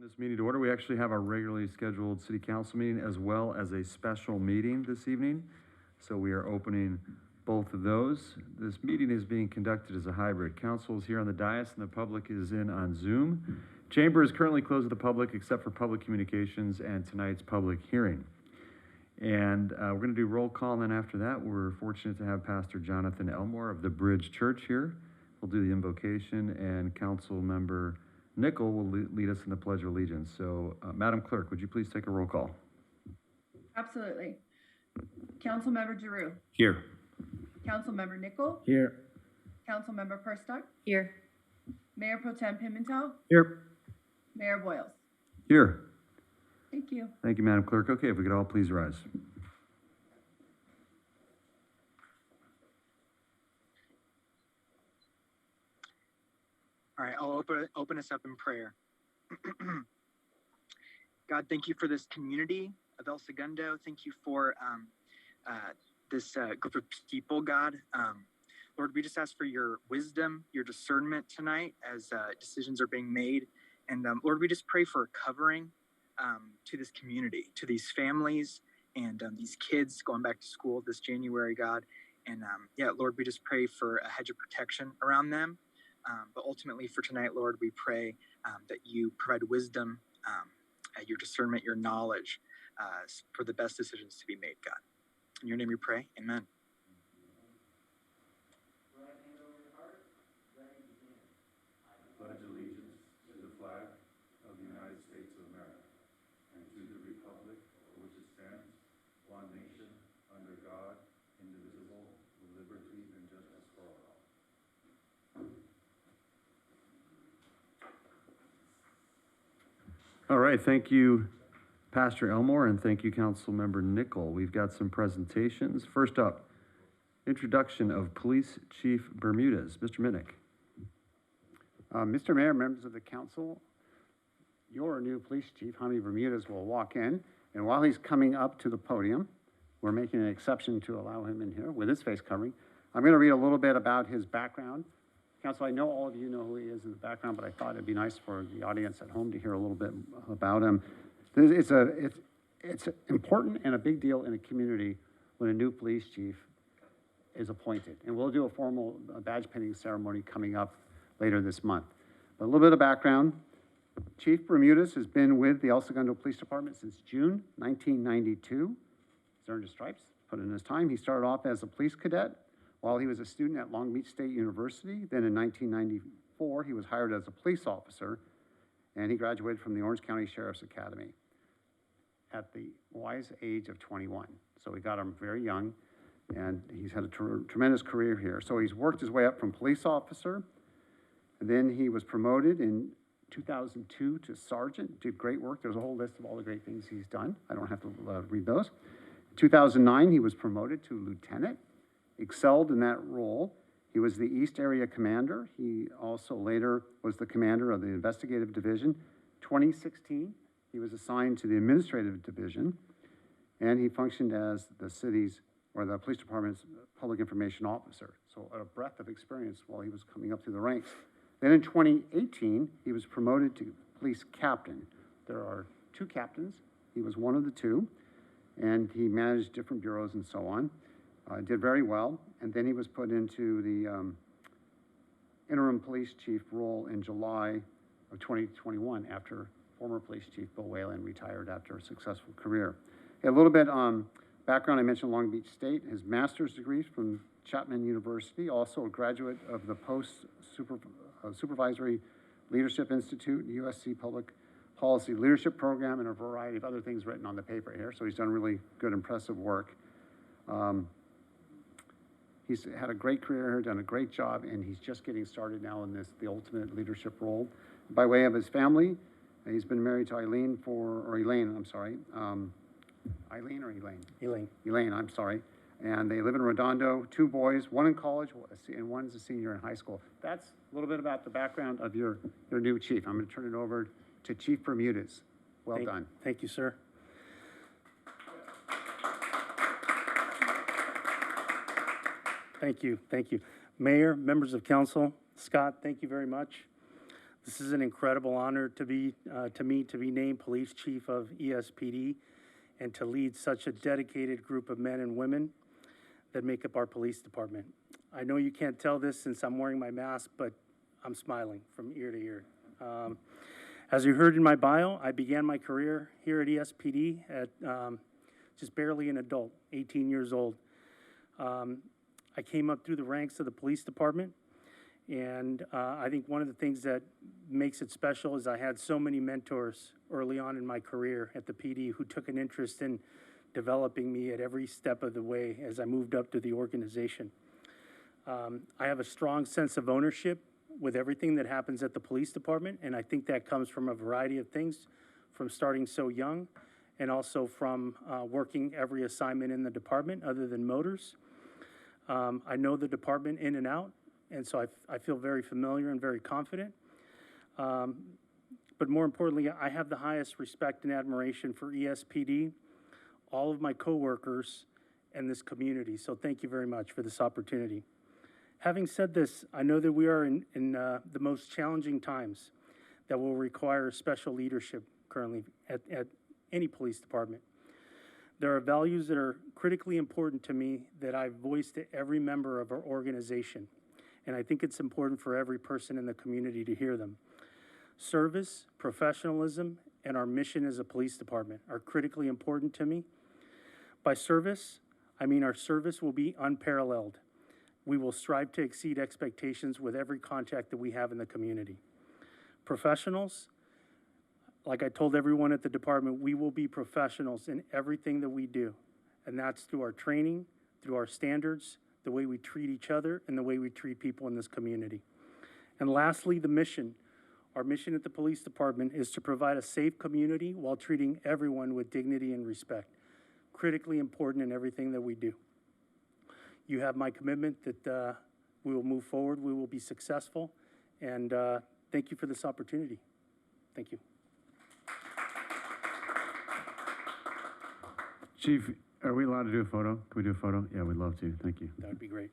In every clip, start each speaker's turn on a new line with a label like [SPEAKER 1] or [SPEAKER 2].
[SPEAKER 1] This meeting to order. We actually have our regularly scheduled city council meeting as well as a special meeting this evening. So we are opening both of those. This meeting is being conducted as a hybrid. Council is here on the dais and the public is in on Zoom. Chamber is currently closed to the public except for public communications and tonight's public hearing. And we're going to do roll call, and then after that, we're fortunate to have Pastor Jonathan Elmore of the Bridge Church here. We'll do the invocation, and Council Member Nickel will lead us in the Pledge of Allegiance. So, Madam Clerk, would you please take a roll call?
[SPEAKER 2] Absolutely. Councilmember Giroux.
[SPEAKER 1] Here.
[SPEAKER 2] Councilmember Nickel.
[SPEAKER 3] Here.
[SPEAKER 2] Councilmember Perstock.
[SPEAKER 4] Here.
[SPEAKER 2] Mayor Pro Tem Pimentel.
[SPEAKER 3] Here.
[SPEAKER 2] Mayor Boyles.
[SPEAKER 1] Here.
[SPEAKER 2] Thank you.
[SPEAKER 1] Thank you, Madam Clerk. Okay, if we could all please rise.
[SPEAKER 3] All right, I'll open us up in prayer. God, thank you for this community of El Segundo. Thank you for this group of people, God. Lord, we just ask for your wisdom, your discernment tonight as decisions are being made. And Lord, we just pray for a covering to this community, to these families and these kids going back to school this January, God. And yeah, Lord, we just pray for a hedge of protection around them. But ultimately for tonight, Lord, we pray that you provide wisdom, your discernment, your knowledge for the best decisions to be made, God. In your name we pray, amen.
[SPEAKER 1] Pledge allegiance to the flag of the United States of America and to the republic for which it stands, one nation, under God, indivisible, with liberty and justice for all. All right, thank you, Pastor Elmore, and thank you, Councilmember Nickel. We've got some presentations. First up, introduction of Police Chief Bermudez. Mr. Minnick.
[SPEAKER 5] Mr. Mayor, members of the council, your new police chief, Jaime Bermudez, will walk in, and while he's coming up to the podium, we're making an exception to allow him in here with his face covering. I'm going to read a little bit about his background. Council, I know all of you know who he is in the background, but I thought it'd be nice for the audience at home to hear a little bit about him. It's important and a big deal in a community when a new police chief is appointed, and we'll do a formal badge pinning ceremony coming up later this month. But a little bit of background. Chief Bermudez has been with the El Segundo Police Department since June 1992. He's earned his stripes, put in his time. He started off as a police cadet while he was a student at Long Beach State University. Then in 1994, he was hired as a police officer, and he graduated from the Orange County Sheriff's Academy at the wise age of 21. So we got him very young, and he's had a tremendous career here. So he's worked his way up from police officer, and then he was promoted in 2002 to sergeant, did great work. There's a whole list of all the great things he's done. I don't have to read those. In 2009, he was promoted to lieutenant, excelled in that role. He was the East Area Commander. He also later was the commander of the Investigative Division. 2016, he was assigned to the Administrative Division, and he functioned as the city's, or the police department's public information officer. So a breadth of experience while he was coming up through the ranks. Then in 2018, he was promoted to police captain. There are two captains. He was one of the two, and he managed different bureaus and so on. Did very well, and then he was put into the interim police chief role in July of 2021 after former police chief Bill Whalen retired after a successful career. A little bit background, I mentioned Long Beach State, his master's degree from Chapman University, also a graduate of the Supervisory Leadership Institute, USC Public Policy Leadership Program, and a variety of other things written on the paper here. So he's done really good, impressive work. He's had a great career here, done a great job, and he's just getting started now in the ultimate leadership role. By way of his family, he's been married to Elaine, I'm sorry. Eileen or Elaine?
[SPEAKER 3] Elaine.
[SPEAKER 5] Elaine, I'm sorry. And they live in Redondo, two boys, one in college and one's a senior in high school. That's a little bit about the background of your new chief. I'm going to turn it over to Chief Bermudez. Well done.
[SPEAKER 6] Thank you, sir. Thank you. Mayor, members of council, Scott, thank you very much.
[SPEAKER 4] This is an incredible honor to me to be named Police Chief of ESPD and to lead such a dedicated group of men and women that make up our police department. I know you can't tell this since I'm wearing my mask, but I'm smiling from ear to ear. As you heard in my bio, I began my career here at ESPD at just barely an adult, 18 years old. I came up through the ranks of the police department, and I think one of the things that makes it special is I had so many mentors early on in my career at the PD who took an interest in developing me at every step of the way as I moved up to the organization. I have a strong sense of ownership with everything that happens at the police department, and I think that comes from a variety of things, from starting so young and also from working every assignment in the department other than motors. I know the department in and out, and so I feel very familiar and very confident. But more importantly, I have the highest respect and admiration for ESPD, all of my coworkers, and this community. So thank you very much for this opportunity. Having said this, I know that we are in the most challenging times that will require special leadership currently at any police department. There are values that are critically important to me that I've voiced to every member of our organization, and I think it's important for every person in the community to hear them. Service, professionalism, and our mission as a police department are critically important to me. By service, I mean our service will be unparalleled. We will strive to exceed expectations with every contact that we have in the community. Professionals, like I told everyone at the department, we will be professionals in everything that we do. And that's through our training, through our standards, the way we treat each other, and the way we treat people in this community. And lastly, the mission. Our mission at the police department is to provide a safe community while treating everyone with dignity and respect. Critically important in everything that we do. You have my commitment that we will move forward, we will be successful, and thank you for this opportunity. Thank you.
[SPEAKER 1] Chief, are we allowed to do a photo? Can we do a photo? Yeah, we'd love to. Thank you.
[SPEAKER 4] That would be great.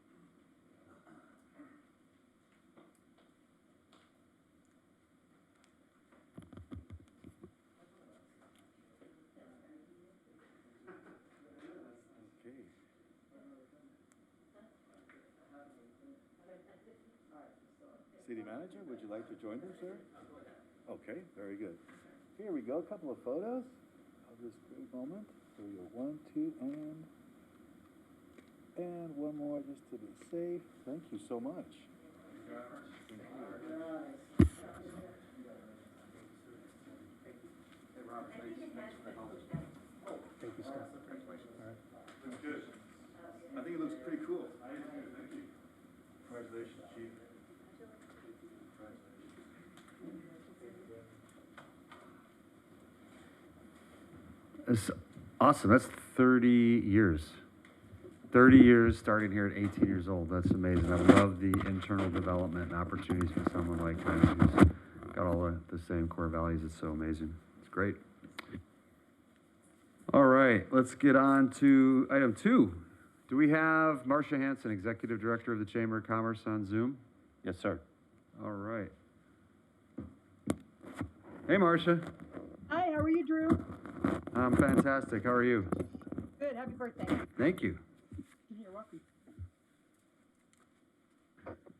[SPEAKER 6] City Manager, would you like to join us, sir? Okay, very good. Here we go, a couple of photos. I'll just wait a moment. Here we go, 1, 2, and one more just to be safe. Thank you so much.
[SPEAKER 4] Thank you, Scott.
[SPEAKER 6] That's good. I think it looks pretty cool. Thank you. Congratulations, Chief.
[SPEAKER 1] That's awesome. That's 30 years. 30 years starting here at 18 years old. That's amazing. I love the internal development and opportunities for someone like that who's got all the same core values. It's so amazing. It's great. All right, let's get on to item 2. Do we have Marcia Hanson, Executive Director of the Chamber of Commerce, on Zoom?
[SPEAKER 5] Yes, sir.
[SPEAKER 1] All right. Hey, Marcia.
[SPEAKER 7] Hi, how are you, Drew?
[SPEAKER 1] I'm fantastic. How are you?
[SPEAKER 7] Good, happy birthday.
[SPEAKER 1] Thank you.
[SPEAKER 7] You're welcome.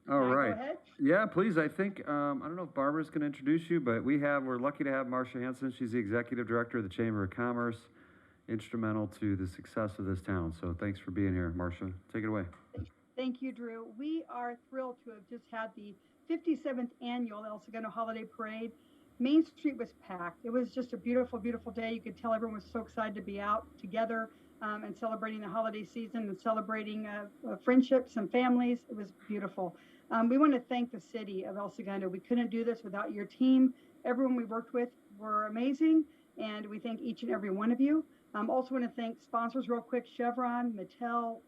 [SPEAKER 1] All
[SPEAKER 7] Can I
[SPEAKER 1] right.
[SPEAKER 7] go ahead?
[SPEAKER 1] Yeah, please. I think, I don't know if Barbara's going to introduce you, but we're lucky to have Marcia Hanson. She's the Executive Director of the Chamber of Commerce, instrumental to the success of this town. So thanks for being here, Marcia. Take it away.
[SPEAKER 7] Thank you, Drew. We are thrilled to have just had the 57th annual El Segundo Holiday Parade. Main Street was packed. It was just a beautiful, beautiful day. You could tell everyone was so excited to be out together and celebrating the holiday season and celebrating friendships and families. It was beautiful. We want to thank the city of El Segundo. We couldn't do this without your team. Everyone we worked with were amazing, and we thank each and every one of you. Also want to thank sponsors real quick: Chevron, Mattel,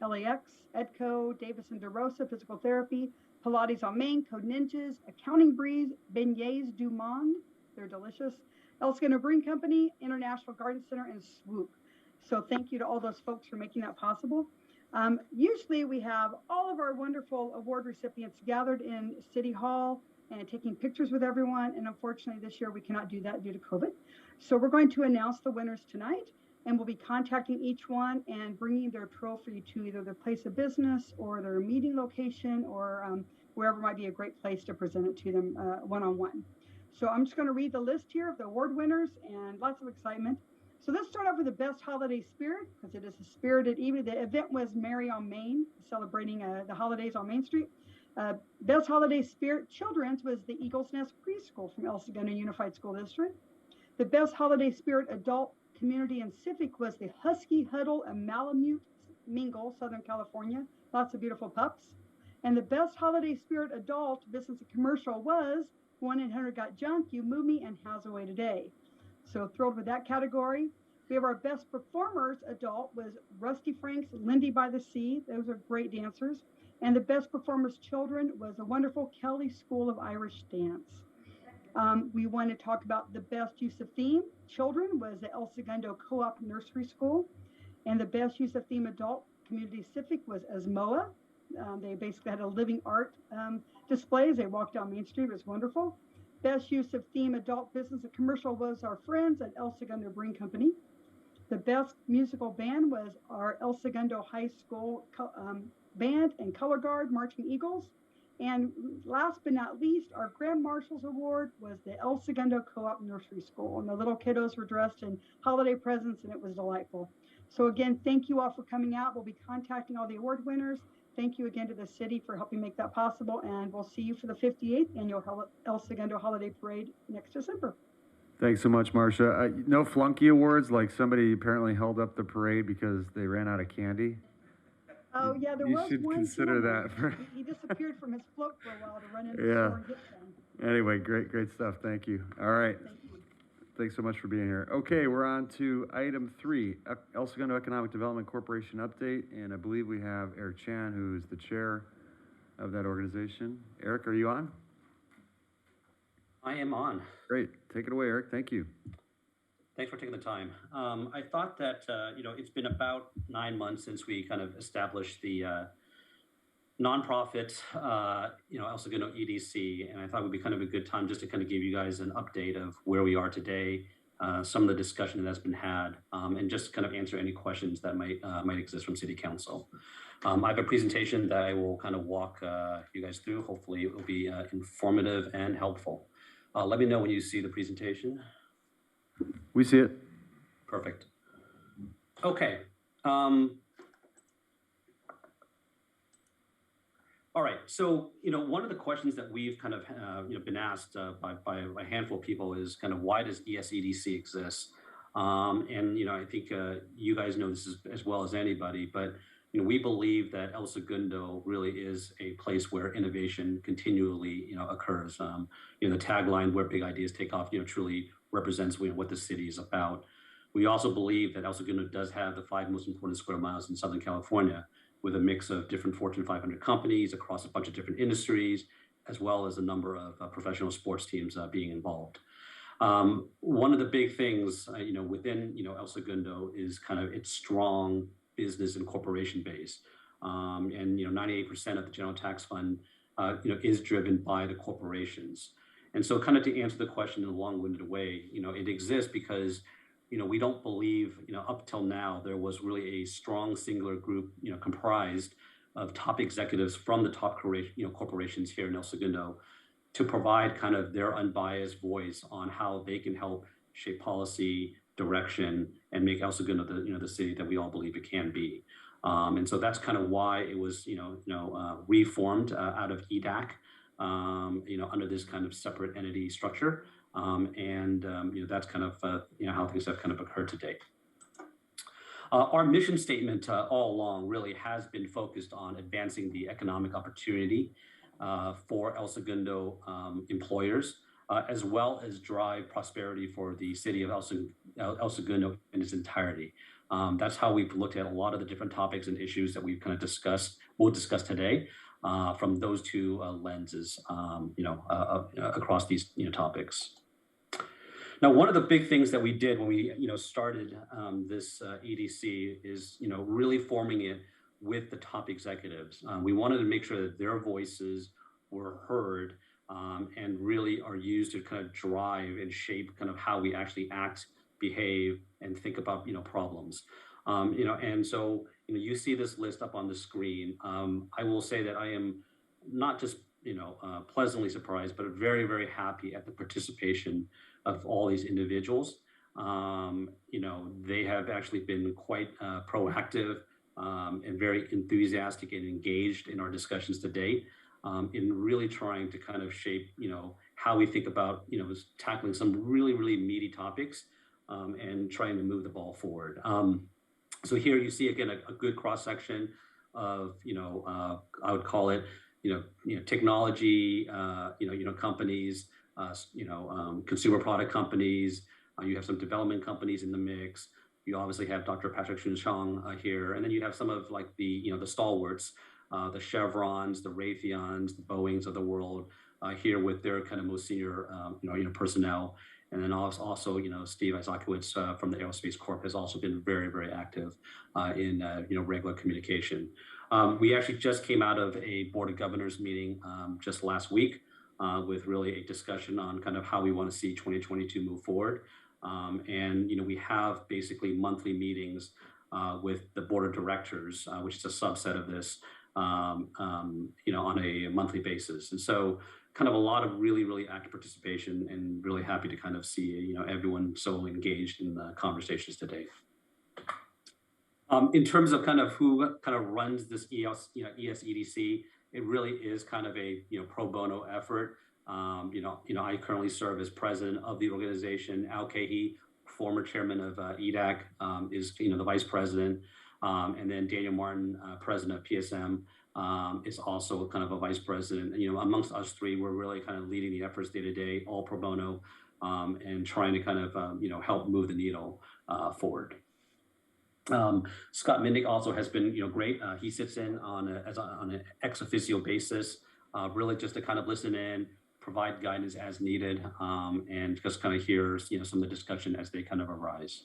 [SPEAKER 7] LAX, Edco, Davis and DeRosa Physical Therapy, Pilates on Main, Code Ninjas, Accounting Breeze, Beignets du Monde, they're delicious, El Segundo Brewing Company, International Garden Center, and Swoop. So thank you to all those folks for making that possible. Usually we have all of our wonderful award recipients gathered in City Hall and taking pictures with everyone. And unfortunately, this year we cannot do that due to COVID. So we're going to announce the winners tonight, and we'll be contacting each one and bringing their trophy to either their place of business or their meeting location or wherever might be a great place to present it to them one-on-one. So I'm just going to read the list here of the award winners, and lots of excitement. So let's start off with the best holiday spirit, because it is a spirited evening. The event was Merry on Main, celebrating the holidays on Main Street. Best holiday spirit children's was the Eagles Nest Preschool from El Segundo Unified School District. The best holiday spirit adult community and civic was the Husky Huddle and Malamute Mingle, Southern California. Lots of beautiful pups. And the best holiday spirit adult business and commercial was 1-800-GOT-JUNK, You Move Me, and How's Away Today. So thrilled with that category. We have our best performers adult was Rusty Frank's Lindy by the Sea. Those are great dancers. And the best performers children was the wonderful Kelly School of Irish Dance. We want to talk about the best use of theme children was the El Segundo Co-op Nursery School. And the best use of theme adult community civic was Asmoa. They basically had a living art display as they walked down Main Street. It was wonderful. Best use of theme adult business and commercial was our friends at El Segundo Brewing Company. The best musical band was our El Segundo High School band and color guard marching Eagles. And last but not least, our Grand Marshals Award was the El Segundo Co-op Nursery School. And the little kiddos were dressed in holiday presents, and it was delightful. So again, thank you all for coming out. We'll be contacting all the award winners. Thank you again to the city for helping make that possible. And we'll see you for the 58th Annual El Segundo Holiday Parade next December.
[SPEAKER 1] Thanks so much, Marcia. No flunky awards, like somebody apparently held up the parade because they ran out of candy?
[SPEAKER 7] Oh, yeah, there
[SPEAKER 1] You
[SPEAKER 7] was
[SPEAKER 1] should
[SPEAKER 7] one
[SPEAKER 1] consider
[SPEAKER 7] gentleman.
[SPEAKER 1] that.
[SPEAKER 7] He disappeared from his float for a while to run into the
[SPEAKER 1] Yeah.
[SPEAKER 7] store and get some.
[SPEAKER 1] Anyway, great stuff. Thank you. All right.
[SPEAKER 7] Thank you.
[SPEAKER 1] Thanks so much for being here. Okay, we're on to item 3, El Segundo Economic Development Corporation update, and I believe we have Eric Chan, who's the chair of that organization. Eric, are you on?
[SPEAKER 8] I am on.
[SPEAKER 1] Great. Take it away, Eric. Thank you.
[SPEAKER 8] Thanks for taking the time. I thought that, it's been about 9 months since we kind of established the nonprofit, El Segundo EDC, and I thought it would be kind of a good time just to kind of give you guys an update of where we are today, some of the discussion that's been had, and just kind of answer any questions that might exist from City Council. I have a presentation that I will kind of walk you guys through. Hopefully it will be informative and helpful. Let me know when you see the presentation.
[SPEAKER 1] We see it.
[SPEAKER 8] Perfect. Okay. All right. So, one of the questions that we've kind of, been asked by a handful of people is kind of why does ESEDC exist? And, I think you guys know this as well as anybody, but, we believe that El Segundo really is a place where innovation continually, occurs. The tagline, where big ideas take off, truly represents what the city is about. We also believe that El Segundo does have the 5 most important square miles in Southern California, with a mix of different Fortune 500 companies across a bunch of different industries, as well as a number of professional sports teams being involved. One of the big things, within, El Segundo is kind of its strong business and corporation base. And, 98% of the general tax fund, is driven by the corporations. And so kind of to answer the question in a long-winded way, it exists because, we don't believe, up till now, there was really a strong singular group, comprised of top executives from the top corporations here in El Segundo to provide kind of their unbiased voice on how they can help shape policy, direction, and make El Segundo the city that we all believe it can be. And so that's kind of why it was, reformed out of EDAC, under this kind of separate entity structure. That's kind of, how things have kind of occurred to date. Our mission statement all along really has been focused on advancing the economic opportunity for El Segundo employers, as well as drive prosperity for the city of El Segundo in its entirety. That's how we've looked at a lot of the different topics and issues that we've kind of we'll discuss today from those two lenses, across these topics. Now, one of the big things that we did when we started this EDC is really forming it with the top executives. We wanted to make sure that their voices were heard and really are used to kind of drive and shape kind of how we actually act, behave, and think about, problems. And so, you see this list up on the screen. I will say that I am not just, pleasantly surprised, but very, very happy at the participation of all these individuals. They have actually been quite proactive and very enthusiastic and engaged in our discussions to date, in really trying to kind of shape, how we think about, tackling some really, really meaty topics, and trying to move the ball forward. So here you see, again, a good cross-section of, I would call it, technology, companies, consumer product companies. You have some development companies in the mix. You obviously have Dr. Patrick Chun-Chong here, and then you have some of like the stalwarts, the Chevrons, the Raytheons, the Boeings of the world, here with their kind of most senior, personnel. And then also, Steve Isakowicz from the Aerospace Corp has also been very, very active in, regular communication. We actually just came out of a Board of Governors meeting just last week with really a discussion on kind of how we want to see 2022 move forward. And, we have basically monthly meetings with the Board of Directors, which is a subset of this, on a monthly basis. And so kind of a lot of really, really active participation, and really happy to kind of see, everyone so engaged in the conversations today. In terms of kind of who kind of runs this ESEDC, it really is kind of a, pro bono effort. I currently serve as president of the organization. Al Kahi, former chairman of EDAC, is, the vice president. And then Daniel Martin, president of PSM, is also kind of a vice president. Amongst us three, we're really kind of leading the efforts day to day, all pro bono, and trying to kind of, help move the needle forward. Scott Minnick also has been, great. He sits in on an ex officio basis, really just to kind of listen in, provide guidance as needed, and just kind of hear, some of the discussion as they kind of arise.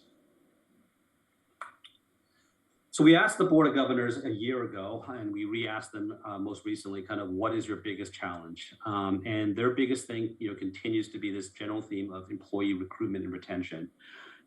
[SPEAKER 8] So we asked the Board of Governors a year ago, and we re-asked them most recently, kind of what is your biggest challenge? And their biggest thing, continues to be this general theme of employee recruitment and retention.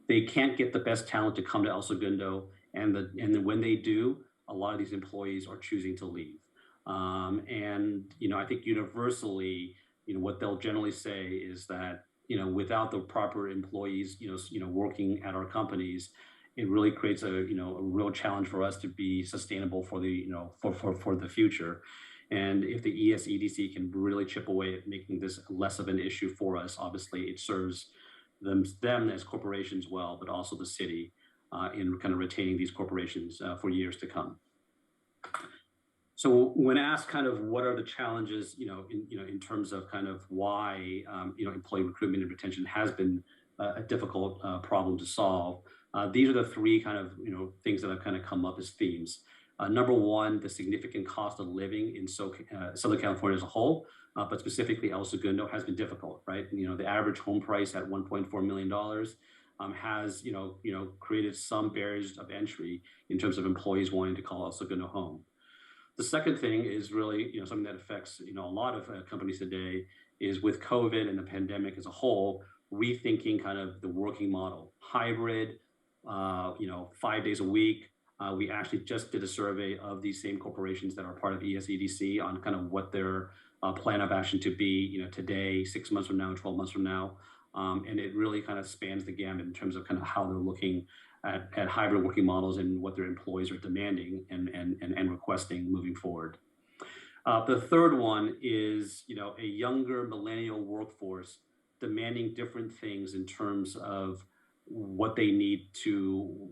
[SPEAKER 8] They can't get the best talent to come to El Segundo, and then when they do, a lot of these employees are choosing to leave. And I think universally, what they'll generally say is that without the proper employees, working at our companies, it really creates a real challenge for us to be sustainable for the for the future. And if the ESEDC can really chip away at making this less of an issue for us, obviously it serves them as corporations well, but also the city in kind of retaining these corporations for years to come. So when asked kind of what are the challenges, in terms of kind of why, employee recruitment and retention has been a difficult problem to solve, these are the three kind of, things that have kind of come up as themes. Number one, the significant cost of living in Southern California as a whole, but specifically El Segundo, has been difficult, right? The average home price at $1.4 million has, created some barriers of entry in terms of employees wanting to call El Segundo home. The second thing is really, something that affects, a lot of companies today, is with COVID and the pandemic as a whole, rethinking kind of the working model, hybrid, 5 days a week. We actually just did a survey of these same corporations that are part of ESEDC on kind of what their plan of action to be, today, 6 months from now, 12 months from now. And it really kind of spans the gamut in terms of kind of how they're looking at hybrid working models and what their employees are demanding and requesting moving forward. The third one is, a younger millennial workforce demanding different things in terms of what they need to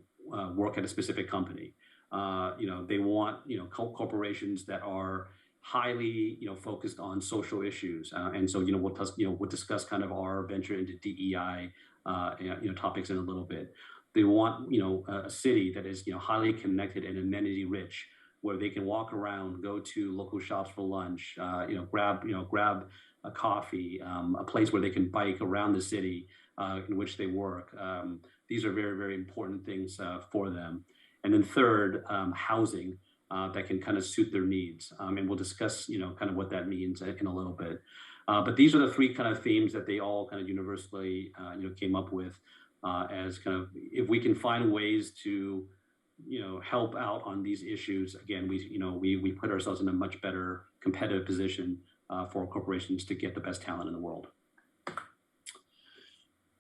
[SPEAKER 8] work at a specific company. They want, corporations that are highly, focused on social issues. And so, we'll discuss kind of our venture into DEI, topics in a little bit. They want, a city that is, highly connected and amenity rich, where they can walk around, go to local shops for lunch, grab a coffee, a place where they can bike around the city in which they work. These are very, very important things for them. And then third, housing that can kind of suit their needs. And we'll discuss, kind of what that means in a little bit. But these are the three kind of themes that they all kind of universally, came up with as kind of, if we can find ways to, help out on these issues, again, we put ourselves in a much better competitive position for corporations to get the best talent in the world.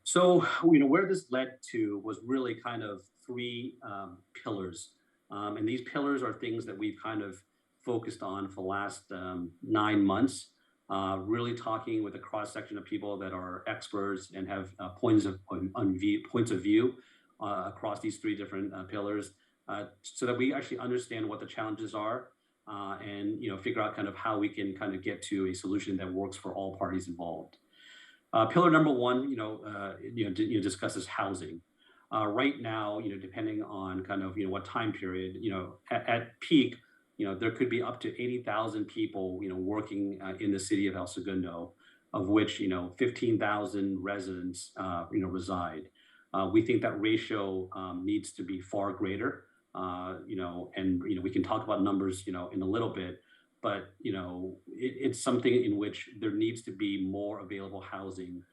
[SPEAKER 8] So, where this led to was really kind of three pillars. And these pillars are things that we've kind of focused on for the last 9 months, really talking with a cross section of people that are experts and have points of view across these three different pillars, so that we actually understand what the challenges are, and figure out kind of how we can kind of get to a solution that works for all parties involved. Pillar number one, discusses housing. Right now, depending on kind of what time period, at peak, there could be up to 80,000 people, working in the city of El Segundo, of which 15,000 residents, reside. We think that ratio needs to be far greater, and we can talk about numbers, in a little bit, but it's something in which there needs to be more available housing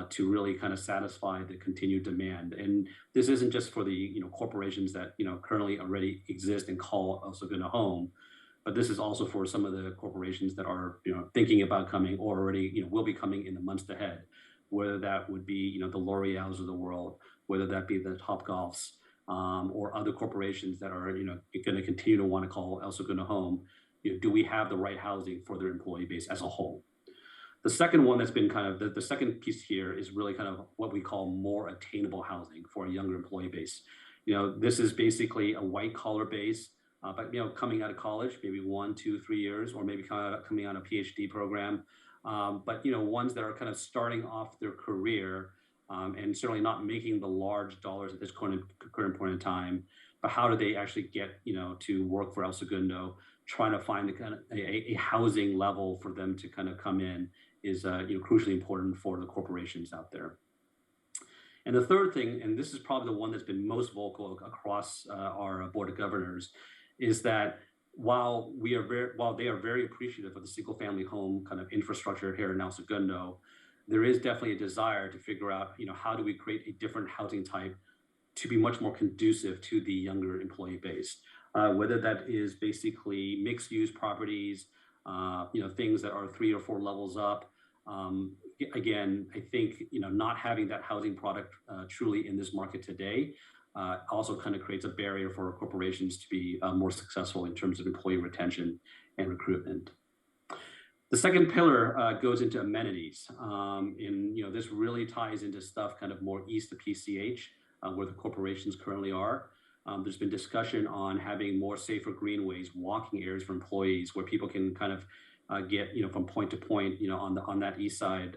[SPEAKER 8] to really kind of satisfy the continued demand. And this isn't just for the corporations that currently already exist and call El Segundo home, but this is also for some of the corporations that are thinking about coming or already will be coming in the months ahead, whether that would be the L'Oreals of the world, whether that be the Topgolfs, or other corporations that are going to continue to want to call El Segundo home. Do we have the right housing for their employee base as a whole? The second one that's been kind of the second piece here is really kind of what we call more attainable housing for a younger employee base. This is basically a white collar base, but coming out of college, maybe 1, 2, 3 years, or maybe coming out of a PhD program, but ones that are kind of starting off their career, and certainly not making the large dollars at this current point in time. But how do they actually get to work for El Segundo? Trying to find a housing level for them to kind of come in is crucially important for the corporations out there. And the third thing, and this is probably the one that's been most vocal across our board of governors, is that while they are very appreciative of the single family home kind of infrastructure here in El Segundo, there is definitely a desire to figure out how do we create a different housing type to be much more conducive to the younger employee base. Whether that is basically mixed use properties, things that are 3 or 4 levels up. Again, I think, not having that housing product truly in this market today also kind of creates a barrier for corporations to be more successful in terms of employee retention and recruitment. The second pillar goes into amenities. And, this really ties into stuff kind of more east of PCH, where the corporations currently are. There's been discussion on having more safer greenways, walking areas for employees where people can kind of get, from point to point, on that east side,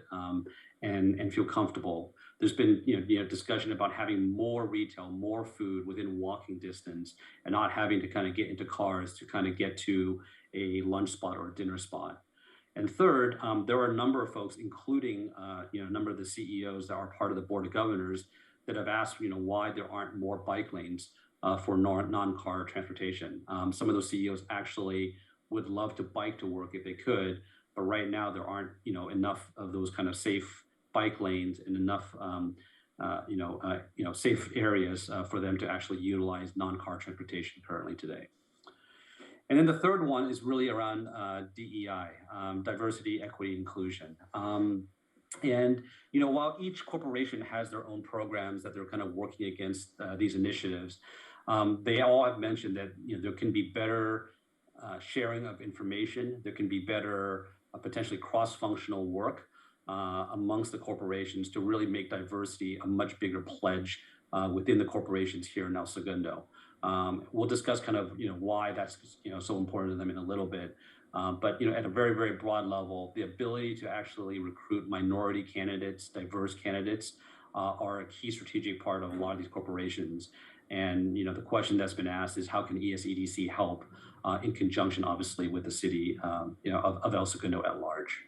[SPEAKER 8] and feel comfortable. There's been, discussion about having more retail, more food within walking distance, and not having to kind of get into cars to kind of get to a lunch spot or a dinner spot. And third, there are a number of folks, including, a number of the CEOs that are part of the board of governors, that have asked, why there aren't more bike lanes for non-car transportation. Some of those CEOs actually would love to bike to work if they could, but right now there aren't, enough of those kind of safe bike lanes and enough, safe areas for them to actually utilize non-car transportation currently today. And then the third one is really around DEI, diversity, equity, inclusion. And, while each corporation has their own programs that they're kind of working against these initiatives, they all have mentioned that, there can be better sharing of information. There can be better potentially cross-functional work amongst the corporations to really make diversity a much bigger pledge within the corporations here in El Segundo. We'll discuss kind of, why that's, so important to them in a little bit. But, at a very, very broad level, the ability to actually recruit minority candidates, diverse candidates, are a key strategic part of a lot of these corporations. And, the question that's been asked is how can ESEDC help in conjunction, obviously, with the city, of El Segundo at large.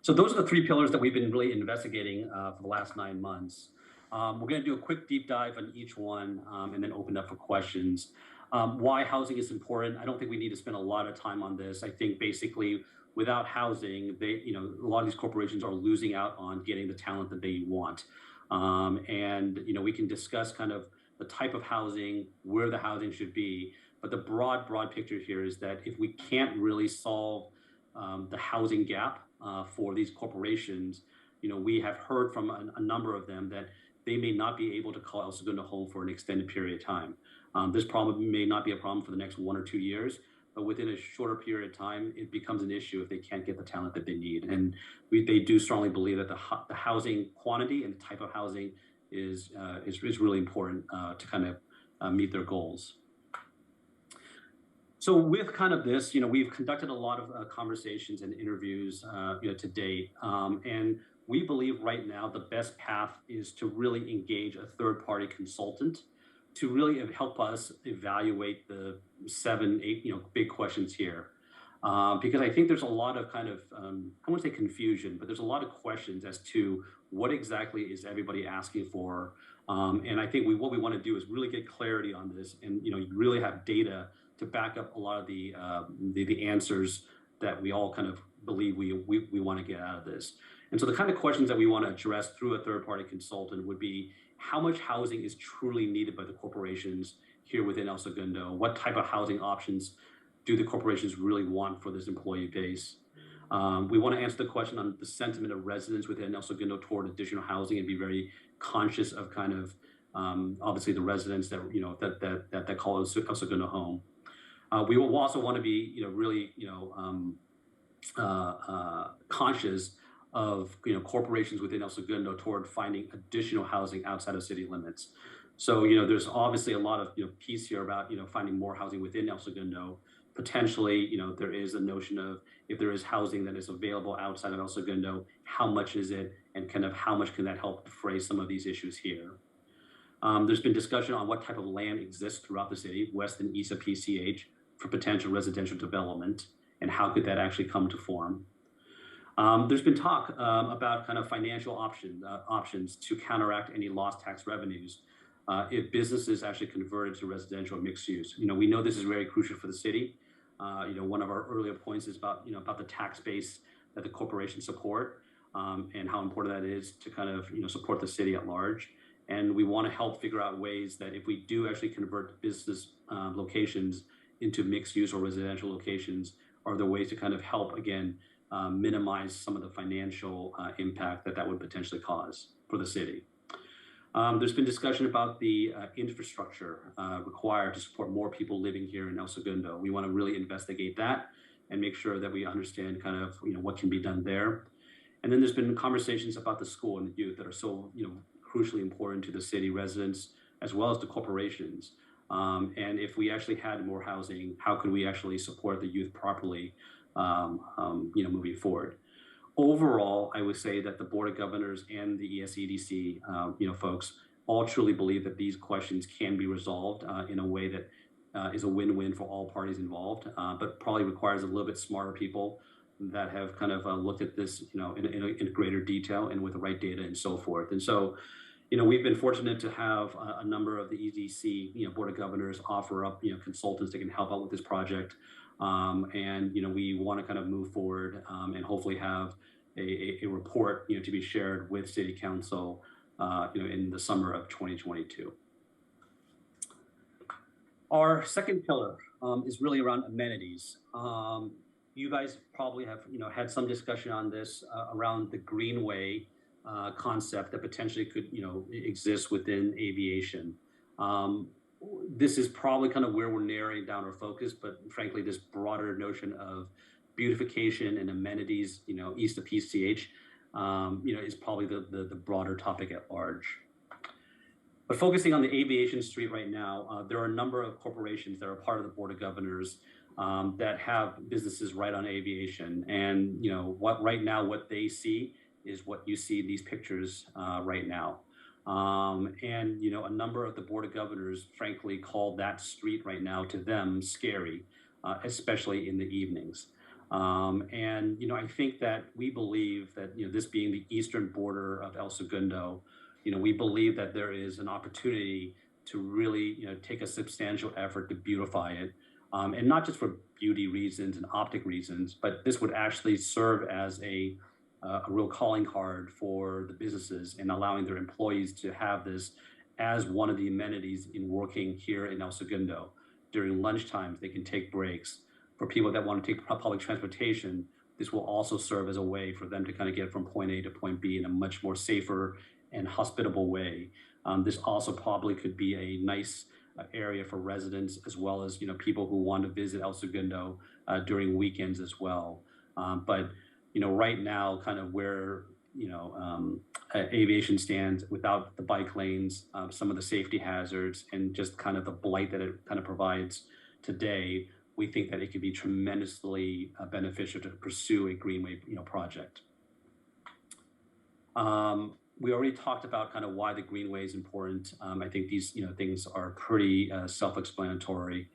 [SPEAKER 8] So those are the 3 pillars that we've been really investigating for the last 9 months. We're going to do a quick deep dive on each one and then open up for questions. Why housing is important. I don't think we need to spend a lot of time on this. I think basically without housing, a lot of these corporations are losing out on getting the talent that they want. And we can discuss kind of the type of housing, where the housing should be, but the broad picture here is that if we can't really solve the housing gap for these corporations, we have heard from a number of them that they may not be able to call El Segundo home for an extended period of time. This problem may not be a problem for the next 1 or 2 years, but within a shorter period of time, it becomes an issue if they can't get the talent that they need. And they do strongly believe that the housing quantity and the type of housing is really important to kind of meet their goals. So with kind of this, we've conducted a lot of conversations and interviews, to date, and we believe right now the best path is to really engage a third-party consultant to really help us evaluate the 7, 8, big questions here. Because I think there's a lot of kind of, I won't say confusion, but there's a lot of questions as to what exactly is everybody asking for. And I think what we want to do is really get clarity on this and, really have data to back up a lot of the answers that we all kind of believe we want to get out of this. And so the kind of questions that we want to address through a third-party consultant would be, how much housing is truly needed by the corporations here within El Segundo? What type of housing options do the corporations really want for this employee base? We want to answer the question on the sentiment of residents within El Segundo toward additional housing and be very conscious of kind of, obviously the residents that, that call El Segundo home. We will also want to be, really, conscious of corporations within El Segundo toward finding additional housing outside of city limits. So there's obviously a lot of piece here about finding more housing within El Segundo. Potentially, there is a notion of if there is housing that is available outside of El Segundo, how much is it, and kind of how much can that help defray some of these issues here. There's been discussion on what type of land exists throughout the city, west and east of PCH, for potential residential development, and how could that actually come to form. There's been talk about kind of financial options to counteract any lost tax revenues if businesses actually converted to residential mixed use. We know this is very crucial for the city. One of our earlier points is about the tax base that the corporations support and how important that is to kind of support the city at large. And we want to help figure out ways that if we do actually convert business locations into mixed use or residential locations, are there ways to kind of help again minimize some of the financial impact that would potentially cause for the city. There's been discussion about the infrastructure required to support more people living here in El Segundo. We want to really investigate that and make sure that we understand kind of what can be done there. And then there's been conversations about the school and the youth that are so crucially important to the city residents as well as the corporations. And if we actually had more housing, how could we actually support the youth properly? Moving forward. Overall, I would say that the Board of Governors and the ESEDC, folks, all truly believe that these questions can be resolved in a way that is a win-win for all parties involved, but probably requires a little bit smarter people that have kind of looked at this, in greater detail and with the right data and so forth. And so, we've been fortunate to have a number of the EDC, Board of Governors offer up, consultants that can help out with this project. And we want to kind of move forward and hopefully have a report to be shared with City Council in the summer of 2022. Our second pillar is really around amenities. You guys probably have had some discussion on this around the greenway concept that potentially could exist within aviation. This is probably kind of where we're narrowing down our focus, but frankly, this broader notion of beautification and amenities, east of PCH, is probably the broader topic at large. But focusing on the aviation street right now, there are a number of corporations that are part of the Board of Governors that have businesses right on aviation. And, what they see is what you see in these pictures right now. And a number of the Board of Governors, frankly, call that street right now to them scary, especially in the evenings. And I think that we believe that this being the eastern border of El Segundo, we believe that there is an opportunity to really take a substantial effort to beautify it, and not just for beauty reasons and optic reasons, but this would actually serve as a real calling card for the businesses and allowing their employees to have this as one of the amenities in working here in El Segundo. During lunchtimes, they can take breaks. For people that want to take public transportation, this will also serve as a way for them to kind of get from point A to point B in a much more safer and hospitable way. This also probably could be a nice area for residents as well as people who want to visit El Segundo during weekends as well. But right now, kind of where aviation stands without the bike lanes, some of the safety hazards, and just kind of the blight that it kind of provides today, we think that it could be tremendously beneficial to pursue a greenway project. We already talked about kind of why the greenway is important. I think these things are pretty self-explanatory.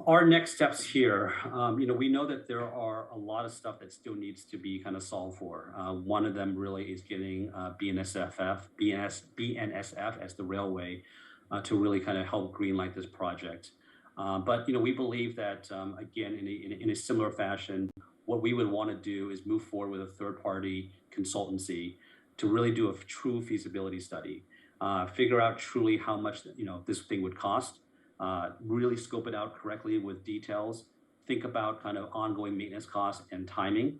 [SPEAKER 8] Our next steps here, we know that there are a lot of stuff that still needs to be kind of solved for. One of them really is getting BNSF as the railway to really kind of help greenlight this project. But we believe that again, in a similar fashion, what we would want to do is move forward with a third-party consultancy to really do a true feasibility study, figure out truly how much this thing would cost. Really scope it out correctly with details, think about kind of ongoing maintenance costs and timing.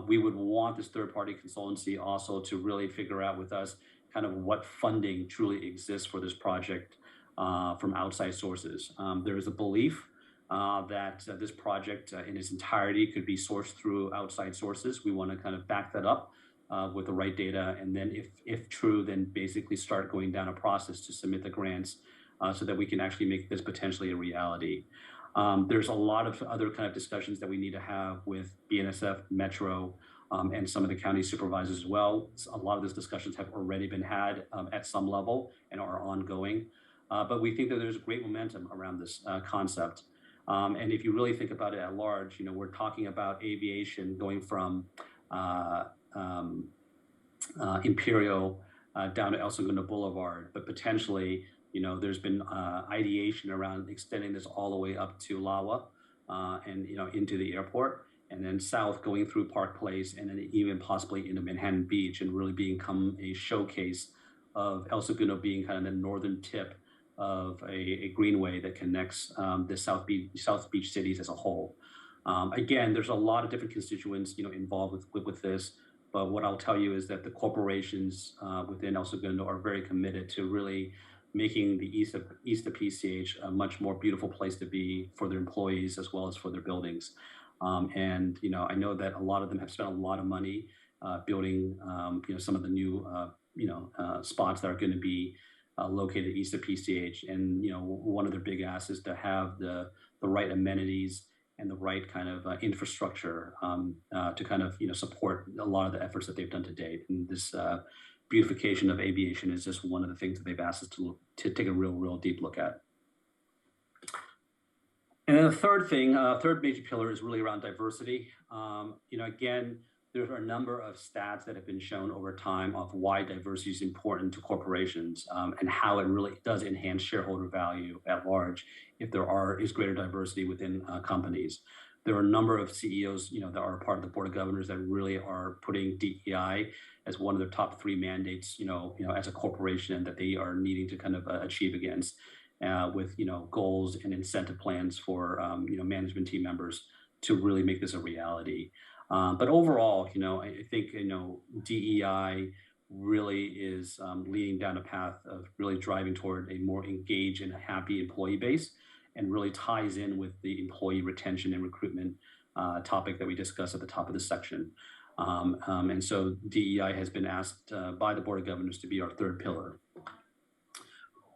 [SPEAKER 8] We would want this third-party consultancy also to really figure out with us kind of what funding truly exists for this project from outside sources. There is a belief that this project in its entirety could be sourced through outside sources. We want to kind of back that up with the right data, and then if true, then basically start going down a process to submit the grants so that we can actually make this potentially a reality. There's a lot of other kind of discussions that we need to have with BNSF, Metro, and some of the county supervisors as well. A lot of those discussions have already been had at some level and are ongoing. But we think that there's great momentum around this concept. And if you really think about it at large, we're talking about aviation going from Imperial down to El Segundo Boulevard, but potentially there's been ideation around extending this all the way up to Lawa and into the airport, and then south going through Park Place, and then even possibly into Manhattan Beach, and really become a showcase of El Segundo being kind of the northern tip of a greenway that connects the South Beach cities as a whole. Again, there's a lot of different constituents involved with this, but what I'll tell you is that the corporations within El Segundo are very committed to really making the east of PCH a much more beautiful place to be for their employees as well as for their buildings. And I know that a lot of them have spent a lot of money building some of the new spots that are going to be located east of PCH. And one of their big asks is to have the right amenities and the right kind of infrastructure to kind of support a lot of the efforts that they've done to date. And this beautification of aviation is just one of the things that they've asked us to take a real deep look at. And then the third thing, third major pillar is really around diversity. Again, there are a number of stats that have been shown over time of why diversity is important to corporations and how it really does enhance shareholder value at large if there is greater diversity within companies. There are a number of CEOs, that are part of the board of governors that really are putting DEI as one of their top 3 mandates, as a corporation that they are needing to kind of achieve against with, goals and incentive plans for, management team members to really make this a reality. But overall, I think, DEI really is leading down a path of really driving toward a more engaged and happy employee base, and really ties in with the employee retention and recruitment topic that we discussed at the top of this section. And so DEI has been asked by the Board of Governors to be our third pillar.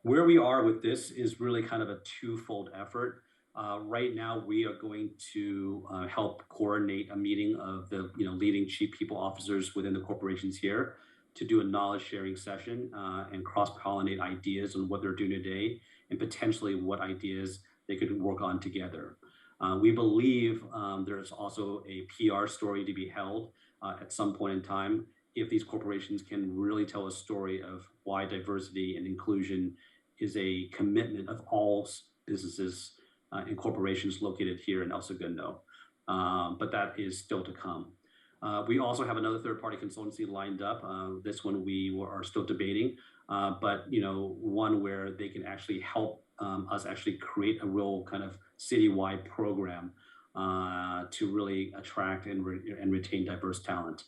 [SPEAKER 8] Where we are with this is really kind of a twofold effort. Right now, we are going to help coordinate a meeting of the leading chief people officers within the corporations here to do a knowledge sharing session and cross-pollinate ideas on what they're doing today and potentially what ideas they could work on together. We believe there's also a PR story to be held at some point in time if these corporations can really tell a story of why diversity and inclusion is a commitment of all businesses and corporations located here in El Segundo. But that is still to come. We also have another third-party consultancy lined up. This one we are still debating, but one where they can actually help us actually create a real kind of citywide program to really attract and retain diverse talent.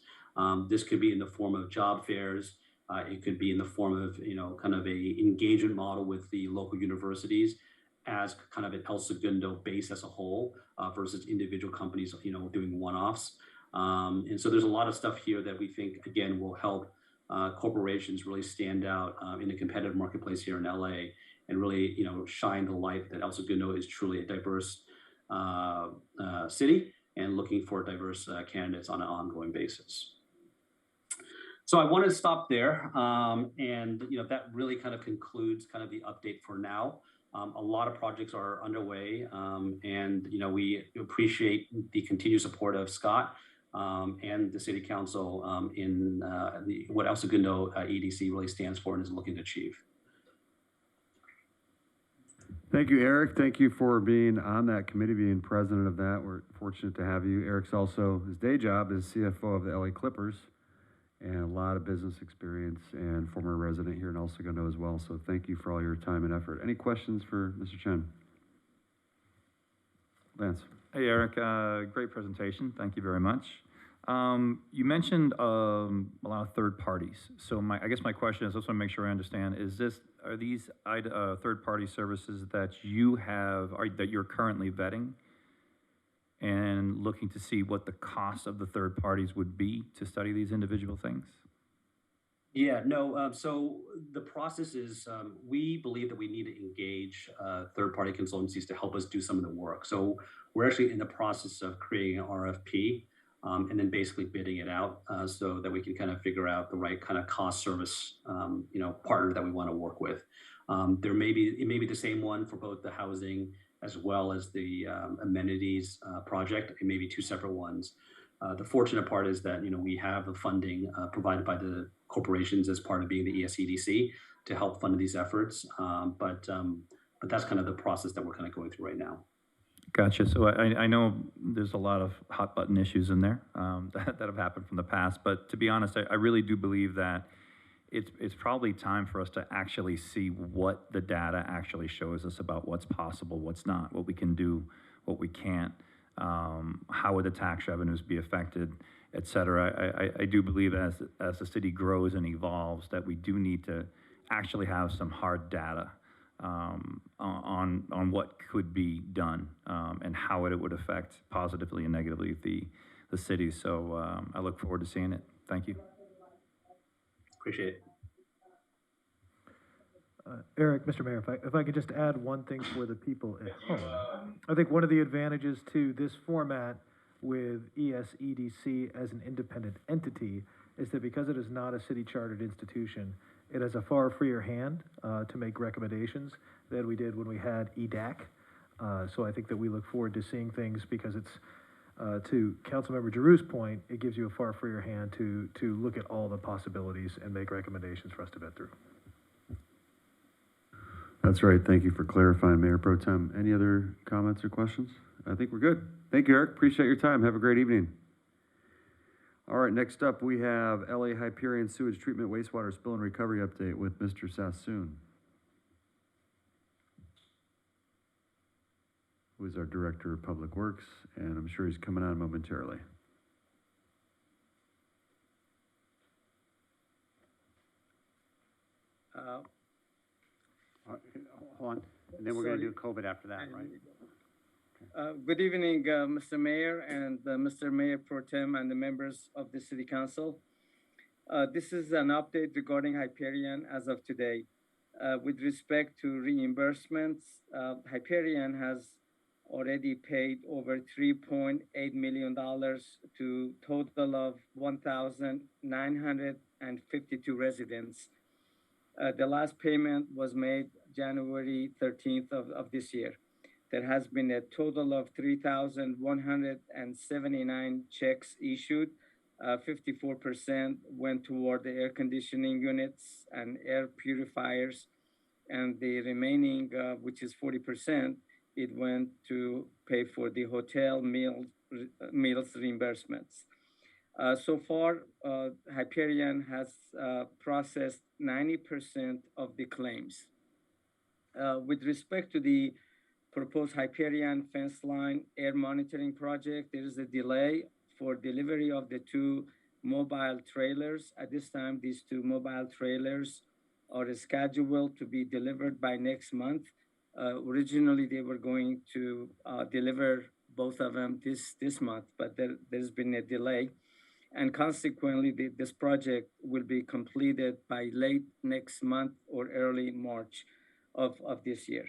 [SPEAKER 8] This could be in the form of job fairs. It could be in the form of kind of a engagement model with the local universities as kind of an El Segundo base as a whole versus individual companies doing one-offs. And so there's a lot of stuff here that we think again will help corporations really stand out in the competitive marketplace here in LA and really shine the light that El Segundo is truly a diverse city and looking for diverse candidates on an ongoing basis. So I want to stop there, and that really kind of concludes kind of the update for now. A lot of projects are underway, and we appreciate the continued support of Scott and the City Council in what El Segundo EDC really stands for and is looking to achieve.
[SPEAKER 1] Thank you, Eric. Thank you for being on that committee, being president of that. We're fortunate to have you. Eric's also, his day job is CFO of the LA Clippers, and a lot of business experience and former resident here in El Segundo as well. So thank you for all your time and effort. Any questions for Mr. Chen? Lance.
[SPEAKER 9] Hey, Eric, great presentation. Thank you very much. You mentioned a lot of third parties. So I guess my question is, I just want to make sure I understand, are these third-party services that you have, that you're currently vetting and looking to see what the cost of the third parties would be to study these individual things?
[SPEAKER 8] Yeah, no, so the process is we believe that we need to engage third-party consultancies to help us do some of the work. So we're actually in the process of creating an RFP and then basically bidding it out so that we can kind of figure out the right kind of cost service partner that we want to work with. It may be the same one for both the housing as well as the amenities project. It may be two separate ones. The fortunate part is that we have the funding provided by the corporations as part of being the ESEDC to help fund these efforts. But that's kind of the process that we're kind of going through right now.
[SPEAKER 9] Gotcha. So I know there's a lot of hot button issues in there that have happened from the past. But to be honest, I really do believe that it's probably time for us to actually see what the data actually shows us about what's possible, what's not, what we can do, what we can't, how would the tax revenues be affected, et cetera. I do believe as the city grows and evolves that we do need to actually have some hard data on what could be done and how it would affect positively and negatively the city. So I look forward to seeing it. Thank you.
[SPEAKER 8] Appreciate it.
[SPEAKER 10] Eric, Mr. Mayor, if I could just add one thing for the people at home. I think one of the advantages to this format with ESEDC as an independent entity is that because it is not a city chartered institution, it has a far freer hand to make recommendations than we did when we had EDAC. So I think that we look forward to seeing things because it's, to Councilmember Giroux's point, it gives you a far freer hand to look at all the possibilities and make recommendations for us to vet through.
[SPEAKER 1] That's right. Thank you for clarifying, Mayor Pro Tem. Any other comments or questions? I think we're good. Thank you, Eric. Appreciate your time. Have a great evening. All right, next up we have LA Hyperion Sewage Treatment Wastewater Spill and Recovery Update with Mr. Sassoon, who is our Director of Public Works, and I'm sure he's coming on momentarily.
[SPEAKER 5] Hold on, and then we're going to do COVID after that, right?
[SPEAKER 11] Good evening, Mr. Mayor and Mr. Mayor Pro Tem and the members of the City Council. This is an update regarding Hyperion as of today. With respect to reimbursements, Hyperion has already paid over $3.8 million to total of 1,952 residents. The last payment was made January 13th of this year. There has been a total of 3,179 checks issued. 54% went toward the air conditioning units and air purifiers, and the remaining, which is 40%, it went to pay for the hotel meals reimbursements. So far, Hyperion has processed 90% of the claims. With respect to the proposed Hyperion fence line air monitoring project, there is a delay for delivery of the 2 mobile trailers. At this time, these 2 mobile trailers are scheduled to be delivered by next month. Originally, they were going to deliver both of them this month, but there's been a delay. And consequently, this project will be completed by late next month or early March of this year.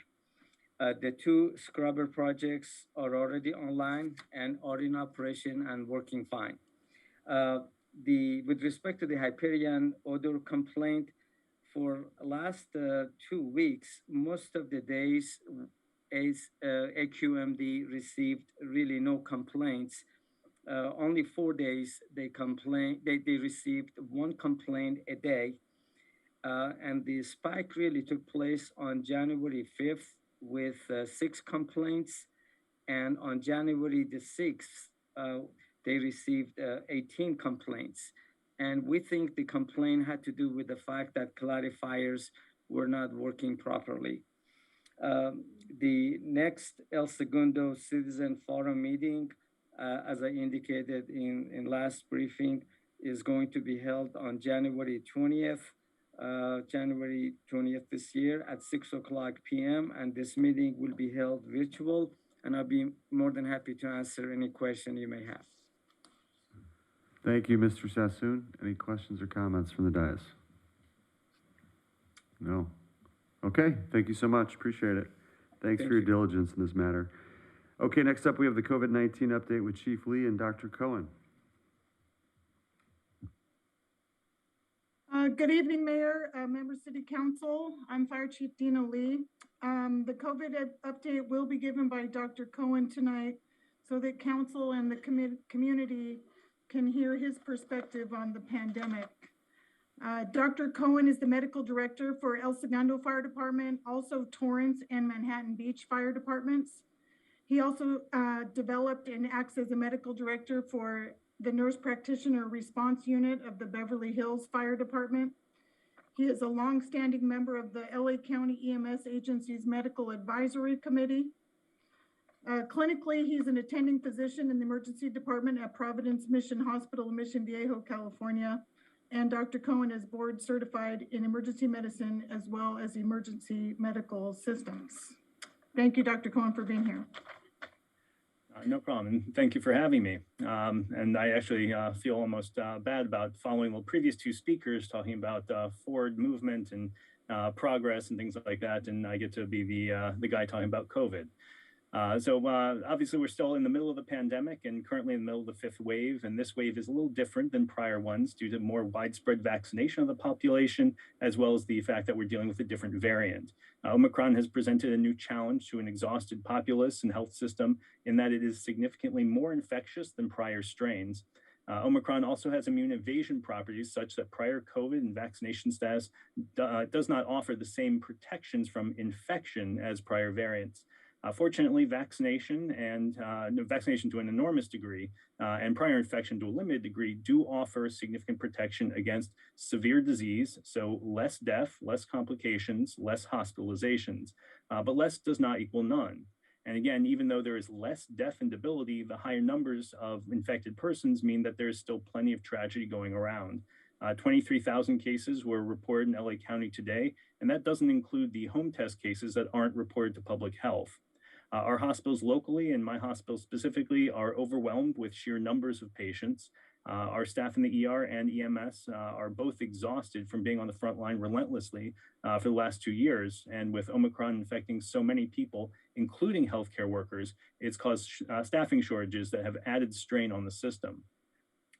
[SPEAKER 11] The 2 scrubber projects are already online and are in operation and working fine. With respect to the Hyperion odor complaint, for last 2 weeks, most of the days, AQMD received really no complaints. Only 4 days they received 1 complaint a day. And the spike really took place on January 5th with 6 complaints. And on January the 6th, they received 18 complaints. And we think the complaint had to do with the fact that clarifiers were not working properly. The next El Segundo Citizen Forum meeting, as I indicated in last briefing, is going to be held on January 20th this year at 6:00 p.m. And this meeting will be held virtual, and I'll be more than happy to answer any question you may have.
[SPEAKER 1] Thank you, Mr. Sassoon. Any questions or comments from the dais? No. Okay, thank you so much. Appreciate it. Thanks for your diligence in this matter. Okay, next up we have the COVID-19 update with Chief Lee and Dr. Cohen.
[SPEAKER 12] Good evening, Mayor, members of City Council. I'm Fire Chief Dina Lee. The COVID update will be given by Dr. Cohen tonight so that council and the community can hear his perspective on the pandemic. Dr. Cohen is the medical director for El Segundo Fire Department, also Torrance and Manhattan Beach Fire Departments. He also developed and acts as a medical director for the Nurse Practitioner Response Unit of the Beverly Hills Fire Department. He is a longstanding member of the LA County EMS Agency's Medical Advisory Committee. Clinically, he's an attending physician in the emergency department at Providence Mission Hospital in Mission Viejo, California. And Dr. Cohen is board certified in emergency medicine as well as emergency medical systems. Thank you, Dr. Cohen, for being here.
[SPEAKER 13] No problem. Thank you for having me. And I actually feel almost bad about following the previous 2 speakers talking about forward movement and progress and things like that. And I get to be the guy talking about COVID. So obviously we're still in the middle of the pandemic and currently in the middle of the 5th wave. And this wave is a little different than prior ones due to more widespread vaccination of the population, as well as the fact that we're dealing with a different variant. Omicron has presented a new challenge to an exhausted populace and health system in that it is significantly more infectious than prior strains. Omicron also has immune evasion properties such that prior COVID and vaccination status does not offer the same protections from infection as prior variants. Fortunately, vaccination and vaccination to an enormous degree and prior infection to a limited degree do offer significant protection against severe disease, so less death, less complications, less hospitalizations, but less does not equal none. And again, even though there is less death and debility, the higher numbers of infected persons mean that there is still plenty of tragedy going around. 23,000 cases were reported in LA County today, and that doesn't include the home test cases that aren't reported to public health. Our hospitals locally, and my hospital specifically, are overwhelmed with sheer numbers of patients. Our staff in the ER and EMS are both exhausted from being on the front line relentlessly for the last 2 years. And with Omicron infecting so many people, including healthcare workers, it's caused staffing shortages that have added strain on the system.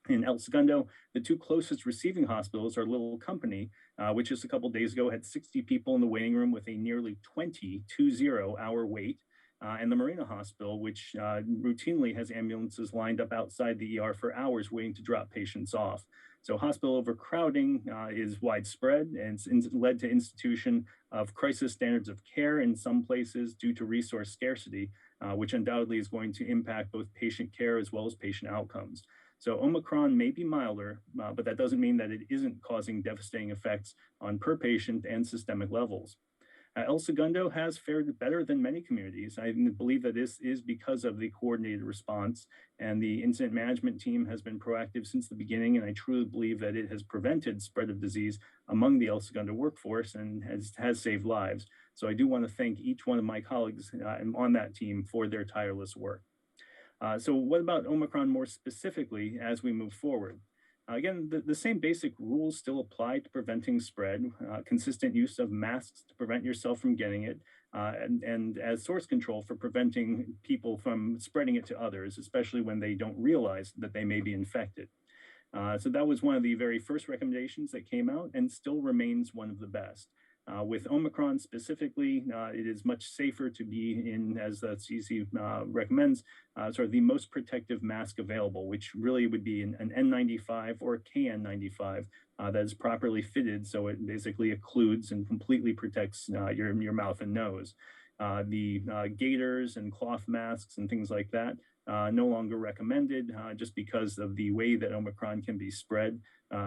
[SPEAKER 13] In El Segundo, the 2 closest receiving hospitals are Little Company, which just a couple days ago had 60 people in the waiting room with a nearly 20-hour wait. And the Marina Hospital, which routinely has ambulances lined up outside the ER for hours waiting to drop patients off. So hospital overcrowding is widespread, and it's led to institution of crisis standards of care in some places due to resource scarcity, which undoubtedly is going to impact both patient care as well as patient outcomes. So Omicron may be milder, but that doesn't mean that it isn't causing devastating effects on per patient and systemic levels. El Segundo has fared better than many communities. I believe that this is because of the coordinated response, and the incident management team has been proactive since the beginning, and I truly believe that it has prevented spread of disease among the El Segundo workforce and has saved lives. So I do want to thank each one of my colleagues on that team for their tireless work. So what about Omicron more specifically as we move forward? Again, the same basic rules still apply to preventing spread, consistent use of masks to prevent yourself from getting it, and as source control for preventing people from spreading it to others, especially when they don't realize that they may be infected. So that was one of the very first recommendations that came out and still remains one of the best. With Omicron specifically, it is much safer to be in, as the CDC recommends, sort of the most protective mask available, which really would be an N95 or a KN95 that is properly fitted, so it basically occludes and completely protects your mouth and nose. The gaiters and cloth masks and things like that, no longer recommended just because of the way that Omicron can be spread.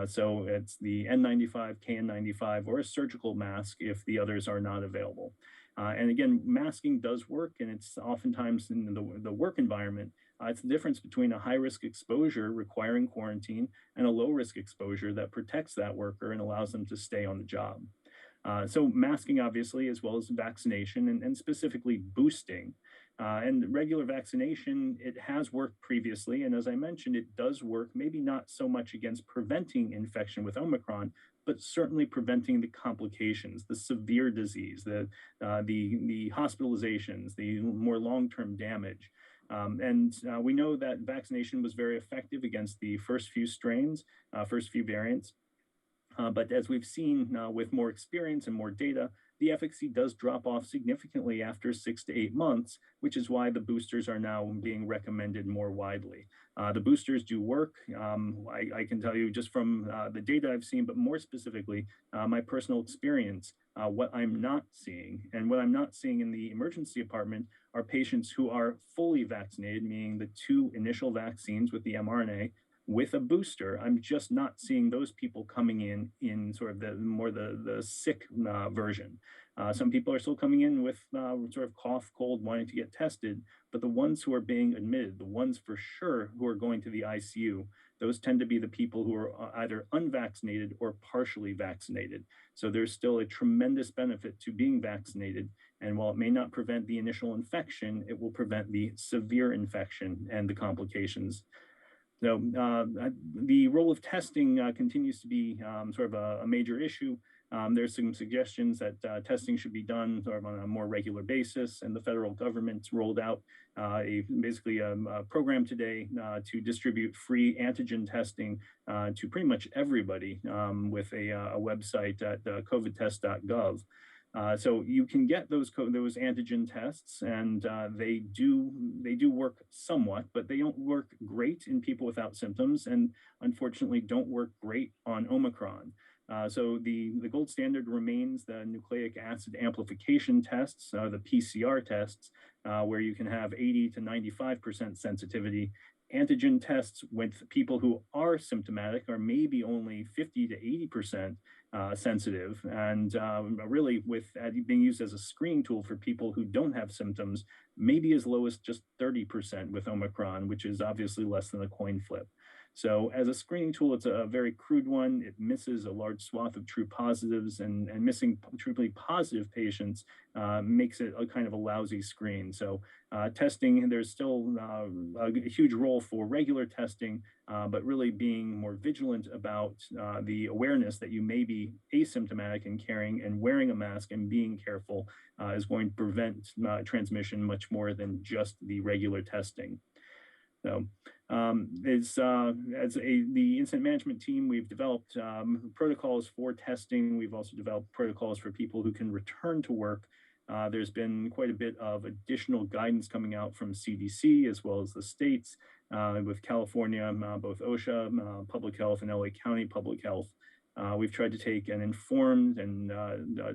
[SPEAKER 13] So it's the N95, KN95, or a surgical mask if the others are not available. And again, masking does work, and it's oftentimes in the work environment, it's the difference between a high-risk exposure requiring quarantine and a low-risk exposure that protects that worker and allows them to stay on the job. So masking, obviously, as well as vaccination and specifically boosting. And regular vaccination, it has worked previously. And as I mentioned, it does work, maybe not so much against preventing infection with Omicron, but certainly preventing the complications, the severe disease, the hospitalizations, the more long-term damage. And we know that vaccination was very effective against the first few strains, first few variants. But as we've seen with more experience and more data, the efficacy does drop off significantly after 6 to 8 months, which is why the boosters are now being recommended more widely. The boosters do work. I can tell you just from the data I've seen, but more specifically, my personal experience, what I'm not seeing. And what I'm not seeing in the emergency department are patients who are fully vaccinated, meaning the 2 initial vaccines with the mRNA, with a booster. I'm just not seeing those people coming in sort of the sick version. Some people are still coming in with sort of cough, cold, wanting to get tested, but the ones who are being admitted, the ones for sure who are going to the ICU, those tend to be the people who are either unvaccinated or partially vaccinated. So there's still a tremendous benefit to being vaccinated. And while it may not prevent the initial infection, it will prevent the severe infection and the complications. So the role of testing continues to be sort of a major issue. There's some suggestions that testing should be done sort of on a more regular basis, and the federal government's rolled out basically a program today to distribute free antigen testing to pretty much everybody with a website at covidtest.gov. So you can get those antigen tests, and they do work somewhat, but they don't work great in people without symptoms, and unfortunately don't work great on Omicron. So the gold standard remains the nucleic acid amplification tests, the PCR tests, where you can have 80 to 95% sensitivity. Antigen tests with people who are symptomatic are maybe only 50 to 80% sensitive, and really with being used as a screening tool for people who don't have symptoms, maybe as low as just 30% with Omicron, which is obviously less than a coin flip. So as a screening tool, it's a very crude one. It misses a large swath of true positives, and missing truly positive patients makes it a kind of a lousy screen. So testing, there's still a huge role for regular testing, but really being more vigilant about the awareness that you may be asymptomatic and carrying and wearing a mask and being careful is going to prevent transmission much more than just the regular testing. So the incident management team, we've developed protocols for testing. We've also developed protocols for people who can return to work. There's been quite a bit of additional guidance coming out from CDC as well as the states with California, both OSHA, Public Health, and LA County Public Health. We've tried to take an informed and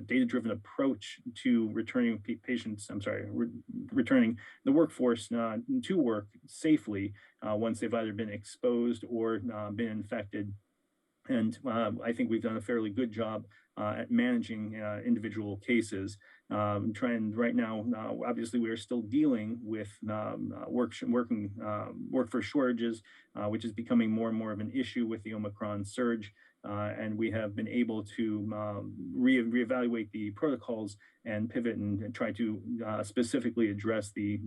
[SPEAKER 13] data-driven approach to returning returning the workforce to work safely once they've either been exposed or been infected. And I think we've done a fairly good job at managing individual cases. Trend right now, obviously, we are still dealing with workforce shortages, which is becoming more and more of an issue with the Omicron surge. And we have been able to reevaluate the protocols and pivot and try to specifically address the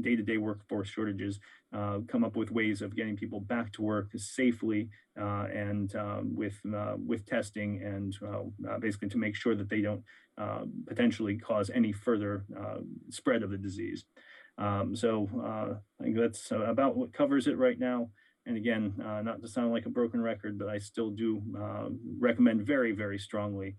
[SPEAKER 13] day-to-day workforce shortages, come up with ways of getting people back to work safely and with testing and basically to make sure that they don't potentially cause any further spread of the disease. So I think that's about what covers it right now. And again, not to sound like a broken record, but I still do recommend very, very strongly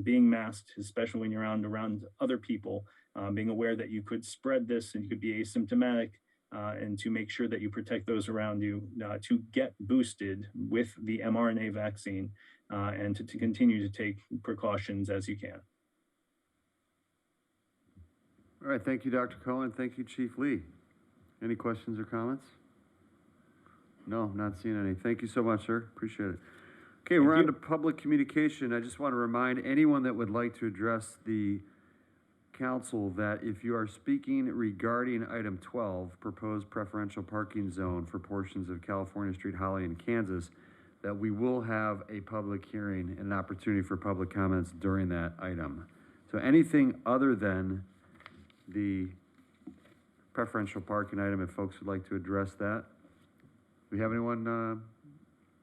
[SPEAKER 13] being masked, especially when you're around other people, being aware that you could spread this and you could be asymptomatic, and to make sure that you protect those around you, to get boosted with the mRNA vaccine, and to continue to take precautions as you can.
[SPEAKER 1] All right, thank you, Dr. Cohen. Thank you, Chief Lee. Any questions or comments? No, not seeing any. Thank you so much, sir. Appreciate it. Okay, we're on to public communication. I just want to remind anyone that would like to address the council that if you are speaking regarding item 12, proposed preferential parking zone for portions of California Street, Holly, and Kansas, that we will have a public hearing and an opportunity for public comments during that item. So anything other than the preferential parking item, if folks would like to address that. Do we have anyone,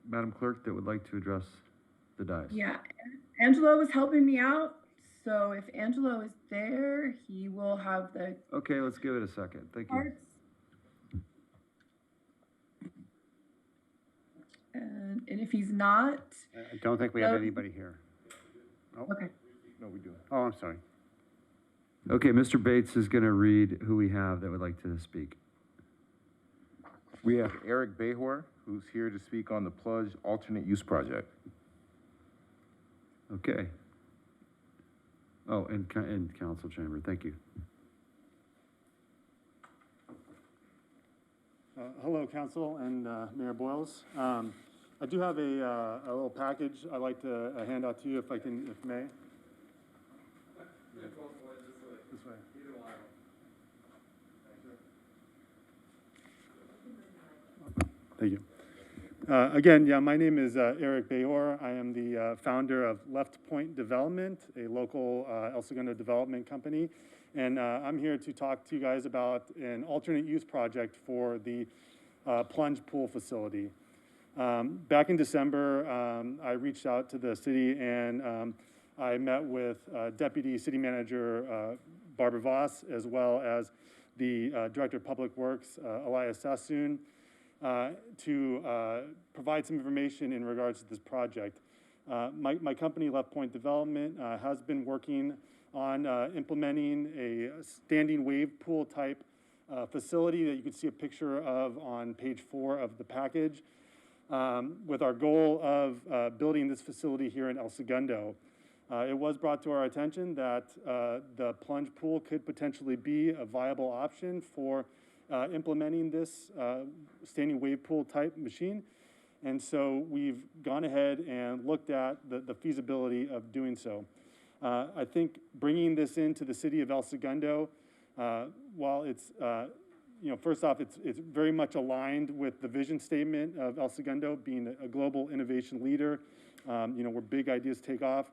[SPEAKER 1] Madam Clerk, that would like to address the dais?
[SPEAKER 2] Yeah, Angelo was helping me out. So if Angelo is there, he will have the
[SPEAKER 1] Okay, let's give it a second. Thank you.
[SPEAKER 2] cards. And if he's not,
[SPEAKER 5] I don't think we have anybody here. Oh,
[SPEAKER 2] okay.
[SPEAKER 6] No, we do.
[SPEAKER 5] oh, I'm sorry.
[SPEAKER 1] Okay, Mr. Bates is going to read who we have that would like to speak.
[SPEAKER 6] We have Eric Behor, who's here to speak on the Plunge Alternate Use Project.
[SPEAKER 1] Okay. Oh, in council chamber. Thank you.
[SPEAKER 14] Hello, council and Mayor Boyles. I do have a little package I'd like to hand out to you if I can, if may. This way. Thank you. Again, yeah, my name is Eric Behor. I am the founder of Left Point Development, a local El Segundo development company. And I'm here to talk to you guys about an alternate use project for the Plunge pool facility. Back in December, I reached out to the city and I met with Deputy City Manager Barbara Voss, as well as the Director of Public Works, Elias Sassoon, to provide some information in regards to this project. My company, Left Point Development, has been working on implementing a standing wave pool type facility that you can see a picture of on page 4 of the package, with our goal of building this facility here in El Segundo. It was brought to our attention that the plunge pool could potentially be a viable option for implementing this standing wave pool type machine. And so we've gone ahead and looked at the feasibility of doing so. I think bringing this into the city of El Segundo, while it's, first off, it's very much aligned with the vision statement of El Segundo being a global innovation leader, where big ideas take off.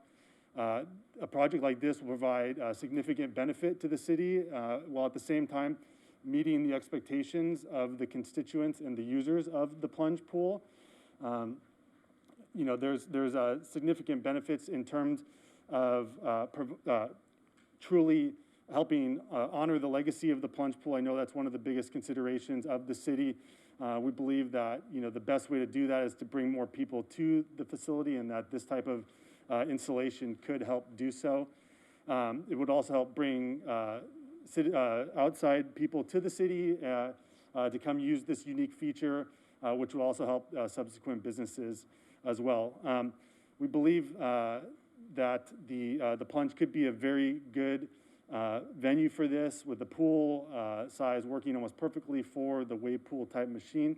[SPEAKER 14] A project like this will provide significant benefit to the city, while at the same time meeting the expectations of the constituents and the users of the plunge pool. There's significant benefits in terms of truly helping honor the legacy of the plunge pool. I know that's one of the biggest considerations of the city. We believe that the best way to do that is to bring more people to the facility, and that this type of installation could help do so. It would also help bring outside people to the city, to come use this unique feature, which will also help subsequent businesses as well. We believe that the Plunge could be a very good venue for this, with the pool size working almost perfectly for the wave pool type machine,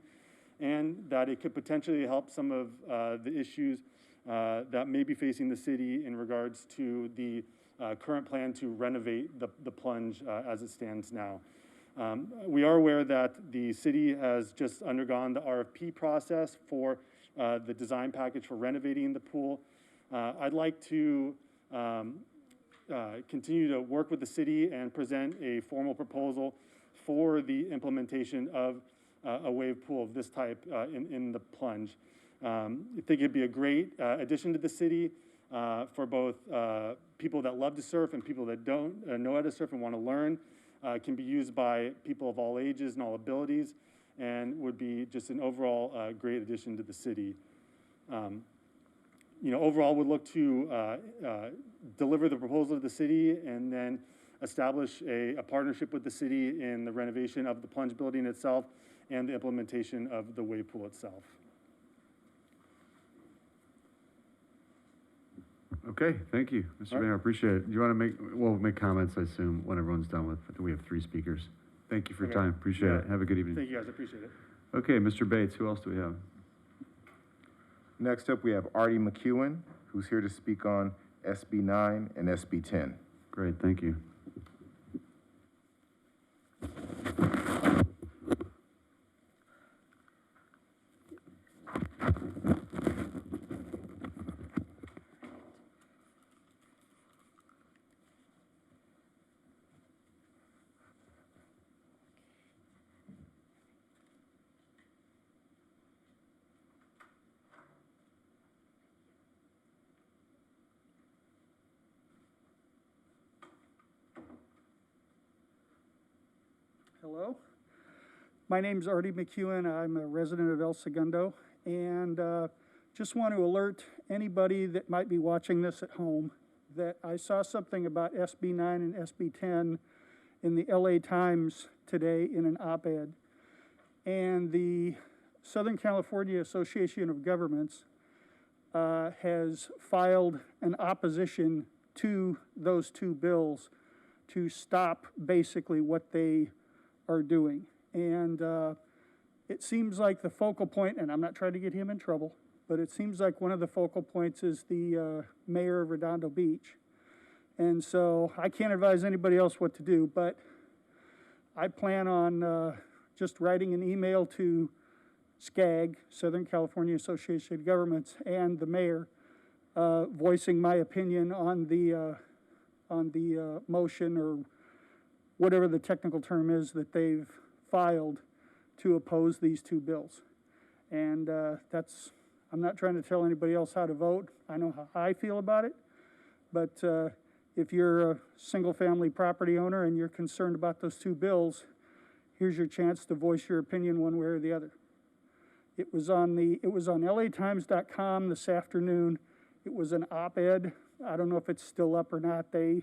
[SPEAKER 14] and that it could potentially help some of the issues that may be facing the city in regards to the current plan to renovate the Plunge as it stands now. We are aware that the city has just undergone the RFP process for the design package for renovating the pool. I'd like to continue to work with the city and present a formal proposal for the implementation of a wave pool of this type in the Plunge. I think it'd be a great addition to the city for both people that love to surf and people that don't know how to surf and want to learn. Can be used by people of all ages and all abilities, and would be just an overall great addition to the city. Overall, we'd look to deliver the proposal to the city and then establish a partnership with the city in the renovation of the Plunge building itself and the implementation of the wave pool itself.
[SPEAKER 1] Okay, thank you, Mr. Mayor, I appreciate it. Do you want to we'll make comments, I assume, when everyone's done with, I think we have 3 speakers. Thank you for your time, appreciate it. Have a good evening.
[SPEAKER 14] Thank you guys, I appreciate it.
[SPEAKER 1] Okay, Mr. Bates, who else do we have?
[SPEAKER 15] Next up, we have Artie McEwen, who's here to speak on SB 9 and SB 10.
[SPEAKER 1] Great, thank you.
[SPEAKER 16] Hello, my name's Artie McEwen. I'm a resident of El Segundo, and just want to alert anybody that might be watching this at home that I saw something about SB 9 and SB 10 in the LA Times today in an op-ed. And the Southern California Association of Governments has filed an opposition to those 2 bills to stop basically what they are doing. And it seems like the focal point, and I'm not trying to get him in trouble, but it seems like one of the focal points is the mayor of Redondo Beach. And so I can't advise anybody else what to do, but I plan on just writing an email to SCAG, Southern California Association of Governments, and the mayor, voicing my opinion on the motion, or whatever the technical term is, that they've filed to oppose these 2 bills. And I'm not trying to tell anybody else how to vote. I know how I feel about it. But if you're a single-family property owner and you're concerned about those 2 bills, here's your chance to voice your opinion one way or the other. It was on LATimes.com this afternoon. It was an op-ed. I don't know if it's still up or not. They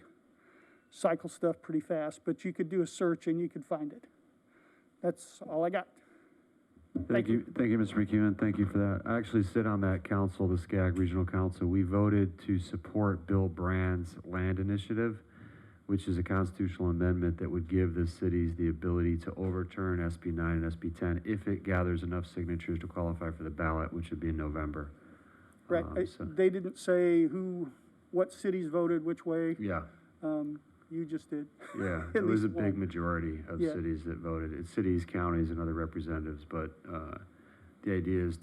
[SPEAKER 16] cycle stuff pretty fast, but you could do a search and you could find it. That's all I got.
[SPEAKER 1] Thank you, Mr. McEwen. Thank you for that. I actually sit on that council, the SCAG Regional Council. We voted to support Bill Brand's land initiative, which is a constitutional amendment that would give the cities the ability to overturn SB 9 and SB 10 if it gathers enough signatures to qualify for the ballot, which would be in November.
[SPEAKER 16] Right. They didn't say what cities voted which way.
[SPEAKER 1] Yeah.
[SPEAKER 16] You just did.
[SPEAKER 1] Yeah, it was a big majority of cities that voted. It's cities, counties, and other representatives, but the idea is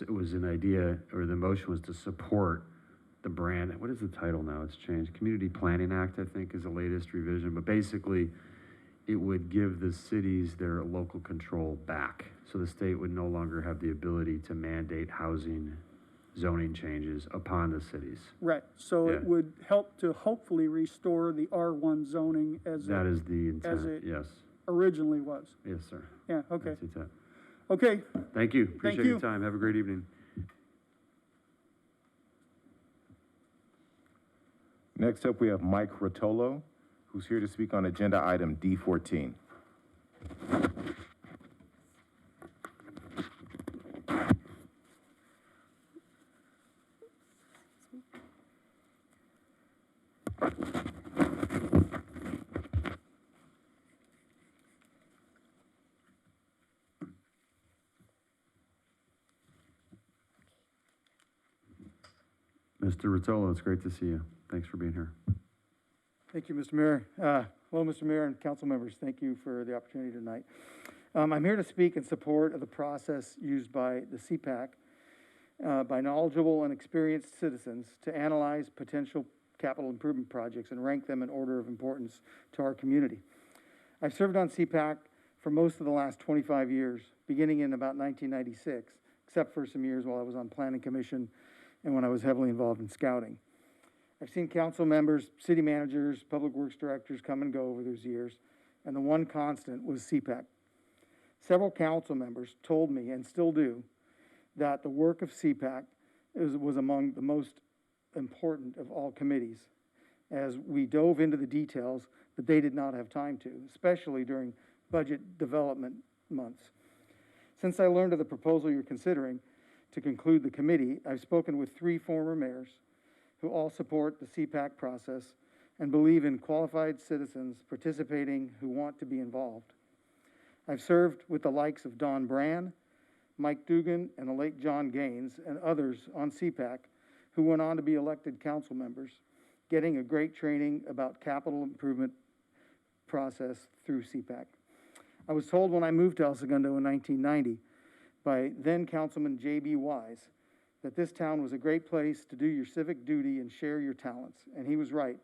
[SPEAKER 1] it was an idea, or the motion was to support the brand. What is the title now? It's changed. Community Planning Act, I think, is the latest revision, but basically it would give the cities their local control back. So the state would no longer have the ability to mandate housing zoning changes upon the cities.
[SPEAKER 16] Right, so it would help to hopefully restore the R1 zoning as
[SPEAKER 1] that is the intent,
[SPEAKER 16] as it
[SPEAKER 1] yes.
[SPEAKER 16] originally was.
[SPEAKER 1] Yes, sir.
[SPEAKER 16] Yeah, okay.
[SPEAKER 1] That's the intent.
[SPEAKER 16] Okay.
[SPEAKER 1] Thank you. Appreciate your time. Have a great evening.
[SPEAKER 15] Next up, we have Mike Rotolo, who's here to speak on agenda item D14.
[SPEAKER 1] Mr. Rotolo, it's great to see you. Thanks for being here.
[SPEAKER 17] Thank you, Mr. Mayor. Hello, Mr. Mayor and council members. Thank you for the opportunity tonight. I'm here to speak in support of the process used by the CPAC, by knowledgeable and experienced citizens to analyze potential capital improvement projects and rank them in order of importance to our community. I've served on CPAC for most of the last 25 years, beginning in about 1996, except for some years while I was on Planning Commission and when I was heavily involved in scouting. I've seen council members, city managers, public works directors come and go over those years, and the one constant was CPAC. Several council members told me, and still do, that the work of CPAC was among the most important of all committees, as we dove into the details that they did not have time to, especially during budget development months. Since I learned of the proposal you're considering to conclude the committee, I've spoken with 3 former mayors who all support the CPAC process and believe in qualified citizens participating who want to be involved. I've served with the likes of Don Brand, Mike Dugan, and the late John Gaines, and others on CPAC who went on to be elected council members, getting a great training about capital improvement process through CPAC. I was told when I moved to El Segundo in 1990 by then Councilman J.B. Wise that this town was a great place to do your civic duty and share your talents, and he was right.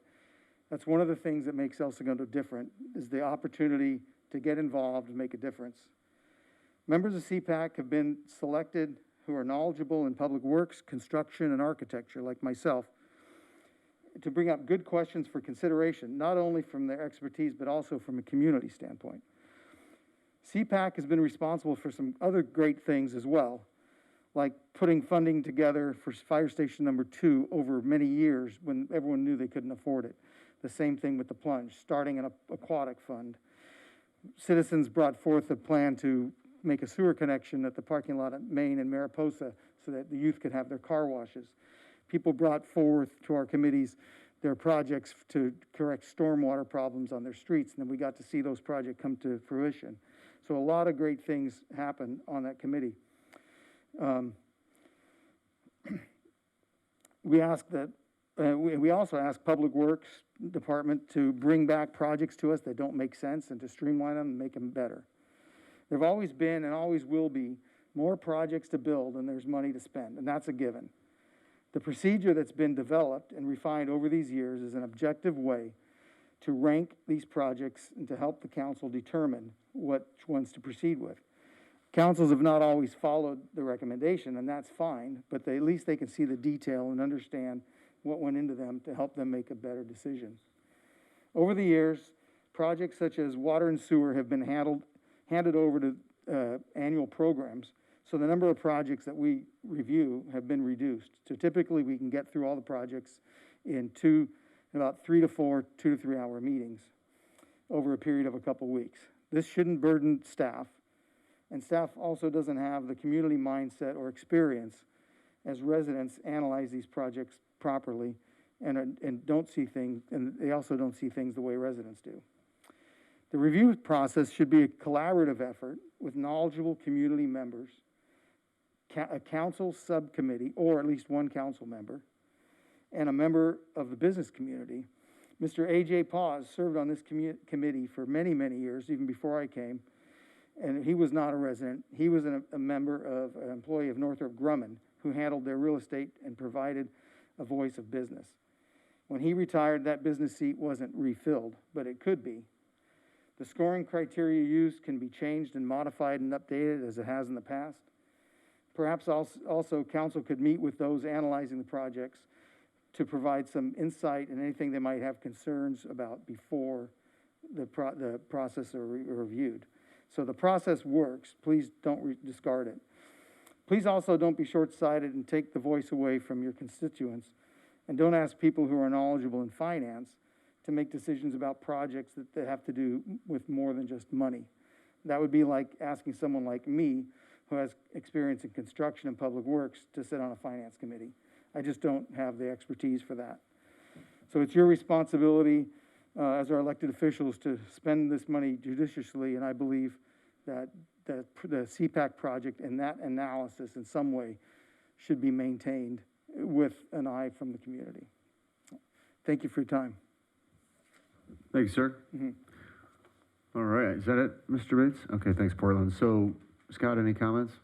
[SPEAKER 17] That's one of the things that makes El Segundo different, is the opportunity to get involved and make a difference. Members of CPAC have been selected who are knowledgeable in public works, construction, and architecture, like myself, to bring up good questions for consideration, not only from their expertise, but also from a community standpoint. CPAC has been responsible for some other great things as well, like putting funding together for Fire Station number 2 over many years when everyone knew they couldn't afford it. The same thing with the Plunge, starting an aquatic fund. Citizens brought forth a plan to make a sewer connection at the parking lot at Main and Mariposa so that the youth could have their car washes. People brought forth to our committees their projects to correct stormwater problems on their streets, and then we got to see those projects come to fruition. So a lot of great things happened on that committee. We also ask Public Works Department to bring back projects to us that don't make sense and to streamline them and make them better. There have always been and always will be more projects to build than there's money to spend, and that's a given. The procedure that's been developed and refined over these years is an objective way to rank these projects and to help the council determine which ones to proceed with. Councils have not always followed the recommendation, and that's fine, but at least they can see the detail and understand what went into them to help them make a better decision. Over the years, projects such as water and sewer have been handed over to annual programs, so the number of projects that we review have been reduced. So typically we can get through all the projects in about 3 to 4, 2 to 3 hour meetings over a period of a couple weeks. This shouldn't burden staff, and staff also doesn't have the community mindset or experience as residents analyze these projects properly and don't see things, and they also don't see things the way residents do. The review process should be a collaborative effort with knowledgeable community members, a council subcommittee, or at least one council member, and a member of the business community. Mr. A.J. Paz served on this committee for many, many years, even before I came, and he was not a resident. He was a member of an employee of Northrop Grumman who handled their real estate and provided a voice of business. When he retired, that business seat wasn't refilled, but it could be. The scoring criteria used can be changed and modified and updated as it has in the past. Perhaps also council could meet with those analyzing the projects to provide some insight and anything they might have concerns about before the process are reviewed. So the process works. Please don't discard it. Please also don't be short-sighted and take the voice away from your constituents, and don't ask people who are knowledgeable in finance to make decisions about projects that have to do with more than just money. That would be like asking someone like me, who has experience in construction and public works, to sit on a finance committee. I just don't have the expertise for that. So it's your responsibility as our elected officials to spend this money judiciously, and I believe that the CPAC project and that analysis in some way should be maintained with an eye from the community. Thank you for your time.
[SPEAKER 1] Thank you, sir.
[SPEAKER 17] Mhm.
[SPEAKER 1] All right, is that it, Mr. Bates? Okay, thanks, Portland. So, Scott, any comments?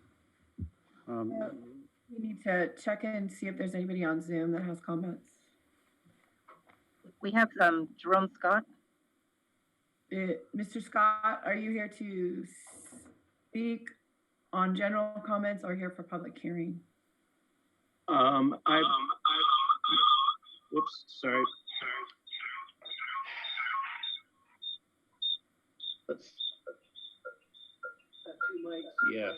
[SPEAKER 2] We need to check in and see if there's anybody on Zoom that has comments.
[SPEAKER 18] We have Jerome Scott.
[SPEAKER 2] Mr. Scott, are you here to speak on general comments or here for public hearing?
[SPEAKER 19] Whoops, sorry. Let's. Yeah.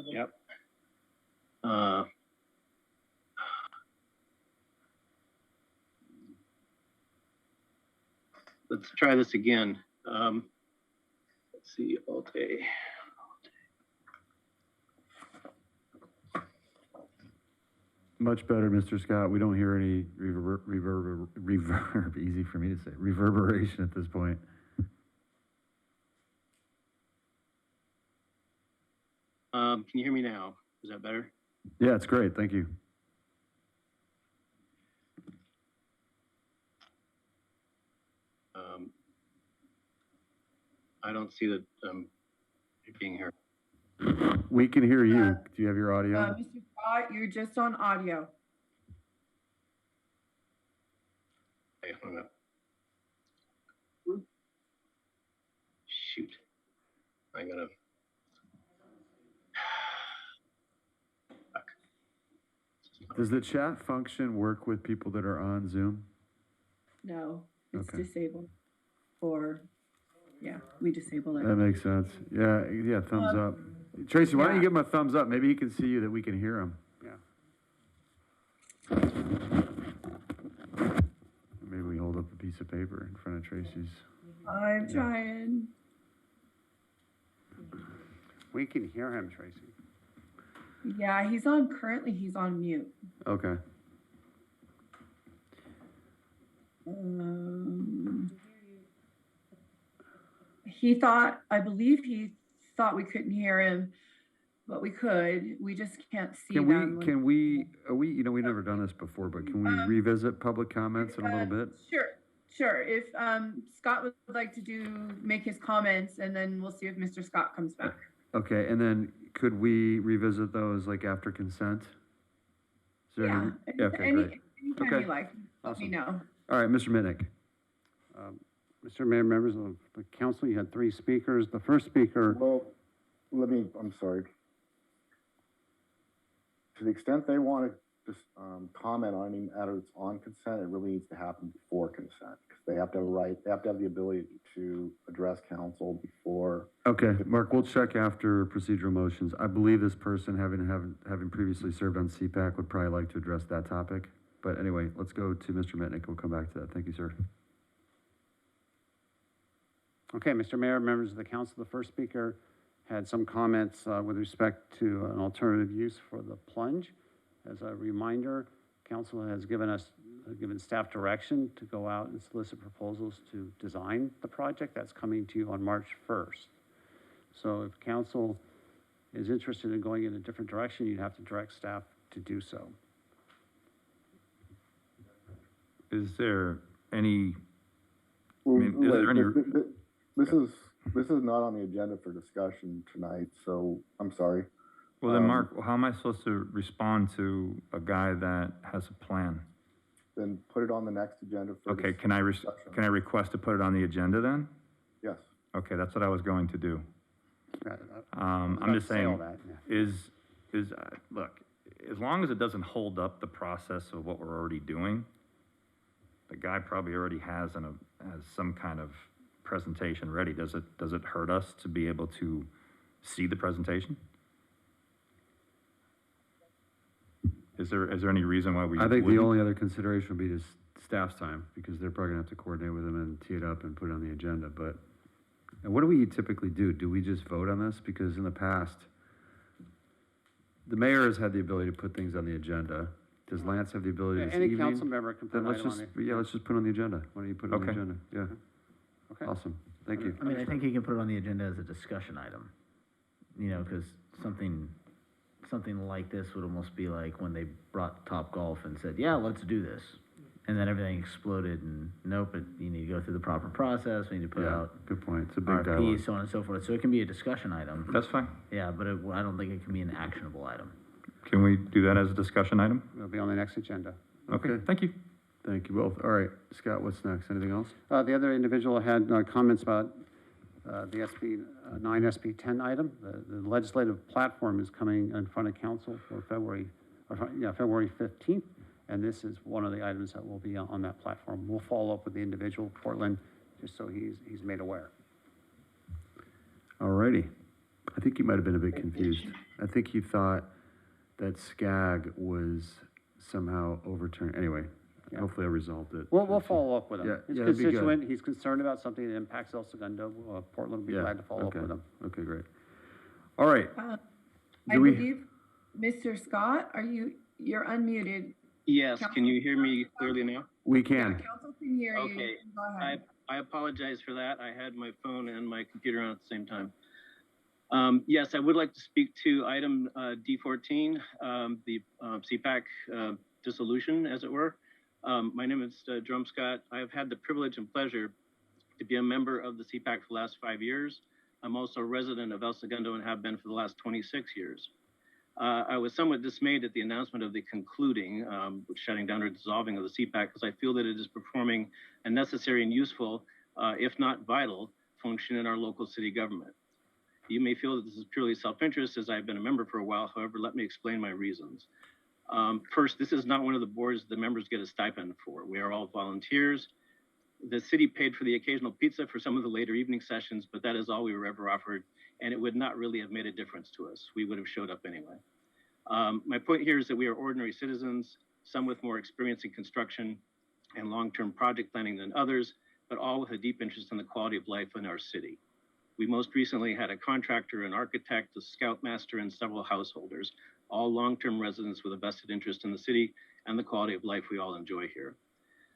[SPEAKER 19] Yep. Let's try this again. Let's see, all day.
[SPEAKER 1] Much better, Mr. Scott. We don't hear any reverb, easy for me to say, reverberation at this point.
[SPEAKER 19] Can you hear me now? Is that better?
[SPEAKER 1] Yeah, it's great. Thank you.
[SPEAKER 19] I don't see that it being heard.
[SPEAKER 1] We can hear you. Do you have your audio?
[SPEAKER 2] Mr. Scott, you're just on audio.
[SPEAKER 19] Okay, hang on. Shoot. I'm gonna.
[SPEAKER 1] Does the chat function work with people that are on Zoom?
[SPEAKER 2] No, it's
[SPEAKER 1] Okay.
[SPEAKER 2] disabled. Or, yeah, we disable it.
[SPEAKER 1] That makes sense. Yeah, thumbs up. Tracy, why don't you
[SPEAKER 2] yeah.
[SPEAKER 1] give him a thumbs up? Maybe he can see you that we can hear him.
[SPEAKER 5] Yeah.
[SPEAKER 1] Maybe we hold up a piece of paper in front of Tracy's.
[SPEAKER 2] I'm trying.
[SPEAKER 5] We can hear him, Tracy.
[SPEAKER 2] Yeah, currently he's on mute.
[SPEAKER 1] Okay.
[SPEAKER 2] I believe he thought we couldn't hear him, but we could. We just can't see them.
[SPEAKER 1] We've never done this before, but can we revisit public comments in a little bit?
[SPEAKER 2] Sure. If Scott would like to make his comments, and then we'll see if Mr. Scott comes back.
[SPEAKER 1] Okay, and then could we revisit those like after consent? Is there
[SPEAKER 2] Yeah.
[SPEAKER 1] Okay, great.
[SPEAKER 2] Anytime
[SPEAKER 1] Okay.
[SPEAKER 2] you like, let me know.
[SPEAKER 1] All right, Mr. Minnick.
[SPEAKER 5] Mr. Mayor, members of the council, you had 3 speakers. The first speaker.
[SPEAKER 15] Well, I'm sorry. To the extent they want to just comment on any matters on consent, it really needs to happen before consent, because they have to have the ability to address council before.
[SPEAKER 1] Okay, Mark, we'll check after procedural motions. I believe this person, having previously served on CPAC, would probably like to address that topic. But anyway, let's go to Mr. Mitnick. We'll come back to that. Thank you, sir.
[SPEAKER 5] Okay, Mr. Mayor, members of the council, the first speaker had some comments with respect to an alternative use for the Plunge. As a reminder, council has given staff direction to go out and solicit proposals to design the project. That's coming to you on March 1st. So if council is interested in going in a different direction, you'd have to direct staff to do so.
[SPEAKER 9] Is there any,
[SPEAKER 15] This is not on the agenda for discussion tonight, so I'm sorry.
[SPEAKER 9] Well then, Mark, how am I supposed to respond to a guy that has a plan?
[SPEAKER 15] Then put it on the next agenda for
[SPEAKER 9] Okay, can I request to put it on the agenda then?
[SPEAKER 15] Yes.
[SPEAKER 9] Okay, that's what I was going to do. I'm just saying, look, as long as it doesn't hold up the process of what we're already doing, the guy probably already has some kind of presentation ready. Does it hurt us to be able to see the presentation? Is there any reason why we
[SPEAKER 1] I think
[SPEAKER 9] wouldn't?
[SPEAKER 1] the only other consideration would be just staff's time, because they're probably gonna have to coordinate with them and tee it up and put it on the agenda. But, and what do we typically do? Do we just vote on this? Because in the past, the mayor has had the ability to put things on the agenda. Does Lance have the ability this
[SPEAKER 5] Any
[SPEAKER 1] evening?
[SPEAKER 5] council member can put
[SPEAKER 1] Then
[SPEAKER 5] an item on it.
[SPEAKER 1] let's just put it on the agenda. Why don't you put it on the
[SPEAKER 9] Okay.
[SPEAKER 1] agenda? Yeah.
[SPEAKER 5] Okay.
[SPEAKER 1] Awesome. Thank you.
[SPEAKER 18] I mean, I think you can put it on the agenda as a discussion item, you know, because something like this would almost be like when they brought Topgolf and said, yeah, let's do this. And then everything exploded and nope, you need to go through the proper process, we need to put
[SPEAKER 1] Yeah,
[SPEAKER 18] out
[SPEAKER 1] good point. It's a big dialogue.
[SPEAKER 18] RFPs, so on and so forth. So it can be a discussion item.
[SPEAKER 9] That's fine.
[SPEAKER 18] Yeah, but I don't think it can be an actionable item.
[SPEAKER 9] Can we do that as a discussion item?
[SPEAKER 5] It'll be on the next agenda.
[SPEAKER 9] Okay, thank you.
[SPEAKER 1] Thank you both. All right, Scott, what's next? Anything else?
[SPEAKER 5] The other individual had comments about the SB 9, SB 10 item. The legislative platform is coming in front of council for February 15th. And this is one of the items that will be on that platform. We'll follow up with the individual, Portland, just so he's made aware.
[SPEAKER 1] All righty. I think you might have been a bit confused. I think he thought that SCAG was somehow overturned. Anyway, hopefully I resolved it.
[SPEAKER 5] We'll follow up with him.
[SPEAKER 1] Yeah,
[SPEAKER 5] His
[SPEAKER 1] that'd be good.
[SPEAKER 5] constituent, he's concerned about something that impacts El Segundo. Portland will be glad to follow up with him.
[SPEAKER 1] Okay, great. All right.
[SPEAKER 2] I believe, Mr. Scott, you're unmuted.
[SPEAKER 19] Yes,
[SPEAKER 2] Council-
[SPEAKER 19] can you hear me clearly now?
[SPEAKER 1] We can.
[SPEAKER 2] Council can hear you.
[SPEAKER 19] Okay,
[SPEAKER 2] Go ahead.
[SPEAKER 19] I apologize for that. I had my phone and my computer on at the same time. Yes, I would like to speak to item D14, the CPAC dissolution, as it were. My name is Jerome Scott. I have had the privilege and pleasure to be a member of the CPAC for the last 5 years. I'm also a resident of El Segundo and have been for the last 26 years. I was somewhat dismayed at the announcement of the concluding, shutting down or dissolving of the CPAC, because I feel that it is performing a necessary and useful, if not vital, function in our local city government. You may feel that this is purely self-interest, as I've been a member for a while. However, let me explain my reasons. First, this is not one of the boards the members get a stipend for. We are all volunteers. The city paid for the occasional pizza for some of the later evening sessions, but that is all we were ever offered, and it would not really have made a difference to us. We would have showed up anyway. My point here is that we are ordinary citizens, some with more experience in construction and long-term project planning than others, but all with a deep interest in the quality of life in our city. We most recently had a contractor, an architect, a scoutmaster, and several householders, all long-term residents with a vested interest in the city and the quality of life we all enjoy here.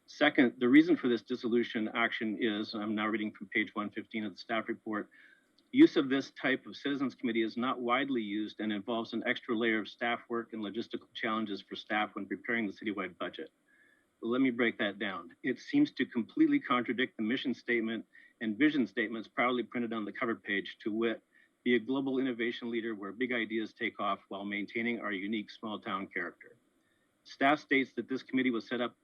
[SPEAKER 19] Second, the reason for this dissolution action is, I'm now reading from page 115 of the staff report, use of this type of citizens committee is not widely used and involves an extra layer of staff work and logistical challenges for staff when preparing the citywide budget. But let me break that down. It seems to completely contradict the mission statement and vision statements proudly printed on the cover page, to wit, be a global innovation leader where big ideas take off while maintaining our unique small town character. Staff states that this committee was set up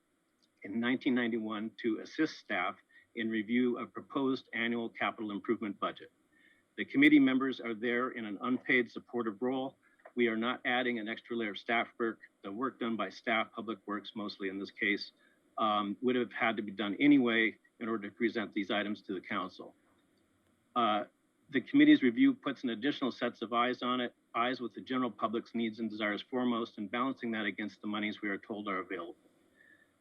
[SPEAKER 19] in 1991 to assist staff in review of proposed annual capital improvement budget. The committee members are there in an unpaid supportive role. We are not adding an extra layer of staff work. The work done by staff, public works mostly in this case, would have had to be done anyway in order to present these items to the council. The committee's review puts an additional sets of eyes on it, eyes with the general public's needs and desires foremost, and balancing that against the monies we are told are available.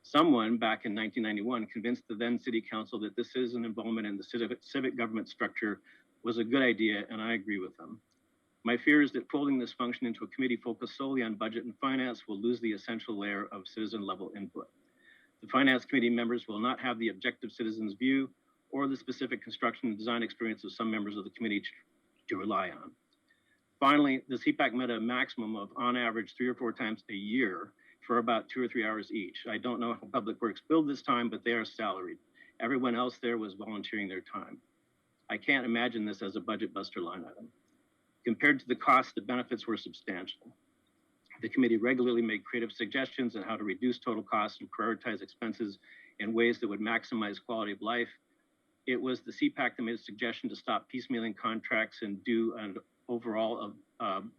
[SPEAKER 19] Someone back in 1991 convinced the then city council that this citizen involvement in the civic government structure was a good idea, and I agree with them. My fear is that folding this function into a committee focused solely on budget and finance will lose the essential layer of citizen level input. The finance committee members will not have the objective citizen's view or the specific construction and design experience of some members of the committee to rely on. Finally, the CPAC met a maximum of, on average, 3 or 4 times a year for about 2 or 3 hours each. I don't know how Public Works billed this time, but they are salaried. Everyone else there was volunteering their time. I can't imagine this as a budget buster line item. Compared to the cost, the benefits were substantial. The committee regularly made creative suggestions on how to reduce total costs and prioritize expenses in ways that would maximize quality of life. It was the CPAC that made a suggestion to stop piecemealing contracts and do an overall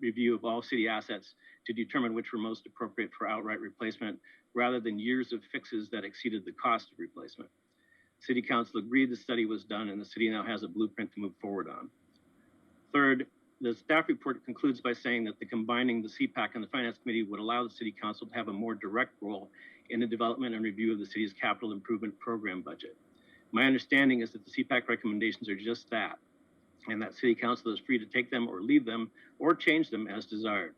[SPEAKER 19] review of all city assets to determine which were most appropriate for outright replacement, rather than years of fixes that exceeded the cost of replacement. City Council agreed the study was done, and the city now has a blueprint to move forward on. Third, the staff report concludes by saying that the combining the CPAC and the Finance Committee would allow the City Council to have a more direct role in the development and review of the city's capital improvement program budget. My understanding is that the CPAC recommendations are just that, and that City Council is free to take them or leave them or change them as desired.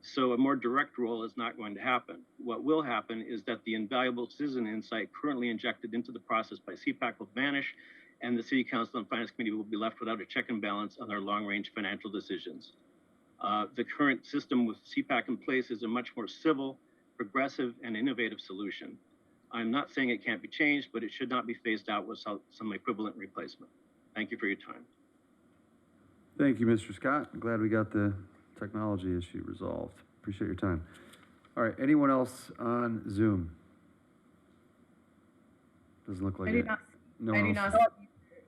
[SPEAKER 19] So a more direct role is not going to happen. What will happen is that the invaluable citizen insight currently injected into the process by CPAC will vanish, and the City Council and Finance Committee will be left without a check and balance on their long-range financial decisions. The current system with CPAC in place is a much more civil, progressive, and innovative solution. I'm not saying it can't be changed, but it should not be phased out with some equivalent replacement. Thank you for your time.
[SPEAKER 1] Thank you, Mr. Scott. I'm glad we got the technology issue resolved. Appreciate your time. All right, anyone else on Zoom? Doesn't look like
[SPEAKER 2] I do
[SPEAKER 1] it.
[SPEAKER 2] not,
[SPEAKER 1] No
[SPEAKER 2] I
[SPEAKER 1] one
[SPEAKER 2] do
[SPEAKER 1] else?
[SPEAKER 2] not,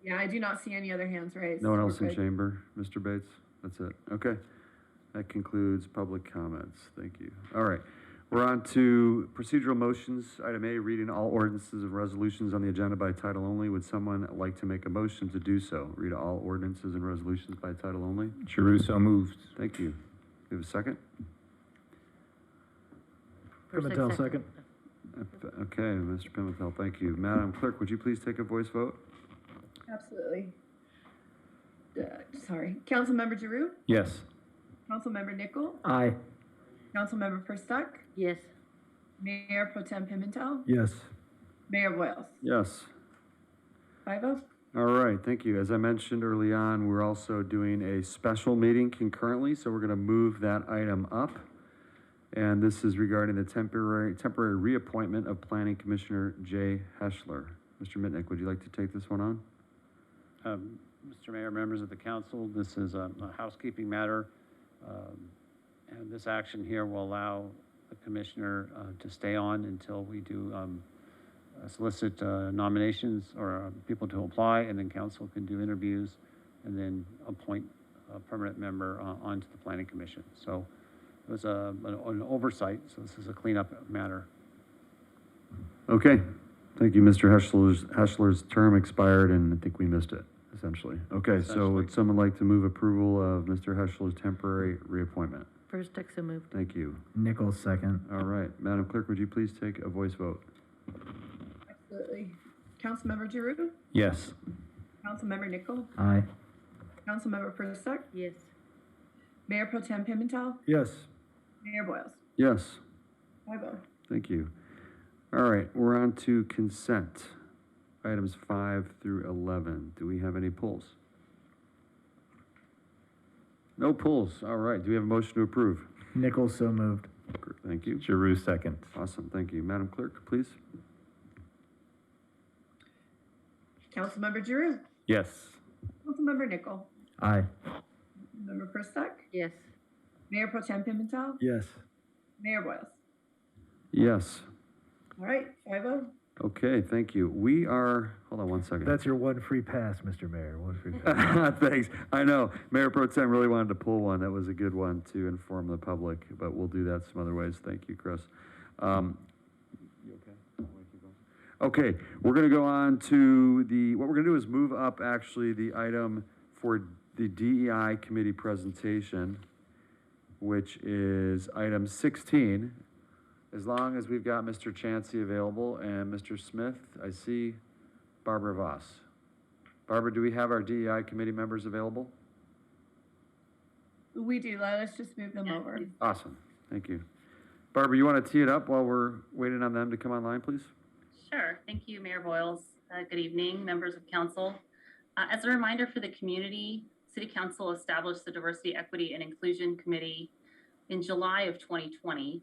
[SPEAKER 2] yeah, I do not see any other hands raised.
[SPEAKER 1] No one
[SPEAKER 2] We're
[SPEAKER 1] else in
[SPEAKER 2] good.
[SPEAKER 1] chamber, Mr. Bates? That's it. Okay. That concludes public comments. Thank you. All right. We're on to procedural motions. Item A, reading all ordinances and resolutions on the agenda by title only. Would someone like to make a motion to do so? Read all ordinances and resolutions by title only.
[SPEAKER 9] Giroux, so moved.
[SPEAKER 1] Thank you. Do you have a second?
[SPEAKER 10] Pimentel, second.
[SPEAKER 1] Okay, Mr. Pimentel, thank you. Madam Clerk, would you please take a voice vote?
[SPEAKER 2] Absolutely. Sorry. Councilmember Giroux?
[SPEAKER 9] Yes.
[SPEAKER 2] Councilmember Nichol?
[SPEAKER 18] Aye.
[SPEAKER 2] Councilmember Perstuck?
[SPEAKER 18] Yes.
[SPEAKER 2] Mayor Pro Tem Pimentel?
[SPEAKER 10] Yes.
[SPEAKER 2] Mayor Boyles?
[SPEAKER 1] Yes.
[SPEAKER 2] 5-0.
[SPEAKER 1] All right, thank you. As I mentioned early on, we're also doing a special meeting concurrently, so we're going to move that item up. And this is regarding the temporary reappointment of Planning Commissioner Jay Heschler. Mr. Mitnick, would you like to take this one on?
[SPEAKER 5] Mr. Mayor, members of the council, this is a housekeeping matter. And this action here will allow the commissioner to stay on until we do solicit nominations or people to apply, and then council can do interviews and then appoint a permanent member onto the planning commission. So it was an oversight, so this is a cleanup matter.
[SPEAKER 1] Okay, thank you. Mr. Heschler's term expired, and I think we missed it, essentially. Okay, so would someone like to move approval of Mr. Heschler's temporary reappointment?
[SPEAKER 18] First, so moved.
[SPEAKER 1] Thank you.
[SPEAKER 18] Nichols, second.
[SPEAKER 1] All right, Madam Clerk, would you please take a voice vote?
[SPEAKER 2] Absolutely. Councilmember Giroux?
[SPEAKER 9] Yes.
[SPEAKER 2] Councilmember Nichol?
[SPEAKER 18] Aye.
[SPEAKER 2] Councilmember Perstuck?
[SPEAKER 18] Yes.
[SPEAKER 2] Mayor Pro Tem Pimentel?
[SPEAKER 10] Yes.
[SPEAKER 2] Mayor Boyles?
[SPEAKER 1] Yes.
[SPEAKER 2] 5-0.
[SPEAKER 1] Thank you. All right, we're on to consent. Items 5 through 11. Do we have any pulls? No pulls. All right. Do we have a motion to approve?
[SPEAKER 18] Nichols, so moved.
[SPEAKER 1] Thank you.
[SPEAKER 9] Giroux, second.
[SPEAKER 1] Awesome. Thank you. Madam Clerk, please.
[SPEAKER 2] Councilmember Giroux?
[SPEAKER 9] Yes.
[SPEAKER 2] Councilmember Nichol?
[SPEAKER 18] Aye.
[SPEAKER 2] Councilmember Perstuck?
[SPEAKER 18] Yes.
[SPEAKER 2] Mayor Pro Tem Pimentel?
[SPEAKER 10] Yes.
[SPEAKER 2] Mayor Boyles?
[SPEAKER 1] Yes.
[SPEAKER 2] All right, 5-0.
[SPEAKER 1] Okay, thank you. We are, hold on one second.
[SPEAKER 10] That's your one free pass, Mr. Mayor. One free pass.
[SPEAKER 1] Thanks. I know. Mayor Pro Tem really wanted to pull one. That was a good one to inform the public, but we'll do that some other ways. Thank you, Chris. You okay? Okay, we're going to go on to what we're going to do is move up actually the item for the DEI committee presentation, which is item 16. As long as we've got Mr. Chansey available and Mr. Smith, I see Barbara Voss. Barbara, do we have our DEI committee members available?
[SPEAKER 2] We do. Let us just move them over.
[SPEAKER 1] Awesome. Thank you. Barbara, you want to tee it up while we're waiting on them to come online, please?
[SPEAKER 20] Sure. Thank you, Mayor Boyles. Good evening, members of council. As a reminder for the community, City Council established the Diversity, Equity, and Inclusion Committee in July of 2020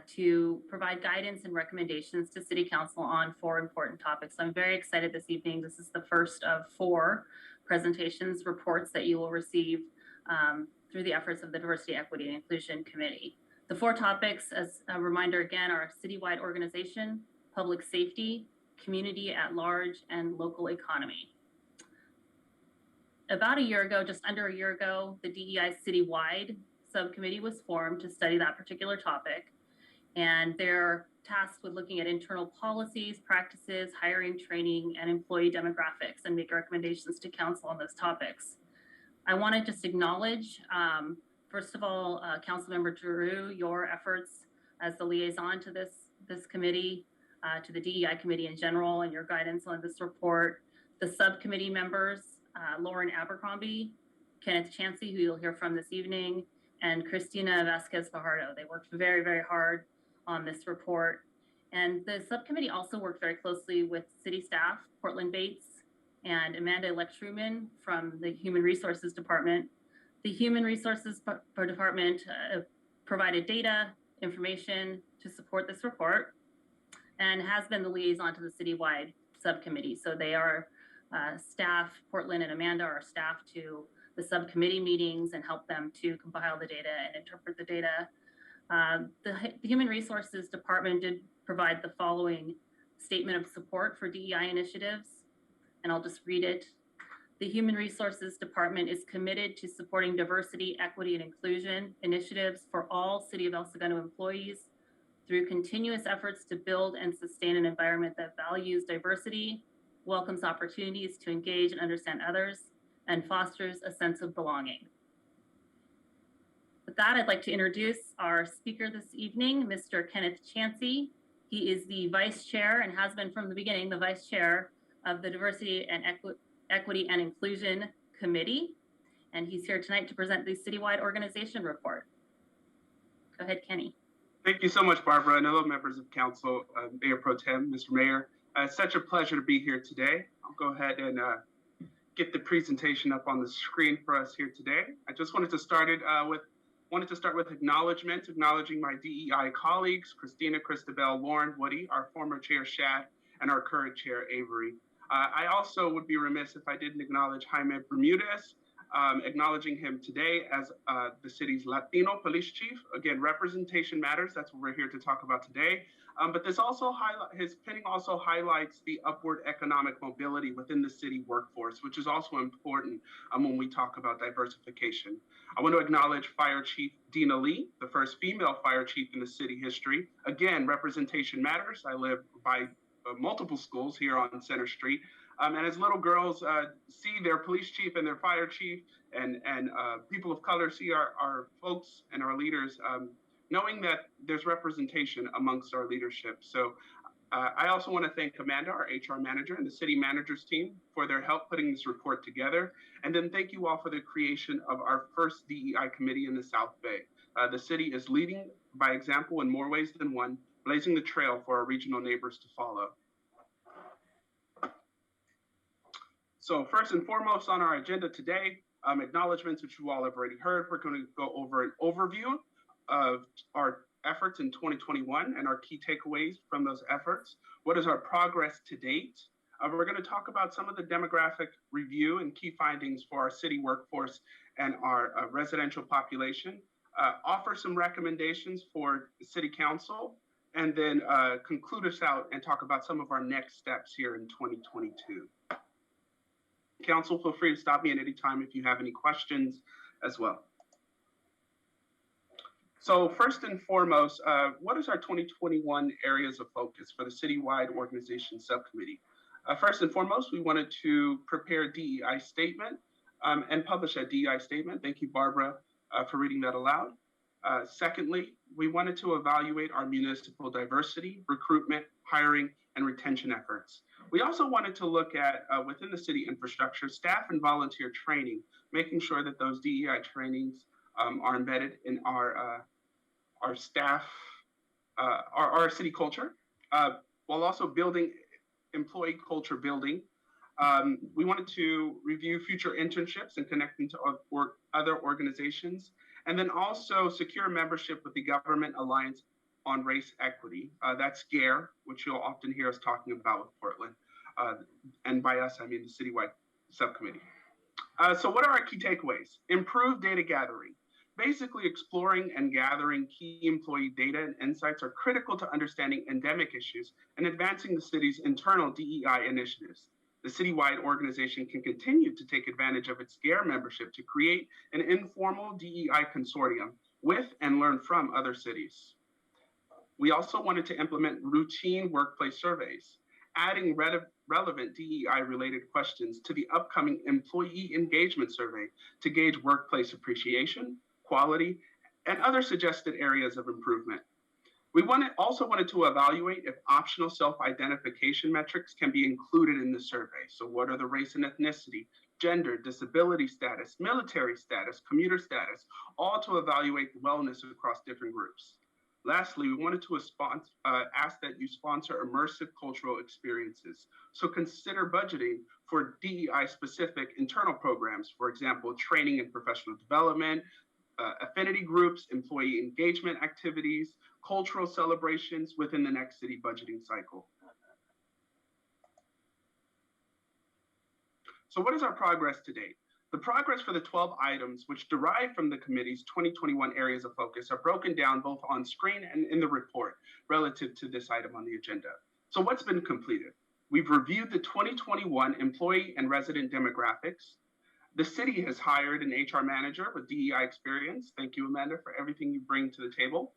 [SPEAKER 20] to provide guidance and recommendations to City Council on 4 important topics. I'm very excited this evening. This is the first of 4 presentations, reports that you will receive through the efforts of the Diversity, Equity, and Inclusion Committee. The 4 topics, as a reminder again, are citywide organization, public safety, community at large, and local economy. About a year ago, just under a year ago, the DEI citywide subcommittee was formed to study that particular topic. And they're tasked with looking at internal policies, practices, hiring, training, and employee demographics, and make recommendations to council on those topics. I want to just acknowledge, first of all, Councilmember Giroux, your efforts as the liaison to this committee, to the DEI committee in general, and your guidance on this report. The subcommittee members, Lauren Abercrombie, Kenneth Chansey, who you'll hear from this evening, and Christina Vasquez Fajardo. They worked very, very hard on this report. And the subcommittee also worked very closely with city staff, Portland Bates and Amanda Lechtruman from the Human Resources Department. The Human Resources Department provided data, information to support this report and has been the liaison to the citywide subcommittee. So they are staff, Portland and Amanda are staff to the subcommittee meetings and help them to compile the data and interpret the data. The Human Resources Department did provide the following statement of support for DEI initiatives, and I'll just read it. The Human Resources Department is committed to supporting diversity, equity, and inclusion initiatives for all City of El Segundo employees through continuous efforts to build and sustain an environment that values diversity, welcomes opportunities to engage and understand others, and fosters a sense of belonging. With that, I'd like to introduce our speaker this evening, Mr. Kenneth Chansey. He is the Vice Chair and has been from the beginning the Vice Chair of the Diversity and Equity and Inclusion Committee. And he's here tonight to present the citywide organization report. Go ahead, Kenny.
[SPEAKER 21] Thank you so much, Barbara, and hello, members of council, Mayor Pro Tem, Mr. Mayor. It's such a pleasure to be here today. I'll go ahead and get the presentation up on the screen for us here today. I just wanted to start with acknowledging my DEI colleagues, Christina, Christabel, Lauren, Woody, our former chair, Shad, and our current chair, Avery. I also would be remiss if I didn't acknowledge Jaime Bermudez, acknowledging him today as the city's Latino police chief. Again, representation matters. That's what we're here to talk about today. But his pinning also highlights the upward economic mobility within the city workforce, which is also important when we talk about diversification. I want to acknowledge Fire Chief Dina Lee, the first female fire chief in the city history. Again, representation matters. I live by multiple schools here on Center Street. And as little girls see their police chief and their fire chief and people of color see our folks and our leaders, knowing that there's representation amongst our leadership. So I also want to thank Amanda, our HR manager, and the city managers team for their help putting this report together. And then thank you all for the creation of our first DEI committee in the South Bay. The city is leading by example in more ways than one, blazing the trail for our regional neighbors to follow. So first and foremost on our agenda today, acknowledgements, which you all have already heard. We're going to go over an overview of our efforts in 2021 and our key takeaways from those efforts. What is our progress to date? We're going to talk about some of the demographic review and key findings for our city workforce and our residential population, offer some recommendations for the city council, and then conclude us out and talk about some of our next steps here in 2022. Council, feel free to stop me at any time if you have any questions as well. So first and foremost, what is our 2021 areas of focus for the citywide organization subcommittee? First and foremost, we wanted to prepare a DEI statement and publish a DEI statement. Thank you, Barbara, for reading that aloud. Secondly, we wanted to evaluate our municipal diversity, recruitment, hiring, and retention efforts. We also wanted to look at, within the city infrastructure, staff and volunteer training, making sure that those DEI trainings are embedded in our staff, our city culture, while also building employee culture building. We wanted to review future internships and connecting to other organizations, and then also secure membership with the Government Alliance on Race Equity. That's GARE, which you'll often hear us talking about with Portland. And by us, I mean the citywide subcommittee. So what are our key takeaways? Improved data gathering. Basically, exploring and gathering key employee data and insights are critical to understanding endemic issues and advancing the city's internal DEI initiatives. The citywide organization can continue to take advantage of its GARE membership to create an informal DEI consortium with and learn from other cities. We also wanted to implement routine workplace surveys, adding relevant DEI-related questions to the upcoming employee engagement survey to gauge workplace appreciation, quality, and other suggested areas of improvement. We also wanted to evaluate if optional self-identification metrics can be included in the survey. So what are the race and ethnicity, gender, disability status, military status, commuter status, all to evaluate wellness across different groups. Lastly, we wanted to ask that you sponsor immersive cultural experiences. So consider budgeting for DEI-specific internal programs, for example, training and professional development, affinity groups, employee engagement activities, cultural celebrations within the next city budgeting cycle. So what is our progress to date? The progress for the 12 items, which derive from the committee's 2021 areas of focus, are broken down both on screen and in the report relative to this item on the agenda. So what's been completed? We've reviewed the 2021 employee and resident demographics. The city has hired an HR manager with DEI experience. Thank you, Amanda, for everything you bring to the table.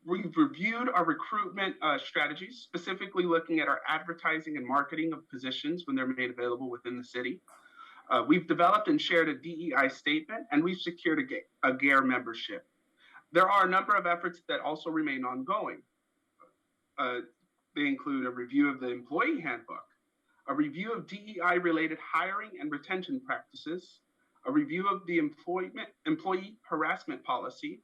[SPEAKER 21] We've reviewed our recruitment strategies, specifically looking at our advertising and marketing of positions when they're made available within the city. We've developed and shared a DEI statement, and we've secured a GARE membership. There are a number of efforts that also remain ongoing. They include a review of the employee handbook, a review of DEI-related hiring and retention practices, a review of the employee harassment policy,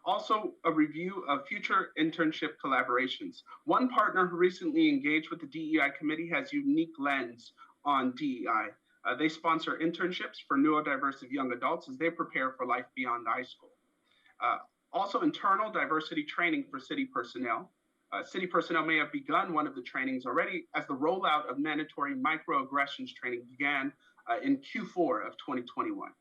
[SPEAKER 21] also a review of future internship collaborations. One partner who recently engaged with the DEI committee has a unique lens on DEI. They sponsor internships for neurodiverse young adults as they prepare for life beyond high school. Also internal diversity training for city personnel. City personnel may have begun one of the trainings already as the rollout of mandatory microaggressions training began in Q4 of 2021.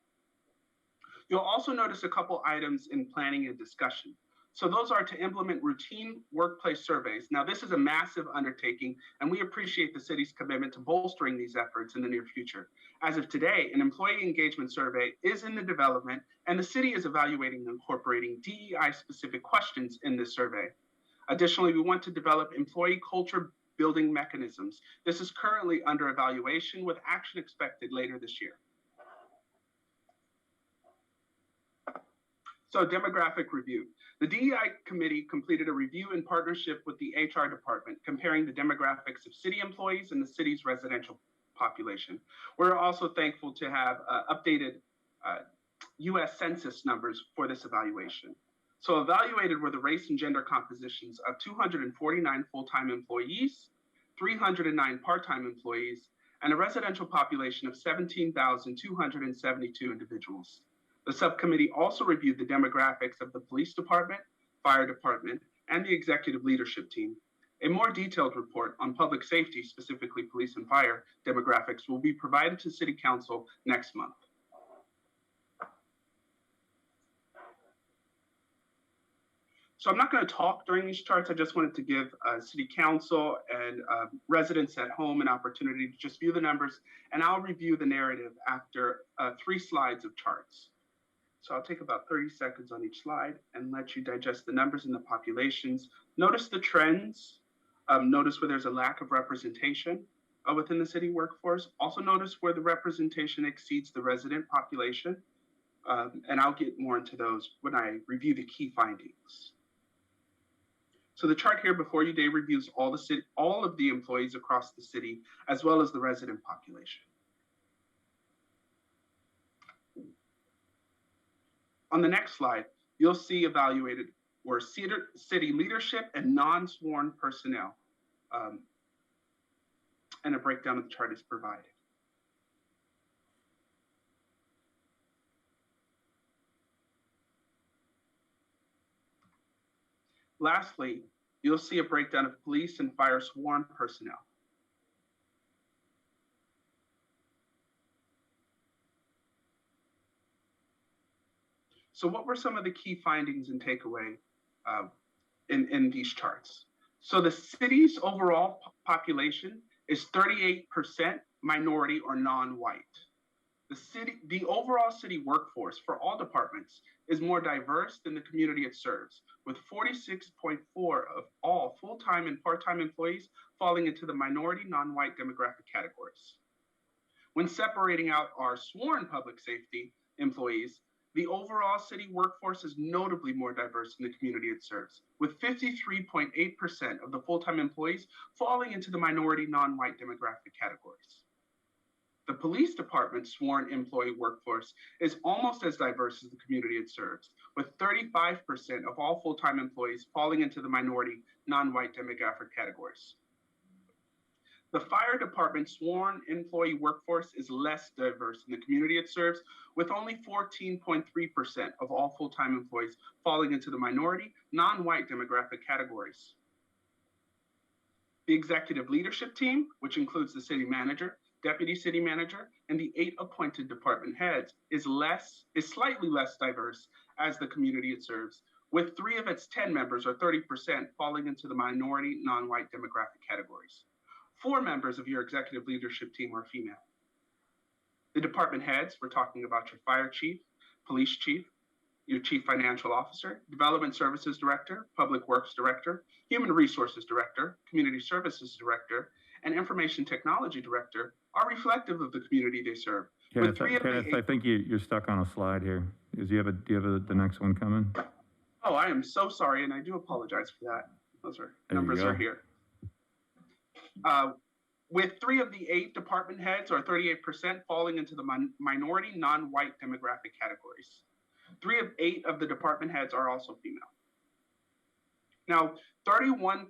[SPEAKER 21] You'll also notice a couple items in planning and discussion. So those are to implement routine workplace surveys. Now, this is a massive undertaking, and we appreciate the city's commitment to bolstering these efforts in the near future. As of today, an employee engagement survey is in the development, and the city is evaluating incorporating DEI-specific questions in this survey. Additionally, we want to develop employee culture building mechanisms. This is currently under evaluation with action expected later this year. So demographic review. The DEI committee completed a review in partnership with the HR department, comparing the demographics of city employees and the city's residential population. We're also thankful to have updated US Census numbers for this evaluation. So evaluated were the race and gender compositions of 249 full-time employees, 309 part-time employees, and a residential population of 17,272 individuals. The subcommittee also reviewed the demographics of the police department, fire department, and the executive leadership team. A more detailed report on public safety, specifically police and fire demographics, will be provided to City Council next month. So I'm not going to talk during these charts. I just wanted to give City Council and residents at home an opportunity to just view the numbers, and I'll review the narrative after 3 slides of charts. So I'll take about 30 seconds on each slide and let you digest the numbers and the populations. Notice the trends. Notice where there's a lack of representation within the city workforce. Also notice where the representation exceeds the resident population. And I'll get more into those when I review the key findings. So the chart here before you today reviews all of the employees across the city, as well as the resident population. On the next slide, you'll see evaluated were city leadership and non-sworn personnel. And a breakdown of the chart is provided. Lastly, you'll see a breakdown of police and fire sworn personnel. So what were some of the key findings and takeaway in these charts? So the city's overall population is 38% minority or non-white. The overall city workforce for all departments is more diverse than the community it serves, with 46.4% of all full-time and part-time employees falling into the minority non-white demographic categories. When separating out our sworn public safety employees, the overall city workforce is notably more diverse in the community it serves, with 53.8% of the full-time employees falling into the minority non-white demographic categories. The police department's sworn employee workforce is almost as diverse as the community it serves, with 35% of all full-time employees falling into the minority, non-white demographic categories. The fire department's sworn employee workforce is less diverse in the community it serves, with only 14.3% of all full-time employees falling into the minority, non-white demographic categories. The executive leadership team, which includes the city manager, deputy city manager, and the 8 appointed department heads, is slightly less diverse as the community it serves, with 3 of its 10 members, or 30%, falling into the minority, non-white demographic categories. 4 members of your executive leadership team are female. The department heads, we're talking about your fire chief, police chief, your chief financial officer, development services director, public works director, human resources director, community services director, and information technology director are reflective of the community they serve.
[SPEAKER 9] Kenneth, I think you're stuck on a slide here. Do you have the next one coming?
[SPEAKER 21] Oh, I am so sorry, and I do apologize for that. Those are numbers are here. With 3 of the 8 department heads, or 38%, falling into the minority, non-white demographic categories. 3 of 8 of the department heads are also female. Now, 31%,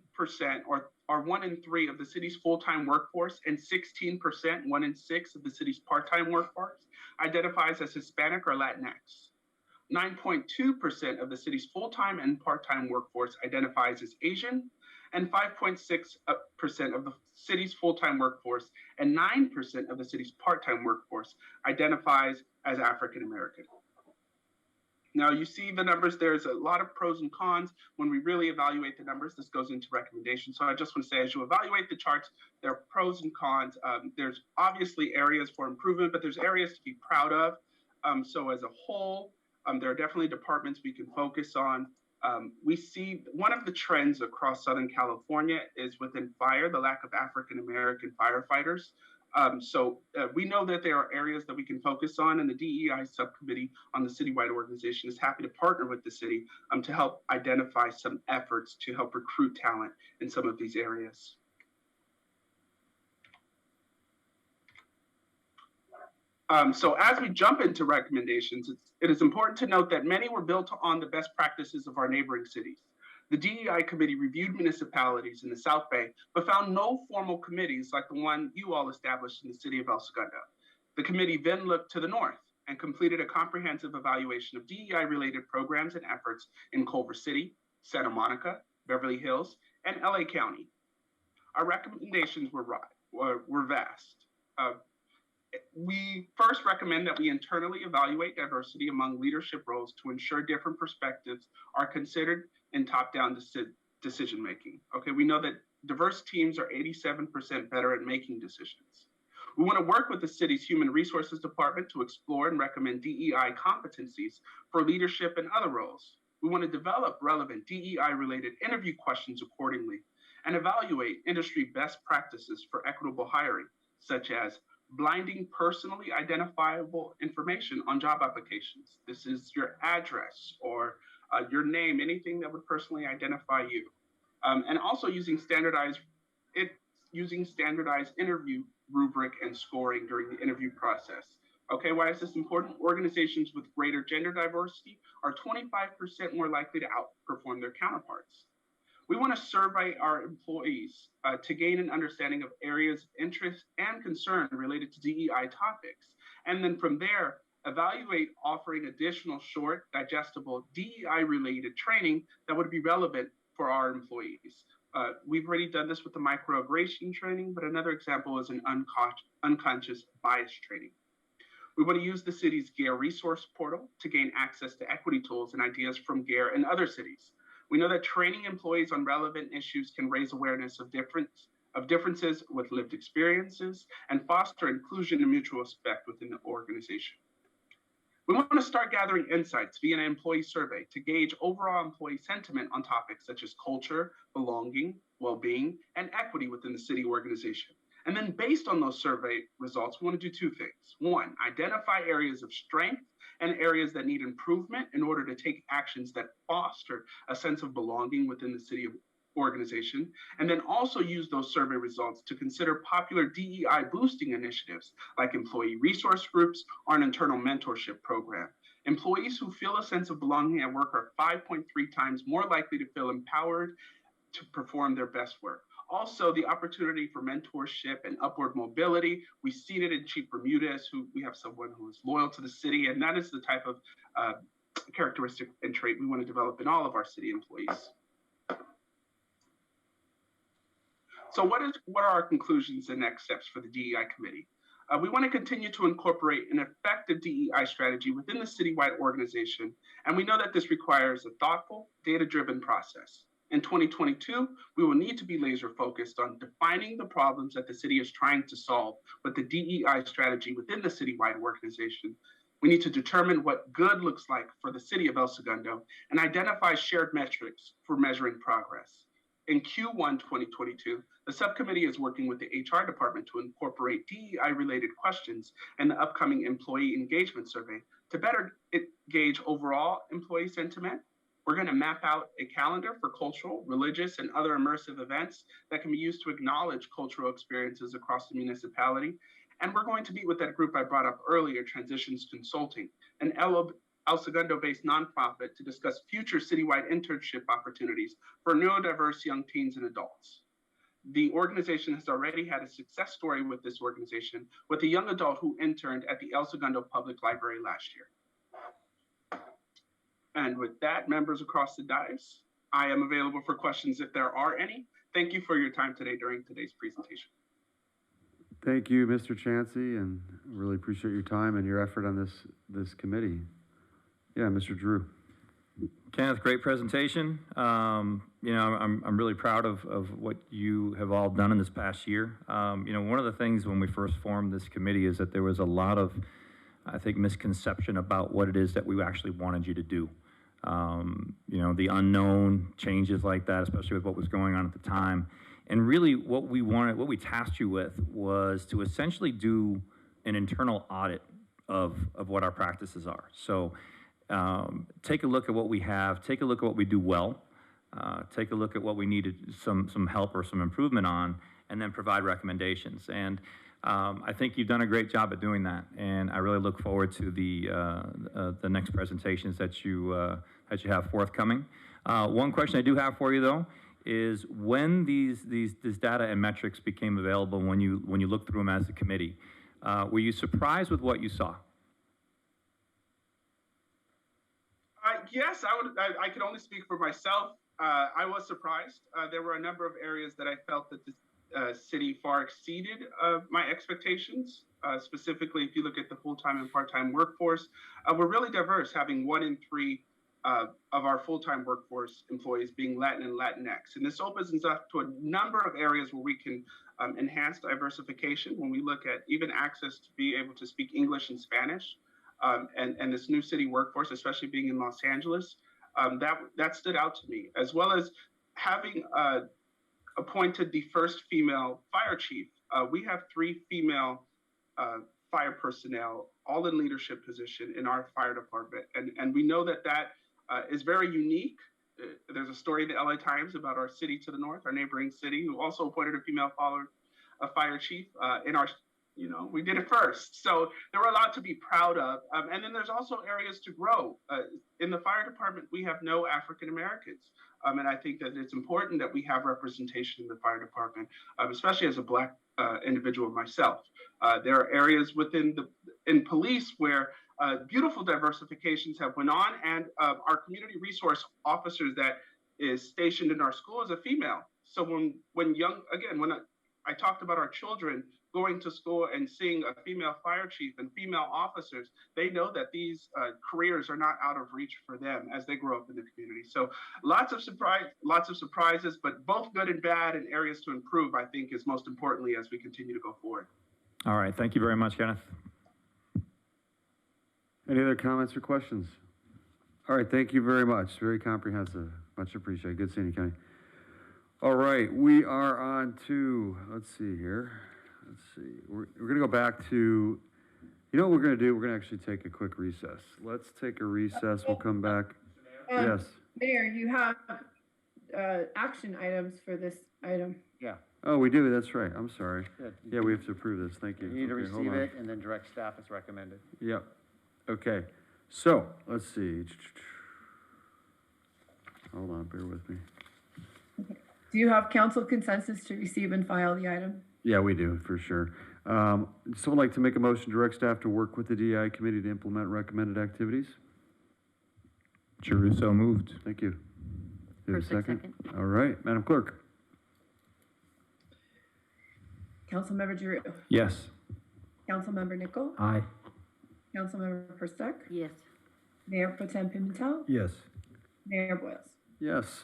[SPEAKER 21] or 1 in 3 of the city's full-time workforce, and 16%, 1 in 6 of the city's part-time workforce, identifies as Hispanic or Latinx. 9.2% of the city's full-time and part-time workforce identifies as Asian, and 5.6% of the city's full-time workforce and 9% of the city's part-time workforce identifies as African American. Now, you see the numbers, there's a lot of pros and cons. When we really evaluate the numbers, this goes into recommendations. So I just want to say, as you evaluate the charts, there are pros and cons. There's obviously areas for improvement, but there's areas to be proud of. So as a whole, there are definitely departments we can focus on. We see one of the trends across Southern California is within fire, the lack of African-American firefighters. So we know that there are areas that we can focus on, and the DEI subcommittee on the citywide organization is happy to partner with the city to help identify some efforts to help recruit talent in some of these areas. So as we jump into recommendations, it is important to note that many were built on the best practices of our neighboring cities. The DEI committee reviewed municipalities in the South Bay, but found no formal committees like the one you all established in the city of El Segundo. The committee then looked to the north and completed a comprehensive evaluation of DEI-related programs and efforts in Culver City, Santa Monica, Beverly Hills, and LA County. Our recommendations were vast. We first recommend that we internally evaluate diversity among leadership roles to ensure different perspectives are considered in top-down decision-making. Okay, we know that diverse teams are 87% better at making decisions. We want to work with the city's human resources department to explore and recommend DEI competencies for leadership and other roles. We want to develop relevant DEI-related interview questions accordingly and evaluate industry best practices for equitable hiring, such as blinding personally identifiable information on job applications. This is your address or your name, anything that would personally identify you. And also using standardized interview rubric and scoring during the interview process. Okay, why is this important? Organizations with greater gender diversity are 25% more likely to outperform their counterparts. We want to survey our employees to gain an understanding of areas of interest and concern related to DEI topics. And then from there, evaluate offering additional short, digestible DEI-related training that would be relevant for our employees. We've already done this with the microaggression training, but another example is an unconscious bias training. We want to use the city's GARE resource portal to gain access to equity tools and ideas from GARE and other cities. We know that training employees on relevant issues can raise awareness of differences with lived experiences and foster inclusion and mutual respect within the organization. We want to start gathering insights via an employee survey to gauge overall employee sentiment on topics such as culture, belonging, well-being, and equity within the city organization. And then based on those survey results, we want to do 2 things. 1, identify areas of strength and areas that need improvement in order to take actions that foster a sense of belonging within the city organization, and then also use those survey results to consider popular DEI boosting initiatives like employee resource groups or an internal mentorship program. Employees who feel a sense of belonging at work are 5.3 times more likely to feel empowered to perform their best work. Also, the opportunity for mentorship and upward mobility. We see it in Chief Bermudez, who we have someone who is loyal to the city, and that is the type of characteristic and trait we want to develop in all of our city employees. So what are our conclusions and next steps for the DEI committee? We want to continue to incorporate an effective DEI strategy within the citywide organization, and we know that this requires a thoughtful, data-driven process. In 2022, we will need to be laser focused on defining the problems that the city is trying to solve with the DEI strategy within the citywide organization. We need to determine what good looks like for the city of El Segundo and identify shared metrics for measuring progress. In Q1 2022, the subcommittee is working with the HR department to incorporate DEI-related questions in the upcoming employee engagement survey to better gauge overall employee sentiment. We're going to map out a calendar for cultural, religious, and other immersive events that can be used to acknowledge cultural experiences across the municipality. And we're going to meet with that group I brought up earlier, Transitions Consulting, an El Segundo-based nonprofit to discuss future citywide internship opportunities for neurodiverse young teens and adults. The organization has already had a success story with this organization with a young adult who interned at the El Segundo Public Library last year. And with that, members across the dais, I am available for questions if there are any. Thank you for your time today during today's presentation.
[SPEAKER 1] Thank you, Mr. Chansey, and really appreciate your time and your effort on this committee. Yeah, Mr. Drew.
[SPEAKER 9] Kenneth, great presentation. You know, I'm really proud of what you have all done in this past year. You know, one of the things when we first formed this committee is that there was a lot of, I think, misconception about what it is that we actually wanted you to do. You know, the unknown, changes like that, especially with what was going on at the time. And really what we tasked you with was to essentially do an internal audit of what our practices are. So take a look at what we have, take a look at what we do well, take a look at what we needed some help or some improvement on, and then provide recommendations. And I think you've done a great job at doing that, and I really look forward to the next presentations that you have forthcoming. One question I do have for you though is when this data and metrics became available, when you looked through them as a committee, were you surprised with what you saw?
[SPEAKER 21] Yes, I can only speak for myself. I was surprised. There were a number of areas that I felt that the city far exceeded my expectations. Specifically, if you look at the full-time and part-time workforce, we're really diverse, having 1 in 3 of our full-time workforce employees being Latin and Latinx. And this opens us up to a number of areas where we can enhance diversification when we look at even access to be able to speak English and Spanish. And this new city workforce, especially being in Los Angeles, that stood out to me, as well as having appointed the first female fire chief. We have 3 female fire personnel, all in leadership position in our fire department. And we know that is very unique. There's a story in the LA Times about our city to the north, our neighboring city, who also appointed a female fire chief in our, you know, we did it first. So there were a lot to be proud of. And then there's also areas to grow. In the fire department, we have no African Americans. And I think that it's important that we have representation in the fire department, especially as a Black individual myself. There are areas in police where beautiful diversifications have went on, and our community resource officers that is stationed in our school is a female. So when I talked about our children going to school and seeing a female fire chief and female officers, they know that these careers are not out of reach for them as they grow up in the community. So lots of surprises, but both good and bad, and areas to improve, I think, is most importantly as we continue to go forward.
[SPEAKER 9] All right, thank you very much, Kenneth.
[SPEAKER 1] Any other comments or questions? All right, thank you very much. Very comprehensive. Much appreciated. Good seeing you, Kenny. All right, we are on to, let's see here. Let's see. We're going to go back to, you know what we're going to do? We're going to actually take a quick recess. Let's take a recess. We'll come back. Yes.
[SPEAKER 2] Mayor, you have action items for this item.
[SPEAKER 5] Yeah,
[SPEAKER 1] Oh, we do, that's right, I'm sorry.
[SPEAKER 5] good.
[SPEAKER 1] Yeah, we have to approve this, thank you.
[SPEAKER 5] You need to
[SPEAKER 1] Okay, hold
[SPEAKER 5] receive
[SPEAKER 1] on.
[SPEAKER 5] it and then direct staff as recommended.
[SPEAKER 1] Yep, okay, so, let's see. Hold on, bear with me.
[SPEAKER 2] Do you have council consensus to receive and file the item?
[SPEAKER 1] Yeah, we do, for sure. Someone like to make a motion to direct staff to work with the DEI committee to implement recommended activities?
[SPEAKER 9] Jeruso moved.
[SPEAKER 1] Thank you. Do you have a
[SPEAKER 20] Perfect,
[SPEAKER 1] second? All right, Madam Clerk?
[SPEAKER 2] Councilmember Giroux,
[SPEAKER 9] Yes.
[SPEAKER 2] Councilmember Nichol,
[SPEAKER 10] Aye.
[SPEAKER 2] Councilmember Perstuck,
[SPEAKER 20] Yes.
[SPEAKER 2] Mayor Pro Tem Pimentel,
[SPEAKER 10] Yes.
[SPEAKER 2] Mayor Boyles.
[SPEAKER 1] Yes.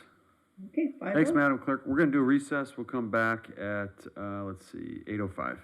[SPEAKER 2] Okay, 5-0.
[SPEAKER 1] Thanks, Madam Clerk. We're gonna do a recess. We'll come back at, let's see, 8:05.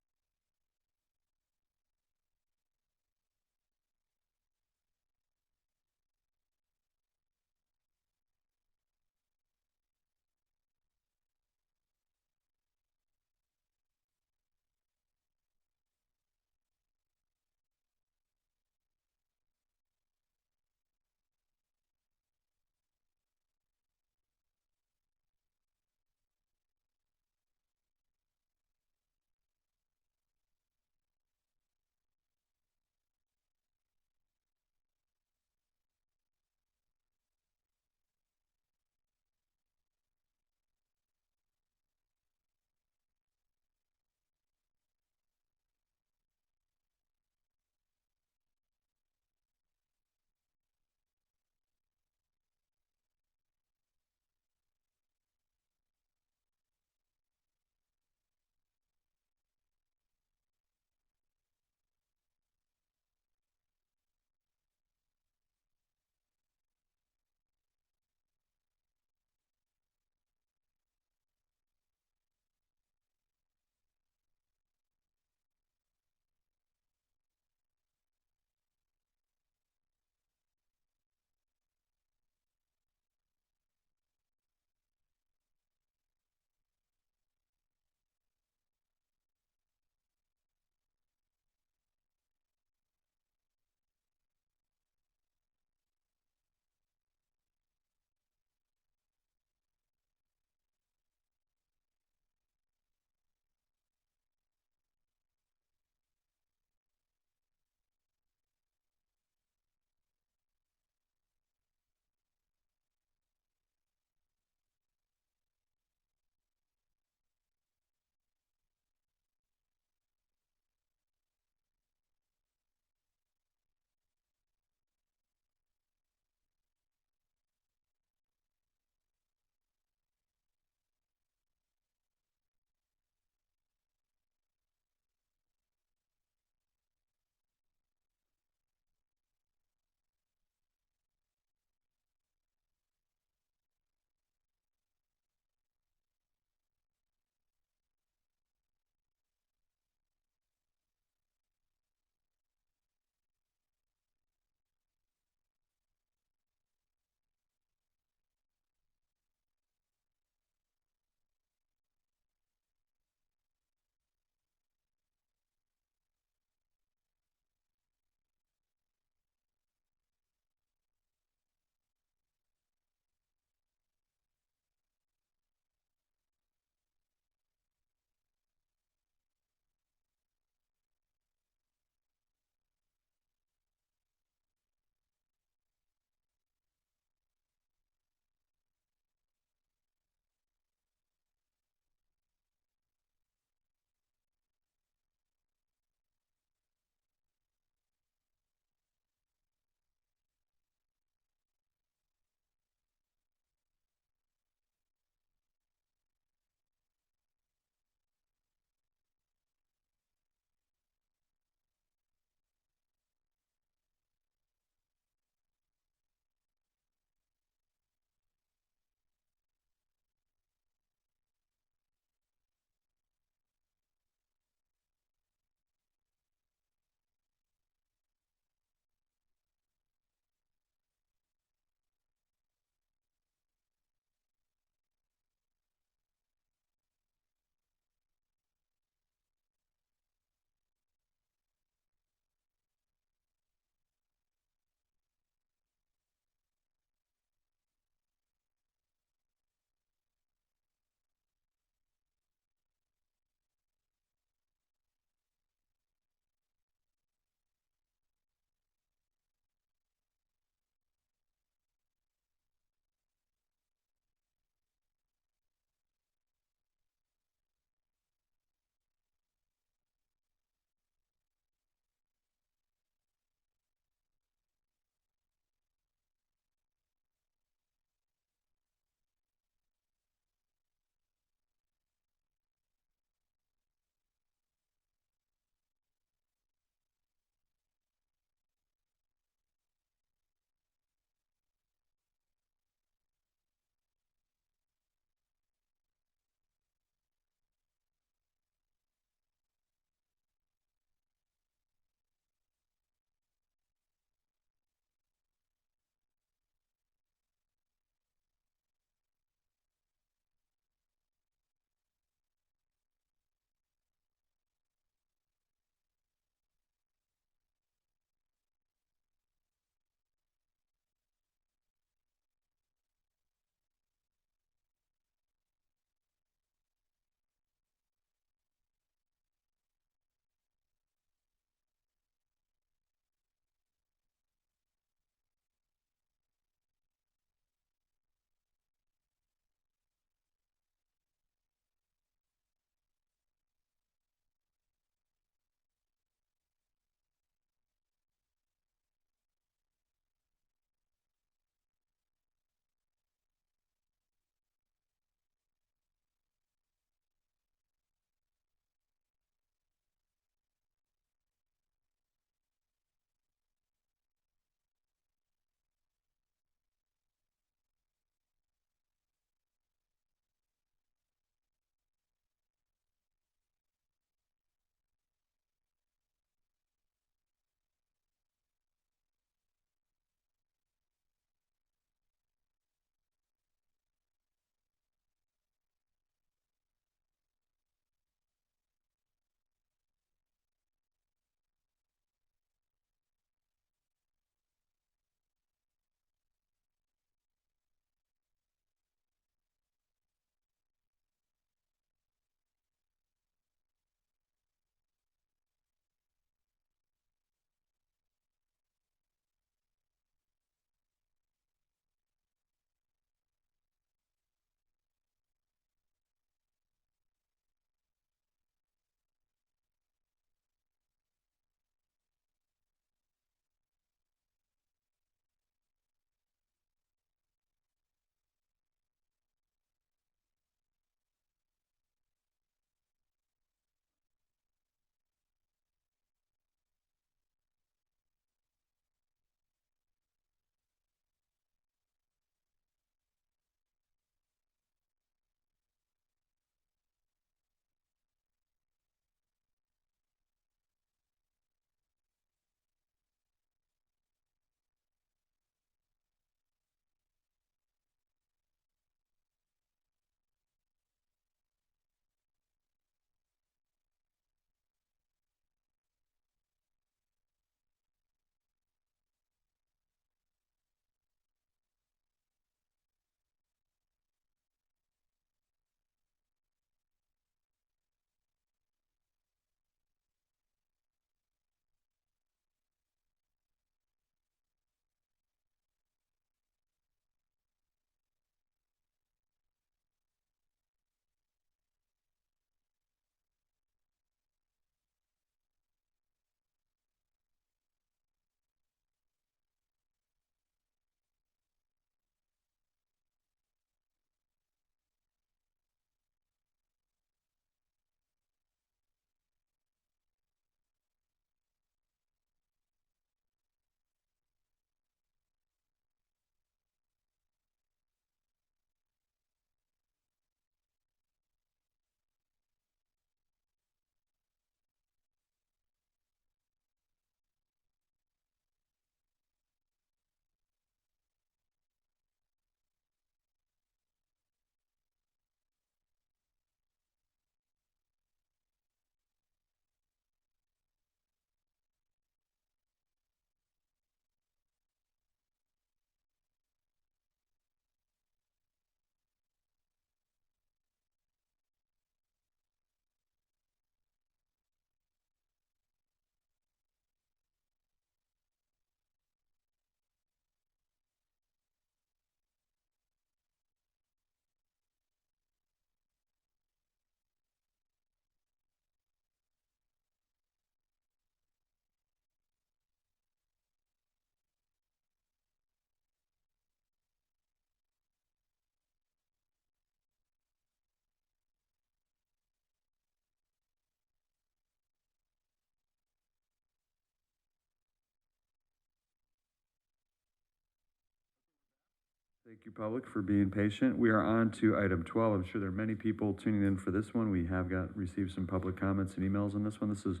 [SPEAKER 1] Thank you, public, for being patient. We are on to item 12. I'm sure there are many people tuning in for this one. We have received some public comments and emails on this one. This is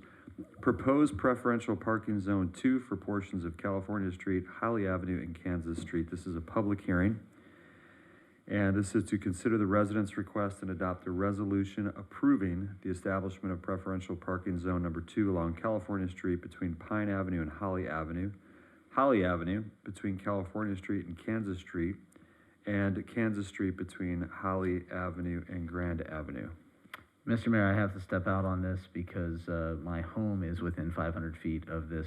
[SPEAKER 1] proposed preferential parking zone 2 for portions of California Street, Holly Avenue, and Kansas Street. This is a public hearing. And this is to consider the residents' request and adopt a resolution approving the establishment of preferential parking zone number 2 along California Street between Pine Avenue and Holly Avenue between California Street and Kansas Street, and Kansas Street between Holly Avenue and Grand Avenue.
[SPEAKER 18] Mr. Mayor, I have to step out on this because my home is within 500 feet of this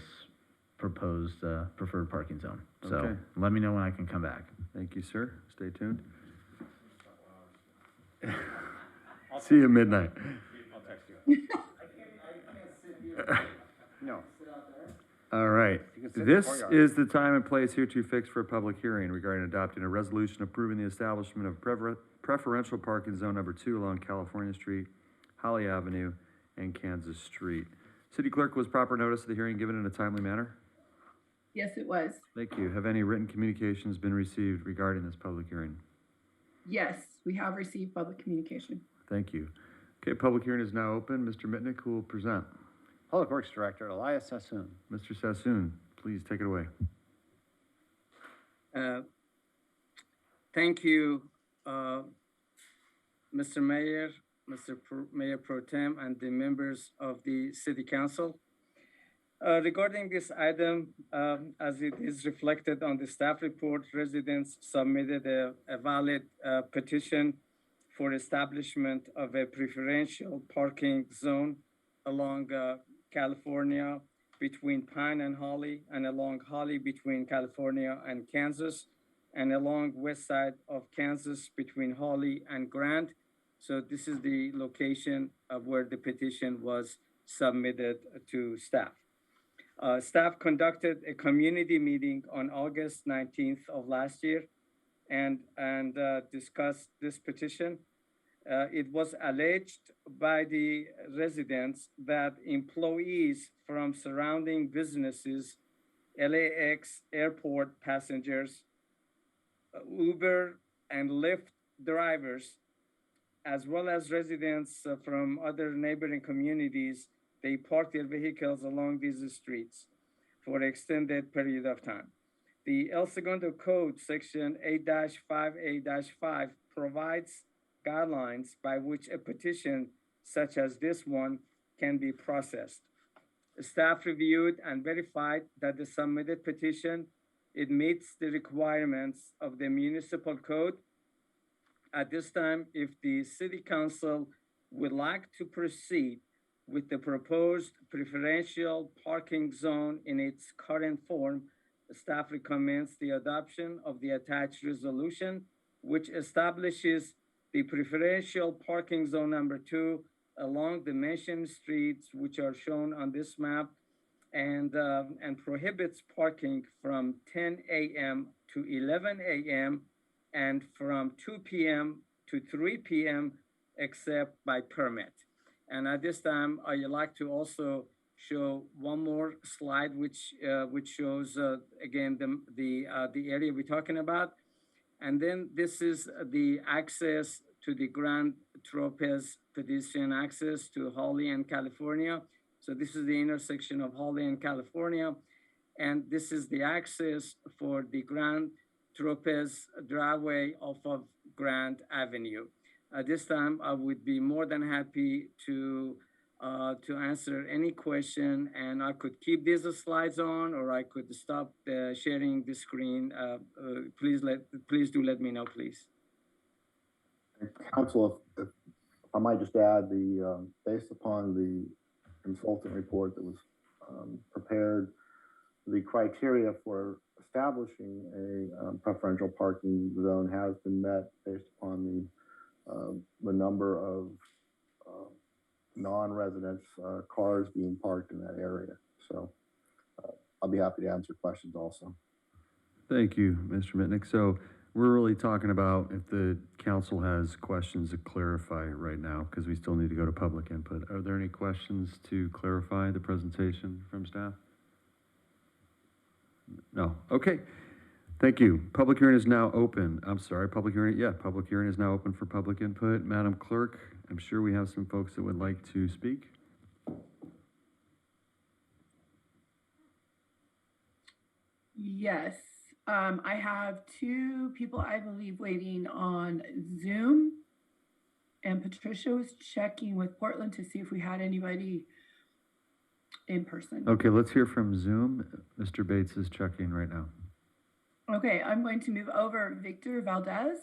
[SPEAKER 18] proposed preferred parking zone. So
[SPEAKER 1] Okay.
[SPEAKER 18] let me know when I can come back.
[SPEAKER 1] Thank you, sir. Stay tuned. See you at midnight.
[SPEAKER 5] I'll text you. No.
[SPEAKER 1] All right.
[SPEAKER 5] You can sit in the
[SPEAKER 1] This
[SPEAKER 5] courtyard.
[SPEAKER 1] is the time and place hereto fixed for a public hearing regarding adopting a resolution approving the establishment of preferential parking zone number 2 along California Street, Holly Avenue, and Kansas Street. City Clerk, was proper notice of the hearing given in a timely manner?
[SPEAKER 2] Yes, it was.
[SPEAKER 1] Thank you. Have any written communications been received regarding this public hearing?
[SPEAKER 2] Yes, we have received public communication.
[SPEAKER 1] Thank you. Okay, public hearing is now open. Mr. Mitnick, who will present?
[SPEAKER 5] Public Works Director Elias Sassoon.
[SPEAKER 1] Mr. Sassoon, please take it away.
[SPEAKER 11] Thank you, Mr. Mayor, Mayor Pro Tem, and the members of the City Council. Regarding this item, as it is reflected on the staff report, residents submitted a valid petition for establishment of a preferential parking zone along California between Pine and Holly, and along Holly between California and Kansas, and along west side of Kansas between Holly and Grand. So this is the location of where the petition was submitted to staff. Staff conducted a community meeting on August 19th of last year and discussed this petition. It was alleged by the residents that employees from surrounding businesses, LAX airport passengers, Uber and Lyft drivers, as well as residents from other neighboring communities, they park their vehicles along these streets for an extended period of time. The El Segundo Code, section 8-5A-5, provides guidelines by which a petition such as this one can be processed. Staff reviewed and verified that the submitted petition, it meets the requirements of the municipal code. At this time, if the City Council would like to proceed with the proposed preferential parking zone in its current form, staff recommends the adoption of the attached resolution, which establishes the preferential parking zone number 2 along the mentioned streets, which are shown on this map, and prohibits parking from 10 a.m. to 11 a.m. and from 2 p.m. to 3 p.m. except by permit. And at this time, I'd like to also show one more slide, which shows again the area we're talking about. And then this is the access to the Grand Tropez pedestrian access to Holly and California. So this is the intersection of Holly and California. And this is the access for the Grand Tropez driveway off of Grand Avenue. At this time, I would be more than happy to answer any question, and I could keep these slides on, or I could stop sharing the screen. Please do let me know, please.
[SPEAKER 15] Council, if I might just add, based upon the consultant report that was prepared, the criteria for establishing a preferential parking zone has been met based upon the number of non-residents cars being parked in that area. So I'll be happy to answer questions also.
[SPEAKER 1] Thank you, Mr. Mitnick. So we're really talking about if the council has questions to clarify right now, because we still need to go to public input. Are there any questions to clarify the presentation from staff? No. Okay. Thank you. Public hearing is now open. I'm sorry, public hearing is now open for public input. Madam Clerk, I'm sure we have some folks that would like to speak.
[SPEAKER 2] Yes, I have two people, I believe, waiting on Zoom. And Patricia was checking with Portland to see if we had anybody in person.
[SPEAKER 1] Okay, let's hear from Zoom. Mr. Bates is checking right now.
[SPEAKER 2] Okay, I'm going to move over Victor Valdez.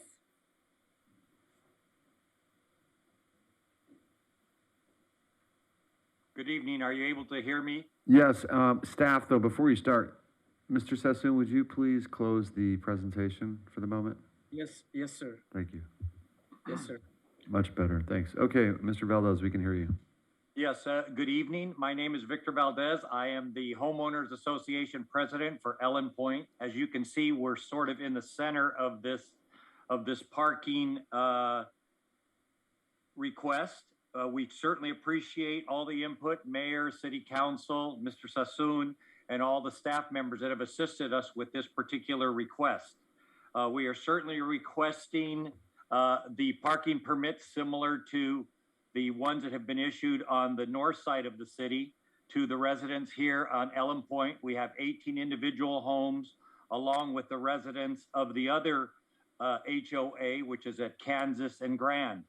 [SPEAKER 3] Good evening. Are you able to hear me?
[SPEAKER 1] Yes, staff, though, before you start, Mr. Sassoon, would you please close the presentation for the moment?
[SPEAKER 11] Yes, sir.
[SPEAKER 1] Thank you.
[SPEAKER 11] Yes, sir.
[SPEAKER 1] Much better, thanks. Okay, Mr. Valdez, we can hear you.
[SPEAKER 3] Yes, good evening. My name is Victor Valdez. I am the Homeowners Association President for Ellen Point. As you can see, we're sort of in the center of this parking request. We certainly appreciate all the input, Mayor, City Council, Mr. Sassoon, and all the staff members that have assisted us with this particular request. We are certainly requesting the parking permits similar to the ones that have been issued on the north side of the city to the residents here on Ellen Point. We have 18 individual homes along with the residents of the other HOA, which is at Kansas and Grand.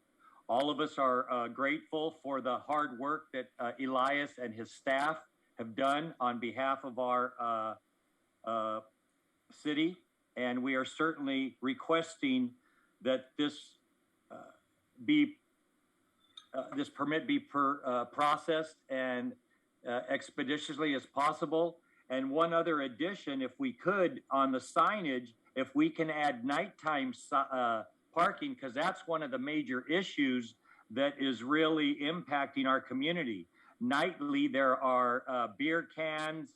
[SPEAKER 3] All of us are grateful for the hard work that Elias and his staff have done on behalf of our city. And we are certainly requesting that this permit be processed and expeditiously as possible. And one other addition, if we could, on the signage, if we can add nighttime parking, because that's one of the major issues that is really impacting our community. Nightly, there are beer cans,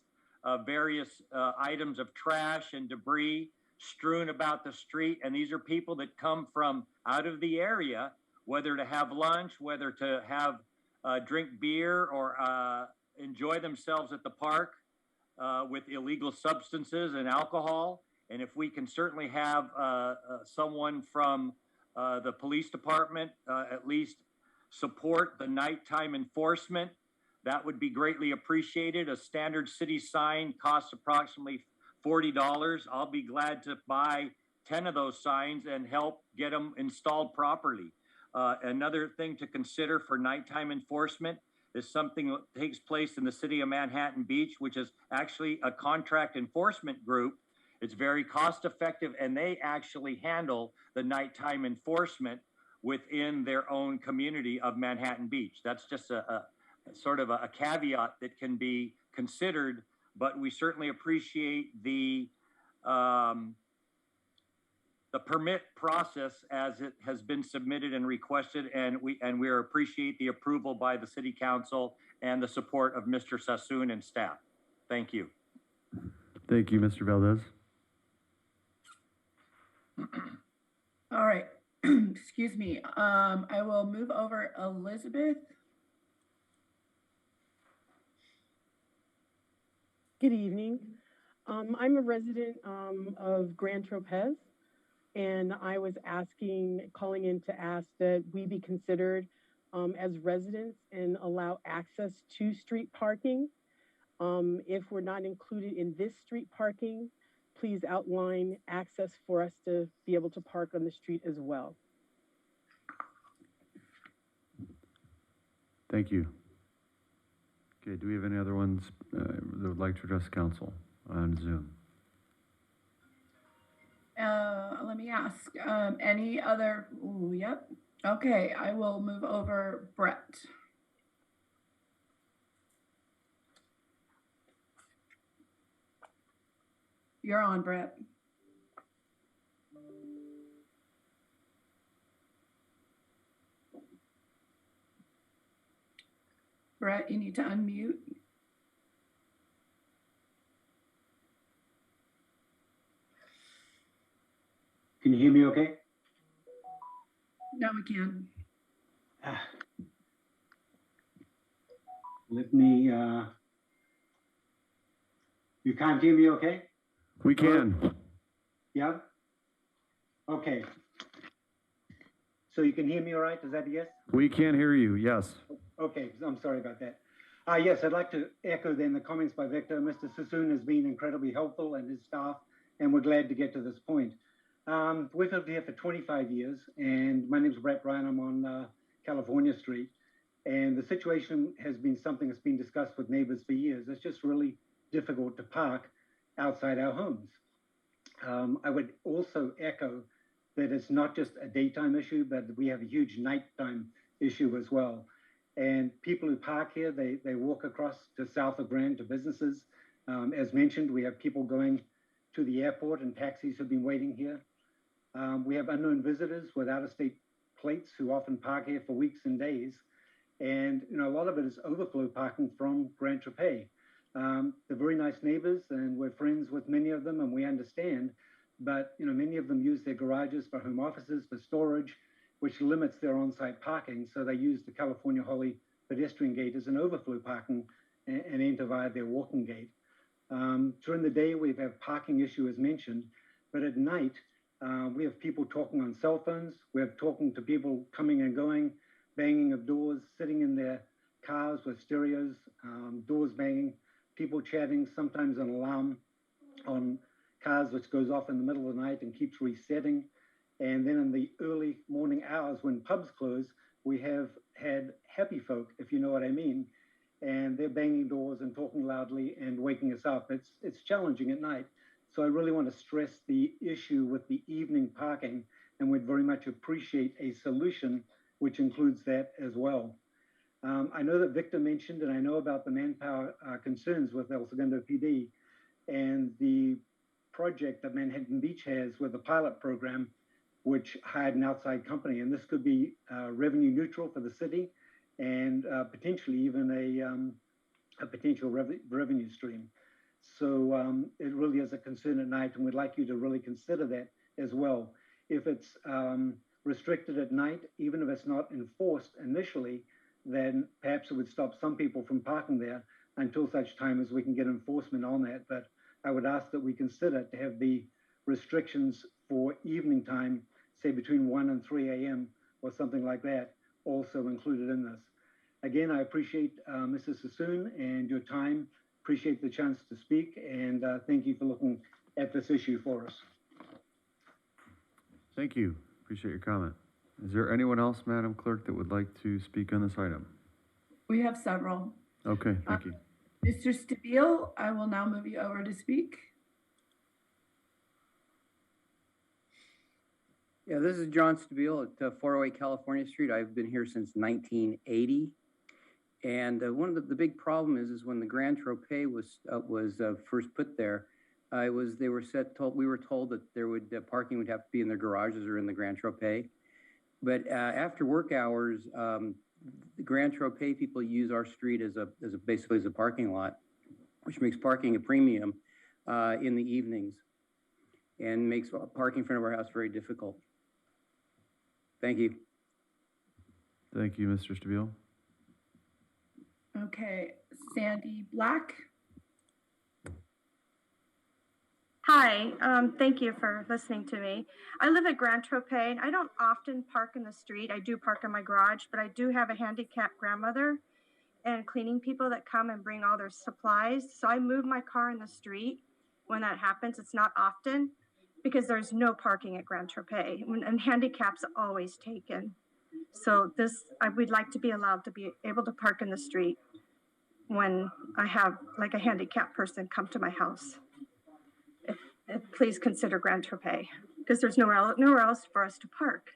[SPEAKER 3] various items of trash and debris strewn about the street. And these are people that come from out of the area, whether to have lunch, whether to have drink beer or enjoy themselves at the park with illegal substances and alcohol. And if we can certainly have someone from the police department at least support the nighttime enforcement, that would be greatly appreciated. A standard city sign costs approximately $40. I'll be glad to buy 10 of those signs and help get them installed properly. Another thing to consider for nighttime enforcement is something that takes place in the city of Manhattan Beach, which is actually a contract enforcement group. It's very cost effective, and they actually handle the nighttime enforcement within their own community of Manhattan Beach. That's just a sort of a caveat that can be considered, but we certainly appreciate the permit process as it has been submitted and requested, and we appreciate the approval by the City Council and the support of Mr. Sassoon and staff. Thank you.
[SPEAKER 1] Thank you, Mr. Valdez.
[SPEAKER 2] All right, excuse me. I will move over Elizabeth.
[SPEAKER 22] Good evening. I'm a resident of Grand Tropez, and I was calling in to ask that we be considered as residents and allow access to street parking. If we're not included in this street parking, please outline access for us to be able to park on the street as well.
[SPEAKER 1] Thank you. Okay, do we have any other ones that would like to address council on Zoom?
[SPEAKER 2] Let me ask, any other, ooh, yep. Okay, I will move over Brett. You're on, Brett. Brett, you need to unmute.
[SPEAKER 23] Can you hear me okay?
[SPEAKER 2] No, we can.
[SPEAKER 23] Let me, you can't hear me okay?
[SPEAKER 1] We can.
[SPEAKER 23] Yeah? Okay. So you can hear me all right? Is that a yes?
[SPEAKER 1] We can hear you, yes.
[SPEAKER 23] Okay, I'm sorry about that. Yes, I'd like to echo then the comments by Victor. Mr. Sassoon has been incredibly helpful and his staff, and we're glad to get to this point. We've lived here for 25 years, and my name's Brett Bryan. I'm on California Street, and the situation has been something that's been discussed with neighbors for years. It's just really difficult to park outside our homes. I would also echo that it's not just a daytime issue, but we have a huge nighttime issue as well. And people who park here, they walk across to south of Grand to businesses. As mentioned, we have people going to the airport and taxis who've been waiting here. We have unknown visitors with out-of-state plates who often park here for weeks and days. And a lot of it is overflow parking from Grand Tropez. They're very nice neighbors, and we're friends with many of them, and we understand. But many of them use their garages for home offices, for storage, which limits their on-site parking. So they use the California Holly pedestrian gate as an overflow parking and enter via their walking gate. During the day, we have parking issue as mentioned, but at night, we have people talking on cell phones. We have talking to people coming and going, banging of doors, sitting in their cars with stereos, doors banging, people chatting, sometimes an alarm on cars which goes off in the middle of the night and keeps resetting. And then in the early morning hours when pubs close, we have had happy folk, if you know what I mean, and they're banging doors and talking loudly and waking us up. It's challenging at night. So I really want to stress the issue with the evening parking, and we'd very much appreciate a solution which includes that as well. I know that Victor mentioned, and I know about the manpower concerns with El Segundo PD and the project that Manhattan Beach has with the pilot program, which hired an outside company. And this could be revenue neutral for the city and potentially even a potential revenue stream. So it really is a concern at night, and we'd like you to really consider that as well. If it's restricted at night, even if it's not enforced initially, then perhaps it would stop some people from parking there until such time as we can get enforcement on that. But I would ask that we consider to have the restrictions for evening time, say between 1 and 3 a.m. or something like that, also included in this. Again, I appreciate Mrs. Sassoon and your time, appreciate the chance to speak, and thank you for looking at this issue for us.
[SPEAKER 1] Thank you. Appreciate your comment. Is there anyone else, Madam Clerk, that would like to speak on this item?
[SPEAKER 2] We have several.
[SPEAKER 1] Okay, thank you.
[SPEAKER 2] Mr. Stabile, I will now move you over to speak.
[SPEAKER 4] Yeah, this is John Stabile at 408 California Street. I've been here since 1980. And one of the big problem is when the Grand Tropez was first put there, we were told that parking would have to be in their garages or in the Grand Tropez. But after work hours, the Grand Tropez people use our street basically as a parking lot, which makes parking a premium in the evenings and makes parking in front of our house very difficult. Thank you.
[SPEAKER 1] Thank you, Mr. Stabile.
[SPEAKER 2] Okay, Sandy Black.
[SPEAKER 7] Hi, thank you for listening to me. I live at Grand Tropez, and I don't often park in the street. I do park in my garage, but I do have a handicapped grandmother and cleaning people that come and bring all their supplies. So I move my car in the street when that happens. It's not often because there's no parking at Grand Tropez, and handicap's always taken. So I would like to be allowed to be able to park in the street when I have like a handicapped person come to my house. Please consider Grand Tropez because there's nowhere else for us to park.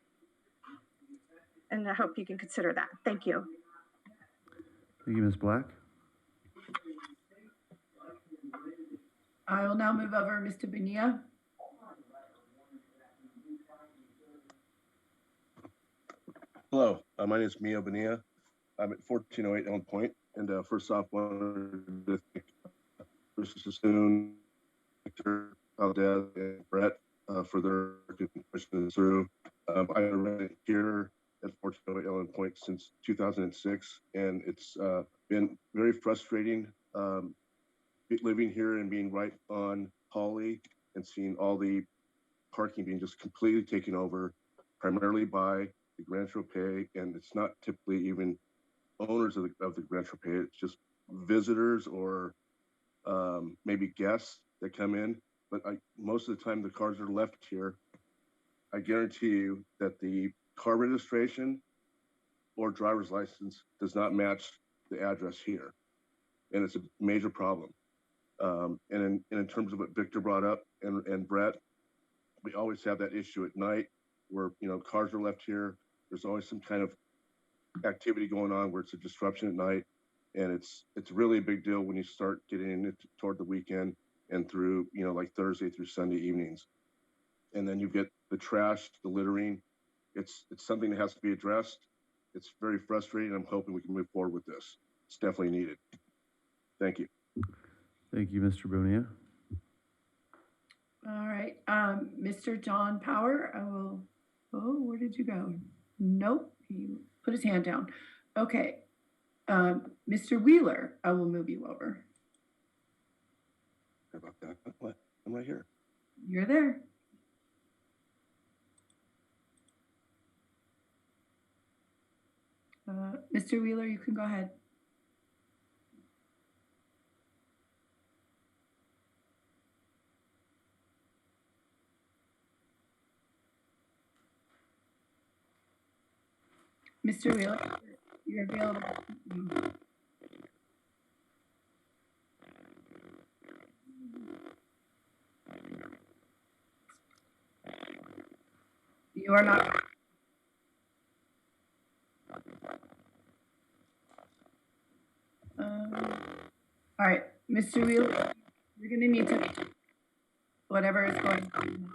[SPEAKER 7] And I hope you can consider that. Thank you.
[SPEAKER 1] Thank you, Ms. Black.
[SPEAKER 2] I will now move over Mr. Biennial.
[SPEAKER 8] Hello, my name is Mio Bonilla. I'm at 1408 Elm Point. And first off, I wanted to thank Mr. Sassoon, Victor, Valdez, and Brett for their pushing this through. I've been resident here at 1408 Elm Point since 2006, and it's been very frustrating living here and being right on Holly and seeing all the parking being just completely taken over, primarily by the Grand Tropez, and it's not typically even owners of the Grand Tropez. It's just visitors or maybe guests that come in. But most of the time, the cars are left here. I guarantee you that the car registration or driver's license does not match the address here, and it's a major problem. And in terms of what Victor brought up and Brett, we always have that issue at night where, you know, cars are left here. There's always some kind of activity going on where it's a disruption at night. And it's really a big deal when you start getting into toward the weekend and through, you know, like Thursday through Sunday evenings. And then you get the trash, the littering. It's something that has to be addressed. It's very frustrating. I'm hoping we can move forward with this. It's definitely needed. Thank you.
[SPEAKER 1] Thank you, Mr. Bonilla.
[SPEAKER 2] All right, Mr. John Power, where did you go? Nope, he put his hand down. Okay, Mr. Wheeler, I will move you over.
[SPEAKER 8] How about that? What? I'm right here.
[SPEAKER 2] You're there. Mr. Wheeler, you can go ahead. Mr. Wheeler, you're available. You are not. All right, Mr. Wheeler, you're going to need to, whatever is going on.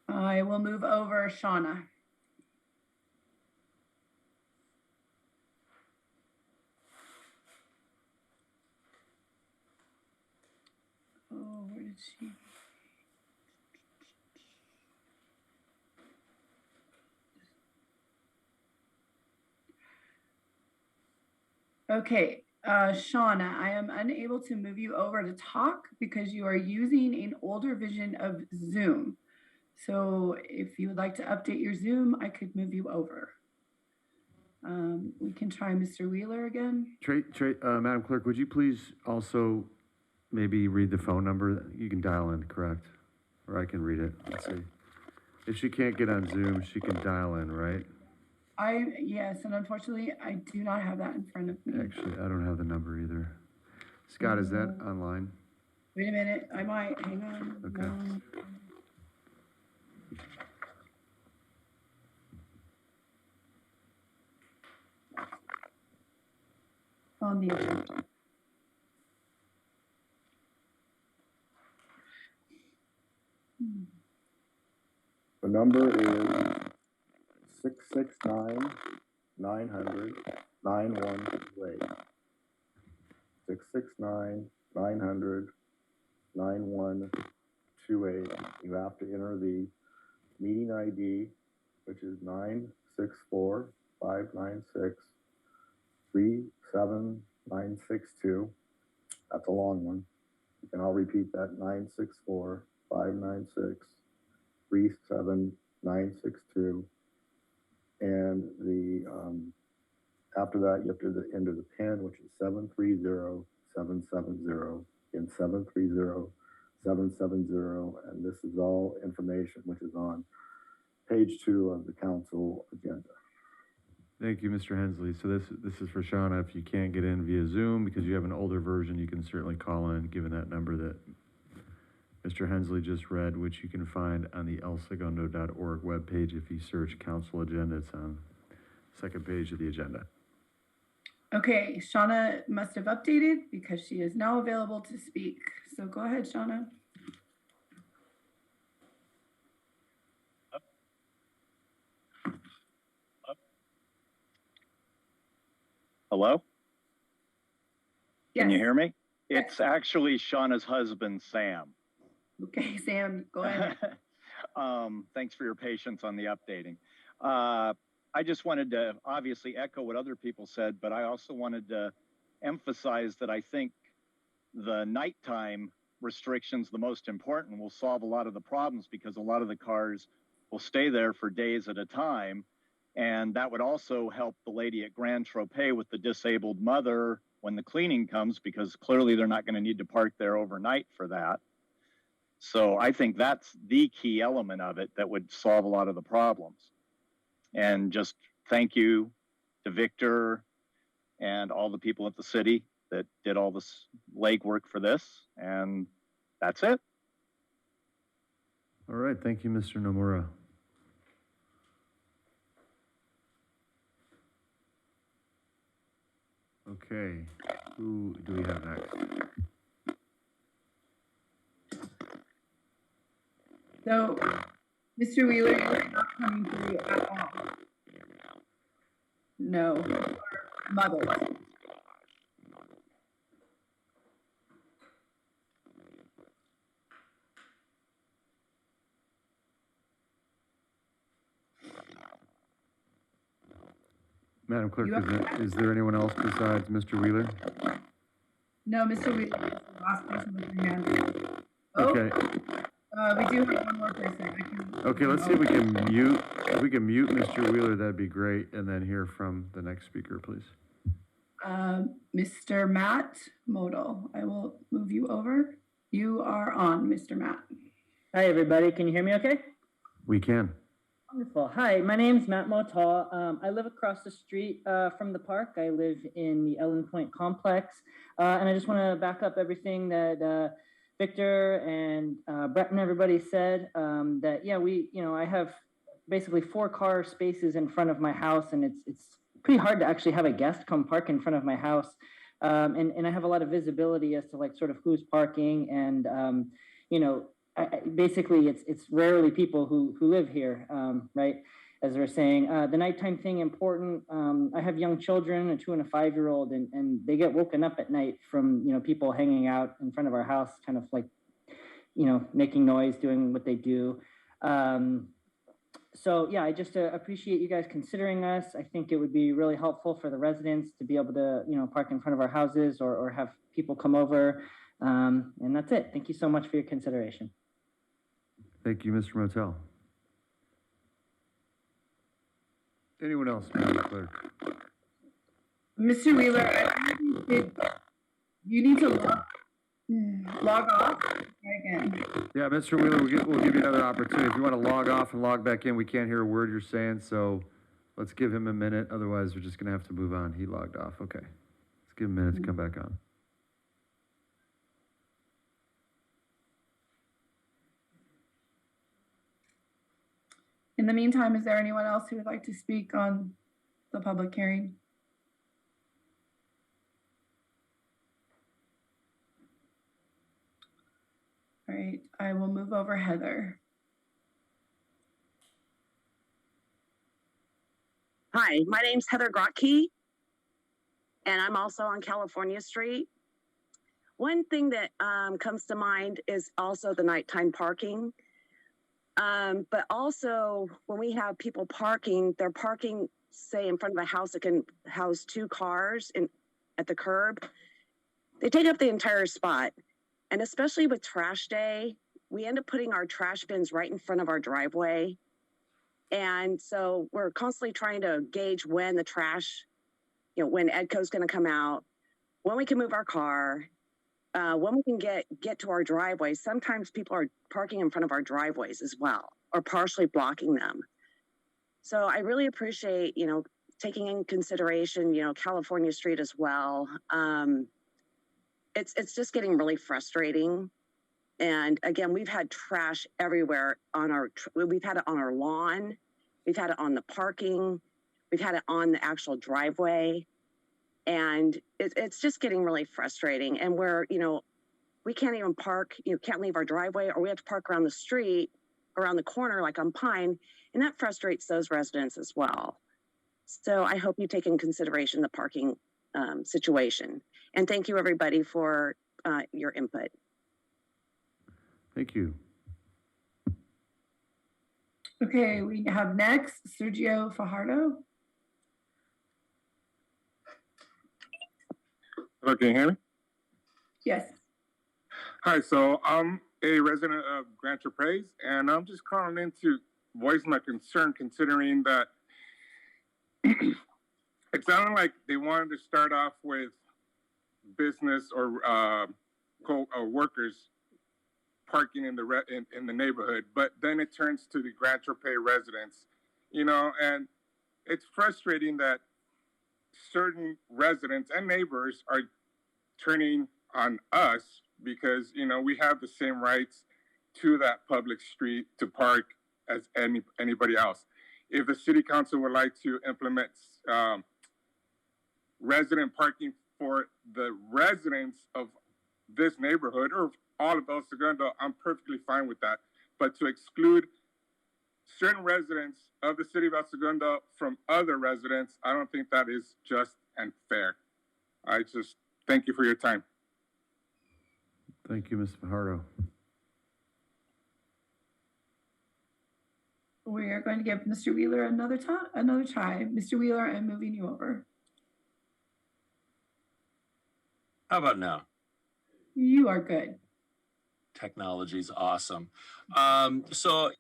[SPEAKER 2] I will move over Shauna. Oh, where did she? Okay, Shauna, I am unable to move you over to talk because you are using an older version of Zoom. So if you would like to update your Zoom, I could move you over. We can try Mr. Wheeler again.
[SPEAKER 1] Madam Clerk, would you please also maybe read the phone number? You can dial in, correct? Or I can read it. Let's see. If she can't get on Zoom, she can dial in, right?
[SPEAKER 2] Yes, and unfortunately, I do not have that in front of me.
[SPEAKER 1] Actually, I don't have the number either. Scott, is that online?
[SPEAKER 2] Wait a minute, I might, hang on.
[SPEAKER 1] Okay.
[SPEAKER 2] No. On the agenda.
[SPEAKER 15] The number is 669-900-9128. 669-900-9128. You have to enter the meeting ID, which is 964-596-37962. That's a long one. And I'll repeat that, 964-596-37962. And the after that, you have to enter the PIN, which is 730770, and 730770. And this is all information which is on page 2 of the council agenda.
[SPEAKER 1] Thank you, Mr. Hensley. So this is for Shauna. If you can't get in via Zoom because you have an older version, you can certainly call in, given that number that Mr. Hensley just read, which you can find on the elsegundo.org webpage. If you search council agenda, it's on the second page of the agenda.
[SPEAKER 2] Okay, Shauna must have updated because she is now available to speak. So go ahead, Shauna.
[SPEAKER 6] Hello?
[SPEAKER 2] Yes.
[SPEAKER 6] Can you hear me? It's actually Shauna's husband, Sam.
[SPEAKER 2] Okay, Sam, go ahead.
[SPEAKER 6] Thanks for your patience on the updating. I just wanted to obviously echo what other people said, but I also wanted to emphasize that I think the nighttime restrictions the most important, will solve a lot of the problems because a lot of the cars will stay there for days at a time. And that would also help the lady at Grand Tropez with the disabled mother when the cleaning comes, because clearly they're not going to need to park there overnight for that. So I think that's the key element of it that would solve a lot of the problems. And just thank you to Victor and all the people at the city that did all this legwork for this. And that's it.
[SPEAKER 1] All right, thank you, Mr. Nomura. Okay, who do we have next?
[SPEAKER 2] So, Mr. Wheeler, you're not coming through at all. No, mothers.
[SPEAKER 1] Madam Clerk, is there anyone else besides Mr. Wheeler?
[SPEAKER 2] No, Mr. Wheeler is the last person with your hand raised. Oh,
[SPEAKER 1] Okay,
[SPEAKER 2] we do have one more person.
[SPEAKER 1] okay, let's see if we can mute, Mr. Wheeler, that'd be great, and then hear from the next speaker, please.
[SPEAKER 2] Mr. Matt Modal, I will move you over. You are on, Mr. Matt.
[SPEAKER 12] Hi, everybody. Can you hear me okay?
[SPEAKER 1] We can.
[SPEAKER 12] Wonderful. Hi, my name's Matt Motal. I live across the street from the park. I live in the Ellen Point complex. And I just want to back up everything that Victor and Brett and everybody said. That, yeah, I have basically 4 car spaces in front of my house, and it's pretty hard to actually have a guest come park in front of my house. And I have a lot of visibility as to like sort of who's parking, and basically it's rarely people who live here, right? As we're saying, the nighttime thing important. I have young children, a 2- and a 5-year-old, and they get woken up at night from people hanging out in front of our house, kind of like making noise, doing what they do. So yeah, I just appreciate you guys considering us. I think it would be really helpful for the residents to be able to park in front of our houses or have people come over. And that's it. Thank you so much for your consideration.
[SPEAKER 1] Thank you, Mr. Motel. Anyone else, Madam Clerk?
[SPEAKER 2] Mr. Wheeler, I think you need to log off. Try again.
[SPEAKER 1] Yeah, Mr. Wheeler, we'll give you another opportunity. If you want to log off and log back in, we can't hear a word you're saying, so let's give him a minute. Otherwise, we're just going to have to move on. He logged off. Okay. Let's give him a minute to come back on.
[SPEAKER 2] In the meantime, is there anyone else who would like to speak on the public hearing? All right, I will move over Heather.
[SPEAKER 13] Hi, my name's Heather Grotke, and I'm also on California Street. One thing that comes to mind is also the nighttime parking. But also when we have people parking, they're parking, say, in front of a house that can house 2 cars at the curb. They take up the entire spot. And especially with trash day, we end up putting our trash bins right in front of our driveway. And so we're constantly trying to gauge when the trash, when EDCO's going to come out, when we can move our car, when we can get to our driveways. Sometimes people are parking in front of our driveways as well, or partially blocking them. So I really appreciate, taking in consideration, California Street as well. It's just getting really frustrating. And again, we've had trash everywhere we've had it on our lawn, we've had it on the parking, we've had it on the actual driveway. And it's just getting really frustrating. And we can't even park, can't leave our driveway, or we have to park around the street, around the corner, like on Pine. And that frustrates those residents as well. So I hope you take in consideration the parking situation. And thank you, everybody, for your input.
[SPEAKER 1] Thank you.
[SPEAKER 2] Okay, we have next Sergio Fajardo.
[SPEAKER 14] Hello, can you hear me?
[SPEAKER 2] Yes.
[SPEAKER 14] Hi, so I'm a resident of Grand Trapez, and I'm just calling in to voice my concern considering that it sounded like they wanted to start off with business or workers parking in the neighborhood, but then it turns to the Grand Tropez residents, and it's frustrating that certain residents and neighbors are turning on us because, we have the same rights to that public street to park as anybody else. If the city council would like to implement resident parking for the residents of this neighborhood or all of El Segundo, I'm perfectly fine with that. But to exclude certain residents of the city of El Segundo from other residents, I don't think that is just and fair. I just thank you for your time.
[SPEAKER 1] Thank you, Ms. Fajardo.
[SPEAKER 2] We are going to give Mr. Wheeler another try. Mr. Wheeler, I'm moving you over.
[SPEAKER 16] How about now?
[SPEAKER 2] You are good.
[SPEAKER 16] Technology's awesome. So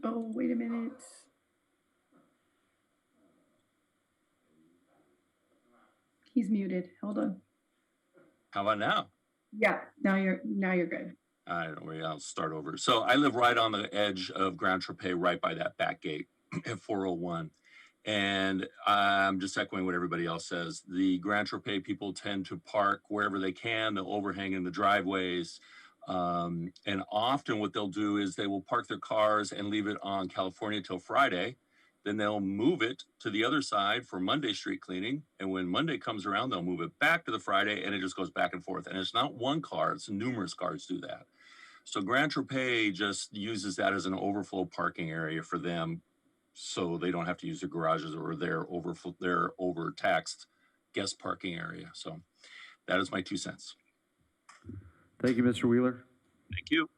[SPEAKER 2] Oh, wait a minute. He's muted. Hold on.
[SPEAKER 16] how about now?
[SPEAKER 2] Yeah, now you're good.
[SPEAKER 16] I don't worry, I'll start over. So I live right on the edge of Grand Tropez, right by that back gate at 401. And I'm just echoing what everybody else says. The Grand Tropez people tend to park wherever they can. They'll overhang in the driveways. And often what they'll do is they will park their cars and leave it on California till Friday. Then they'll move it to the other side for Monday street cleaning. And when Monday comes around, they'll move it back to the Friday, and it just goes back and forth. And it's not one car, it's numerous cars do that. So Grand Tropez just uses that as an overflow parking area for them, so they don't have to use their garages or their overtaxed guest parking area. So that is my 2 cents.
[SPEAKER 1] Thank you, Mr. Wheeler.
[SPEAKER 16] Thank you.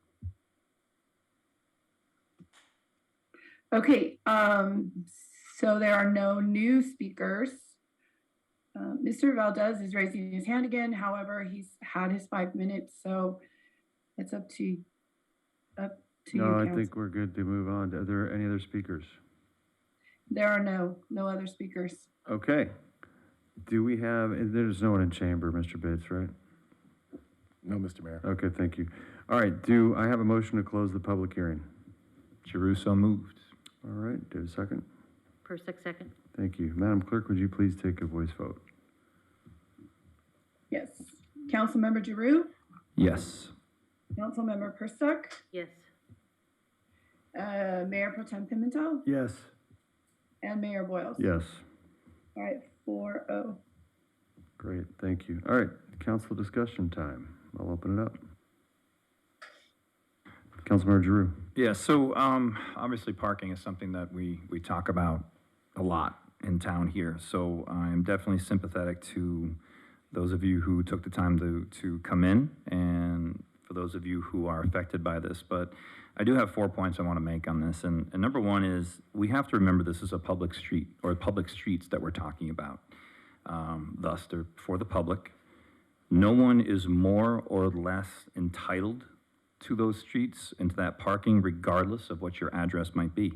[SPEAKER 2] Okay, so there are no new speakers. Mr. Valdez is raising his hand again. However, he's had his 5 minutes, so it's up to you.
[SPEAKER 1] No, I
[SPEAKER 2] Council.
[SPEAKER 1] think we're good to move on. Are there any other speakers?
[SPEAKER 2] There are no other speakers.
[SPEAKER 1] Okay. Do we have, and there's no one in chamber, Mr. Bates, right?
[SPEAKER 8] No, Mr. Mayor.
[SPEAKER 1] Okay, thank you. All right, do I have a motion to close the public hearing?
[SPEAKER 9] Jeruso moved.
[SPEAKER 1] All right, do I have a second?
[SPEAKER 17] Persick, second.
[SPEAKER 1] Thank you. Madam Clerk, would you please take a voice vote?
[SPEAKER 2] Yes. Councilmember Giroux,
[SPEAKER 9] Yes.
[SPEAKER 2] Councilmember Perstuck,
[SPEAKER 17] Yes.
[SPEAKER 2] Mayor Pro Tem Pimentel,
[SPEAKER 10] Yes.
[SPEAKER 2] and Mayor Boyles.
[SPEAKER 1] Yes.
[SPEAKER 2] All right, 4-0.
[SPEAKER 1] Great, thank you. All right, council discussion time. I'll open it up. Councilmember Giroux.
[SPEAKER 9] Yeah, so obviously parking is something that we talk about a lot in town here. So I'm definitely sympathetic to those of you who took the time to come in, and for those of you who are affected by this. But I do have 4 points I want to make on this. And number one is we have to remember this is a public street, or public streets that we're talking about. Thus, they're for the public. No one is more or less entitled to those streets and to that parking, regardless of what your address might be.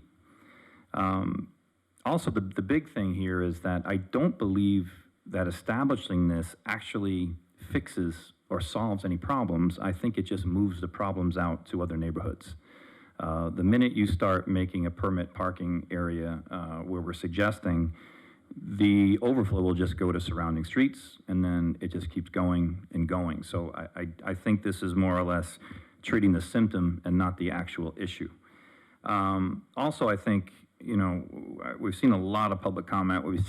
[SPEAKER 9] Also, the big thing here is that I don't believe that establishing this actually fixes or solves any problems. I think it just moves the problems out to other neighborhoods. The minute you start making a permit parking area where we're suggesting, the overflow will just go to surrounding streets, and then it just keeps going and going. So I think this is more or less treating the symptom and not the actual issue. Also, I think, we've seen a lot of public comment. We've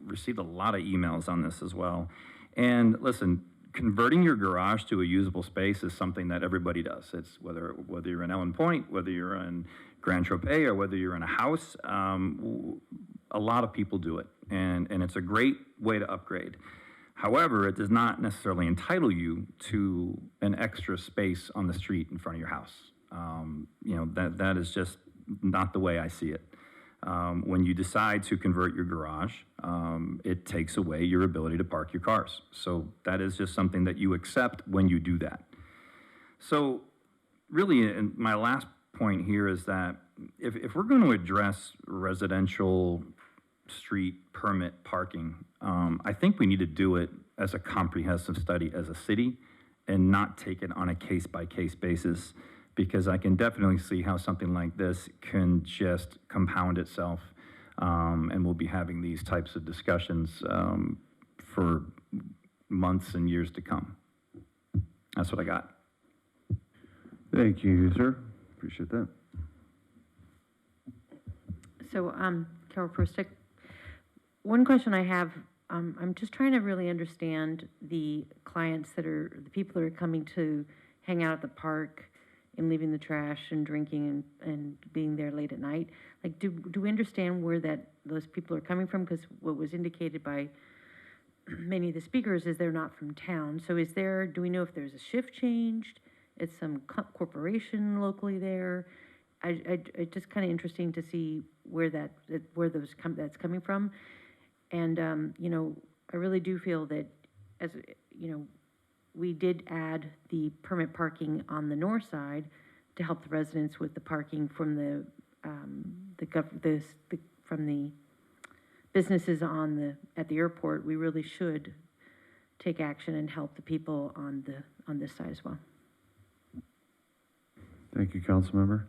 [SPEAKER 9] received a lot of emails on this as well. And listen, converting your garage to a usable space is something that everybody does. It's whether you're in Ellen Point, whether you're in Grand Tropez, or whether you're in a house, a lot of people do it. And it's a great way to upgrade. However, it does not necessarily entitle you to an extra space on the street in front of your house. That is just not the way I see it. When you decide to convert your garage, it takes away your ability to park your cars. So that is just something that you accept when you do that. So really, and my last point here is that if we're going to address residential street permit parking, I think we need to do it as a comprehensive study as a city and not take it on a case-by-case basis, because I can definitely see how something like this can just compound itself, and we'll be having these types of discussions for months and years to come. That's what I got.
[SPEAKER 1] Thank you, sir. Appreciate that.
[SPEAKER 17] So, Carol Prustic, one question I have, I'm just trying to really understand the clients the people that are coming to hang out at the park and leaving the trash and drinking and being there late at night. Like, do we understand where those people are coming from? Because what was indicated by many of the speakers is they're not from town. So do we know if there's a shift changed? It's some corporation locally there. It's just kind of interesting to see where that's coming from. And, I really do feel that, as, we did add the permit parking on the north side to help the residents with the parking from the businesses at the airport. We really should take action and help the people on this side as well.
[SPEAKER 1] Thank you, Councilmember.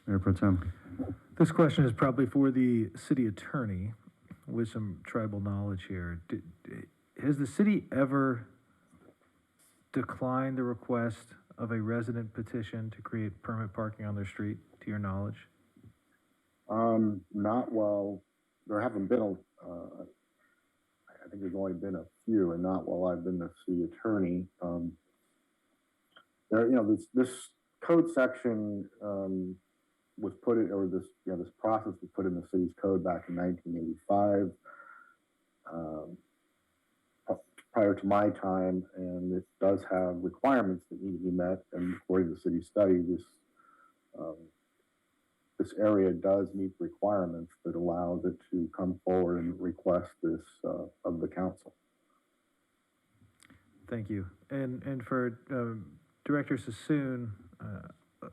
[SPEAKER 1] Mayor Pro Tem.
[SPEAKER 10] This question is probably for the city attorney with some tribal knowledge here. Has the city ever declined the request of a resident petition to create permit parking on their street, to your knowledge?
[SPEAKER 15] Not while, there haven't been I think there's only been a few, and not while I've been the city attorney. This code section was put in, or this process was put in the city's code back in 1985, prior to my time, and it does have requirements that need to be met. And according to the city study, this area does meet requirements that allows it to come forward and request this of the council.
[SPEAKER 10] Thank you. And for Director Sassoon,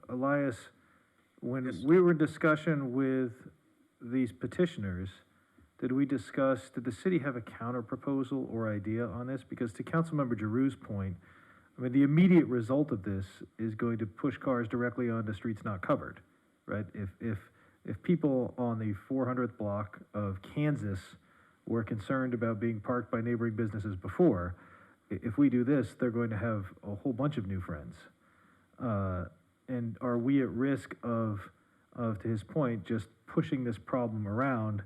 [SPEAKER 10] Elias, when we were in discussion with these petitioners, did the city have a counter proposal or idea on this? Because to Councilmember Giroux's point, I mean, the immediate result of this is going to push cars directly onto streets not covered, right? If people on the 400th block of Kansas were concerned about being parked by neighboring businesses before, if we do this, they're going to have a whole bunch of new friends. And are we at risk of, to his point, just pushing this problem around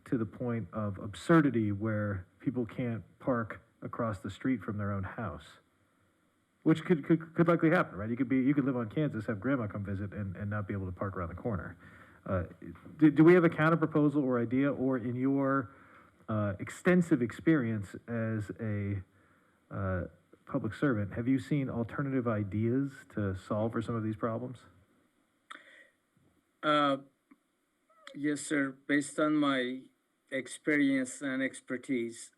[SPEAKER 10] to the point of absurdity where people can't park across the street from their own house? Which could likely happen, right? You could live on Kansas, have grandma come visit, and not be able to park around the corner. Do we have a counter proposal or idea, or in your extensive experience as a public servant, have you seen alternative ideas to solve for some of these problems?
[SPEAKER 11] Yes, sir. Based on my experience and expertise,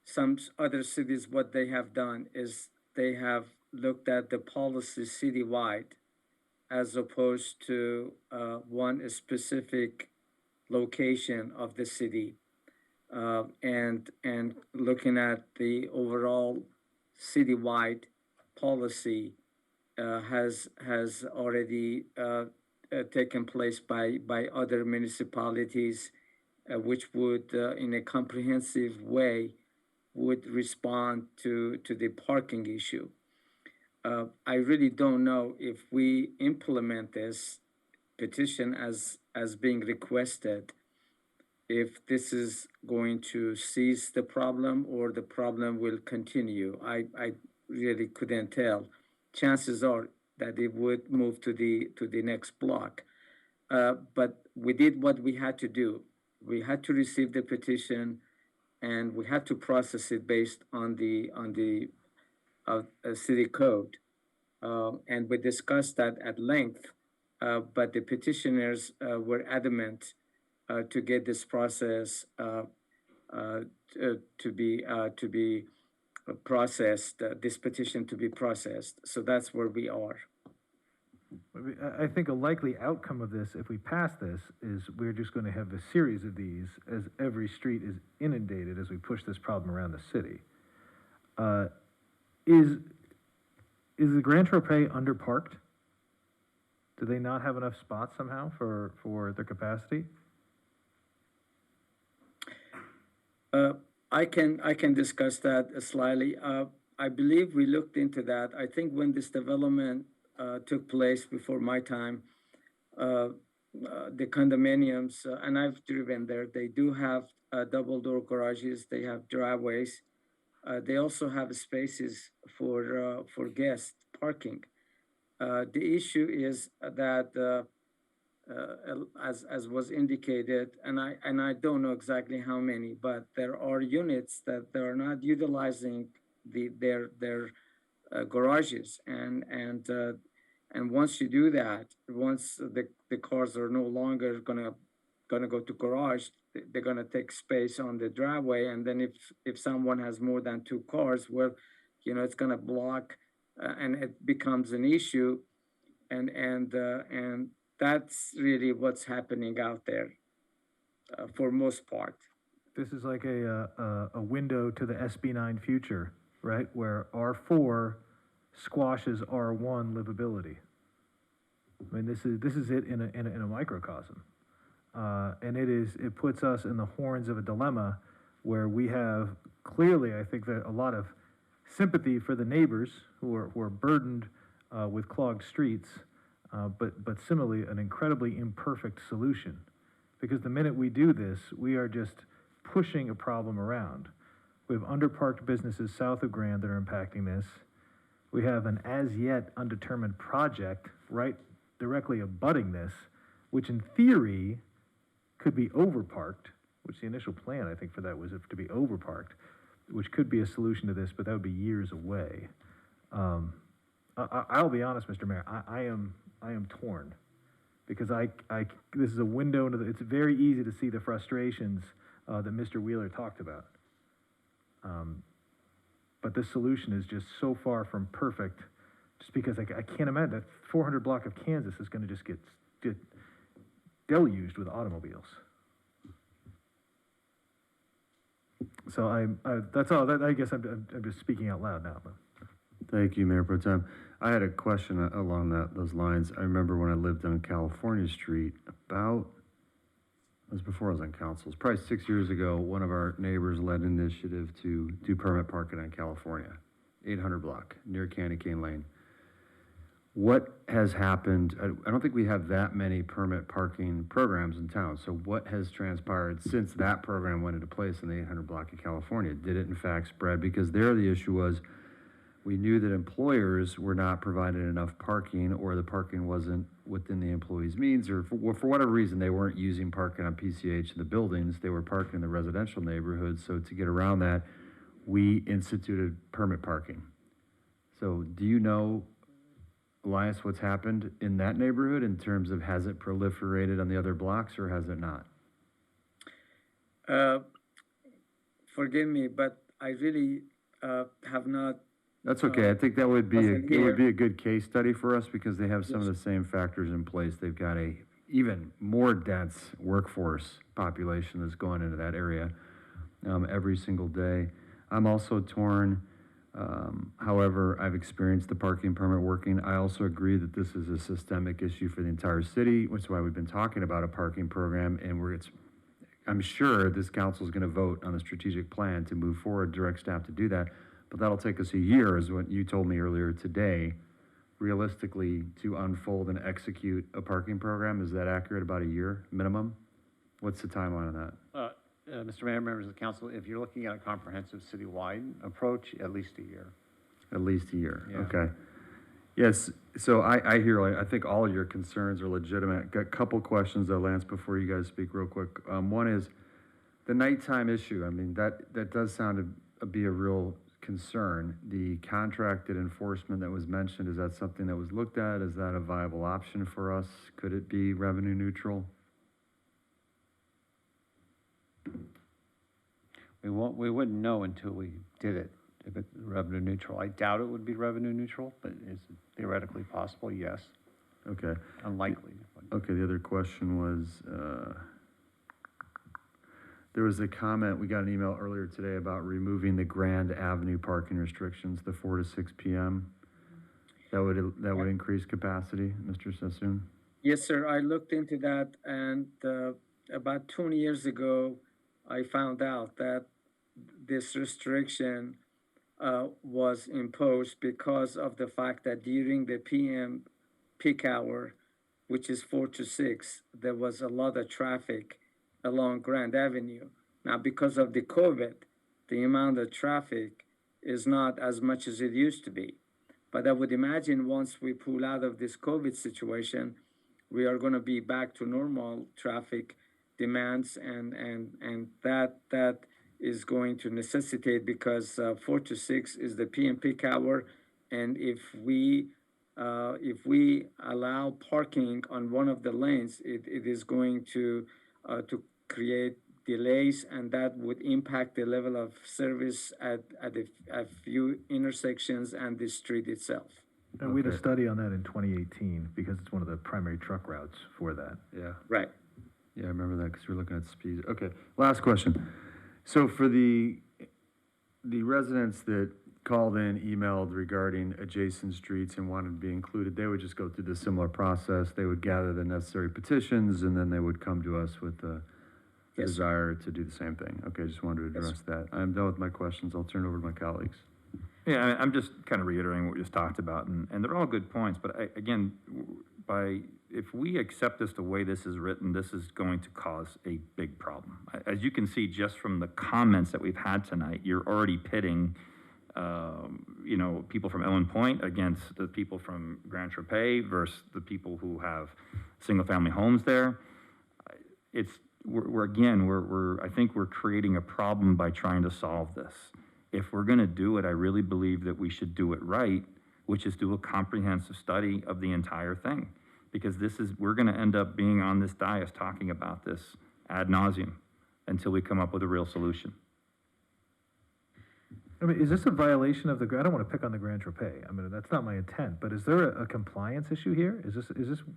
[SPEAKER 11] some other cities, what they have done is they have looked at the policy citywide as opposed to one specific location of the city. And looking at the overall citywide policy has already taken place by other municipalities, which would, in a comprehensive way, would respond to the parking issue. I really don't know if we implement this petition as being requested, if this is going to cease the problem or the problem will continue. I really couldn't tell. Chances are that it would move to the next block. But we did what we had to do. We had to receive the petition, and we had to process it based on the city code. And we discussed that at length but the petitioners were adamant to get this process to be processed, this petition to be processed. So that's where we are.
[SPEAKER 10] I think a likely outcome of this, if we pass this, is we're just going to have a series of these as every street is inundated as we push this problem around the city. Is the Grand Tropez underparked? Do they not have enough spots somehow for their capacity?
[SPEAKER 11] I can discuss that slightly. I believe we looked into that. I think when this development took place before my time, the condominiums, and I've driven there, they do have double door garages, they have driveways. They also have spaces for guest parking. The issue is that, as was indicated, and I don't know exactly how many, but there are units that are not utilizing their garages, and once you do that, once the cars are no longer gonna go to garage, they're gonna take space on the driveway, and then if someone has more than 2 cars, well, it's gonna block, and it becomes an issue, and that's really what's happening out there for most part.
[SPEAKER 10] This is like a window to the SB9 future, right? Where R4 squashes R1 livability. I mean, this is it in a microcosm, and it puts us in the horns of a dilemma where we have clearly, I think, that a lot of sympathy for the neighbors who are burdened with clogged streets, but similarly an incredibly imperfect solution, because the minute we do this, we are just pushing a problem around. We have underparked businesses south of Grand that are impacting this. We have an as yet undetermined project right directly abutting this, which in theory could be overparked, which the initial plan I think for that was to be overparked, which could be a solution to this, but that would be years away. I'll be honest, Mr. Mayor, I am torn, because this is a window into it's very easy to see the frustrations that Mr. Wheeler talked about. But this solution is just so far from perfect, just because I can't imagine that 400 block of Kansas is going to just get deluged with automobiles. So that's all. I guess I'm just speaking out loud now. But.
[SPEAKER 1] Thank you, Mayor Pro Tem. I had a question along those lines. I remember when I lived on California Street, it was before I was on council, it was probably 6 years ago, one of our neighbors led an initiative to do permit parking on California, 800 block, near Candy Cane Lane. What has happened? I don't think we have that many permit parking programs in town. So what has transpired since that program went into place in the 800 block of California? Did it in fact spread? Because there the issue was, we knew that employers were not providing enough parking, or the parking wasn't within the employees' means, or for whatever reason, they weren't using parking on PCH in the buildings. They were parking in the residential neighborhoods. So to get around that, we instituted permit parking. So do you know, Elias, what's happened in that neighborhood in terms of, has it proliferated on the other blocks, or has it not?
[SPEAKER 11] Forgive me, but I really have not.
[SPEAKER 1] That's okay. I think that would be a good case study for us, because they have some of the same factors in place. They've got a even more dense workforce population that's going into that area every single day. I'm also torn. However, I've experienced the parking permit working. I also agree that this is a systemic issue for the entire city, which is why we've been talking about a parking program, and I'm sure this council is going to vote on the strategic plan to move forward, direct staff to do that. But that'll take us a year, is what you told me earlier today, realistically, to unfold and execute a parking program. Is that accurate? About a year minimum? What's the timeline on that?
[SPEAKER 5] Mr. Mayor, members of the council, if you're looking at a comprehensive citywide approach, at least a year.
[SPEAKER 1] At least a year,
[SPEAKER 5] Yeah.
[SPEAKER 1] Okay. Yes, so I hear, I think all of your concerns are legitimate. Got a couple questions though, Lance, before you guys speak real quick. One is the nighttime issue. I mean, that does sound to be a real concern. The contracted enforcement that was mentioned, is that something that was looked at? Is that a viable option for us? Could it be revenue neutral?
[SPEAKER 5] We wouldn't know until we did it, if it's revenue neutral. I doubt it would be revenue neutral, but is it theoretically possible? Yes.
[SPEAKER 1] Okay.
[SPEAKER 5] Unlikely.
[SPEAKER 1] Okay, the other question was, there was a comment, we got an email earlier today about removing the Grand Avenue parking restrictions, the 4 to 6 p.m. That would increase capacity, Mr. Sassoon?
[SPEAKER 11] Yes, sir. I looked into that, and about 20 years ago, I found out that this restriction was imposed because of the fact that during the PM peak hour, which is 4 to 6, there was a lot of traffic along Grand Avenue. Now, because of the COVID, the amount of traffic is not as much as it used to be. But I would imagine once we pull out of this COVID situation, we are going to be back to normal traffic demands, and that is going to necessitate, because 4 to 6 is the PM peak hour, and if we allow parking on one of the lanes, it is going to create delays, and that would impact the level of service at a few intersections and the street itself.
[SPEAKER 10] And we had a study on that in 2018 because it's one of the primary truck routes for that.
[SPEAKER 1] Yeah.
[SPEAKER 11] Right.
[SPEAKER 1] Yeah, I remember that because we were looking at speed. Okay, last question. So for the residents that called in, emailed regarding adjacent streets and wanted to be included, they would just go through the similar process. They would gather the necessary petitions, and then they would come to us with the desire to do the same thing. Okay, just wanted to address that. I'm done with my questions. I'll turn it over to my colleagues.
[SPEAKER 9] Yeah, I'm just kind of reiterating what we just talked about, and they're all good points, but again, if we accept this the way this is written, this is going to cause a big problem. As you can see, just from the comments that we've had tonight, you're already pitting, people from Ellen Point against the people from Grand Tropez versus the people who have single-family homes there. I think we're creating a problem by trying to solve this. If we're going to do it, I really believe that we should do it right, which is do a comprehensive study of the entire thing. Because we're going to end up being on this dais talking about this ad nauseum until we come up with a real solution.
[SPEAKER 10] I mean, is this a violation of I don't want to pick on the Grand Tropez. I mean, that's not my intent, but is there a compliance issue here?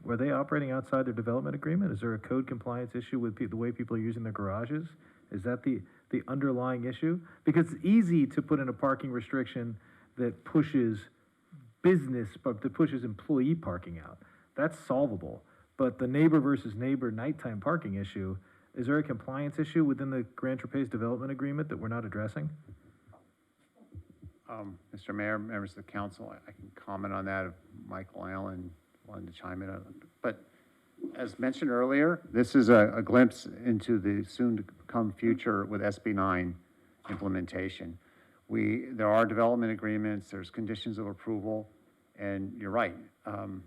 [SPEAKER 10] Were they operating outside their development agreement? Is there a code compliance issue with the way people are using their garages? Is that the underlying issue? Because it's easy to put in a parking restriction that pushes business, but that pushes employee parking out. That's solvable. But the neighbor versus neighbor nighttime parking issue, is there a compliance issue within the Grand Tropez development agreement that we're not addressing?
[SPEAKER 5] Mr. Mayor, members of the council, I can comment on that if Michael Allen wanted to chime in on it. But as mentioned earlier, this is a glimpse into the soon-to-come future with SB 9 implementation. There are development agreements, there's conditions of approval, and you're right. The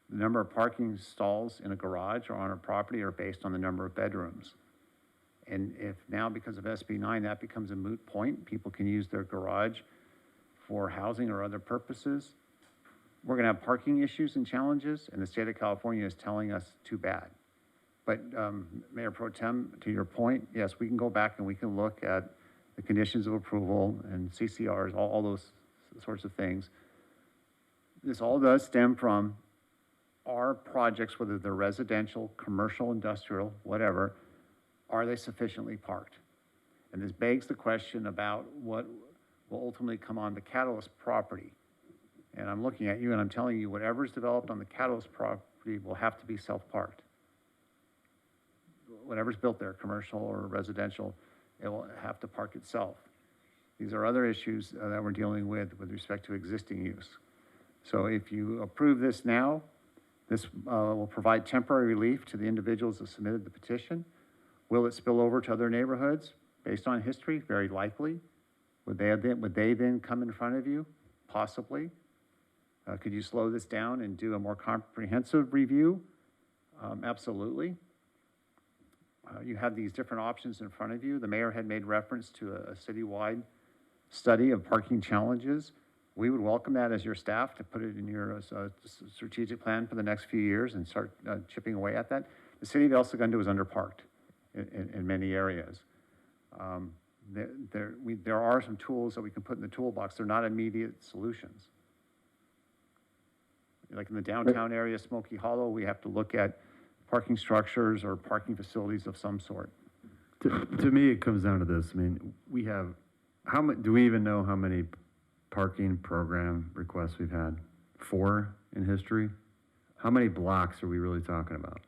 [SPEAKER 5] number of parking stalls in a garage or on a property are based on the number of bedrooms. And if now, because of SB 9, that becomes a moot point, people can use their garage for housing or other purposes, we're going to have parking issues and challenges, and the state of California is telling us too bad. But Mayor Pro Tem, to your point, yes, we can go back and we can look at the conditions of approval and CCRs, all those sorts of things. This all does stem from our projects, whether they're residential, commercial, industrial, whatever, are they sufficiently parked? And this begs the question about what will ultimately come on the Catalyst property. And I'm looking at you and I'm telling you, whatever's developed on the Catalyst property will have to be self-parked. Whatever's built there, commercial or residential, it will have to park itself. These are other issues that we're dealing with respect to existing use. So if you approve this now, this will provide temporary relief to the individuals that submitted the petition. Will it spill over to other neighborhoods? Based on history, very likely. Would they then come in front of you? Possibly. Could you slow this down and do a more comprehensive review? Absolutely. You have these different options in front of you. The mayor had made reference to a citywide study of parking challenges. We would welcome that as your staff to put it in your strategic plan for the next few years and start chipping away at that. The city of El Segundo is underparked in many areas. There are some tools that we can put in the toolbox. They're not immediate solutions. Like in the downtown area, Smoky Hollow, we have to look at parking structures or parking facilities of some sort.
[SPEAKER 1] To me, it comes down to this. I mean, we have, do we even know how many parking program requests we've had? 4 in history? How many blocks are we really talking about?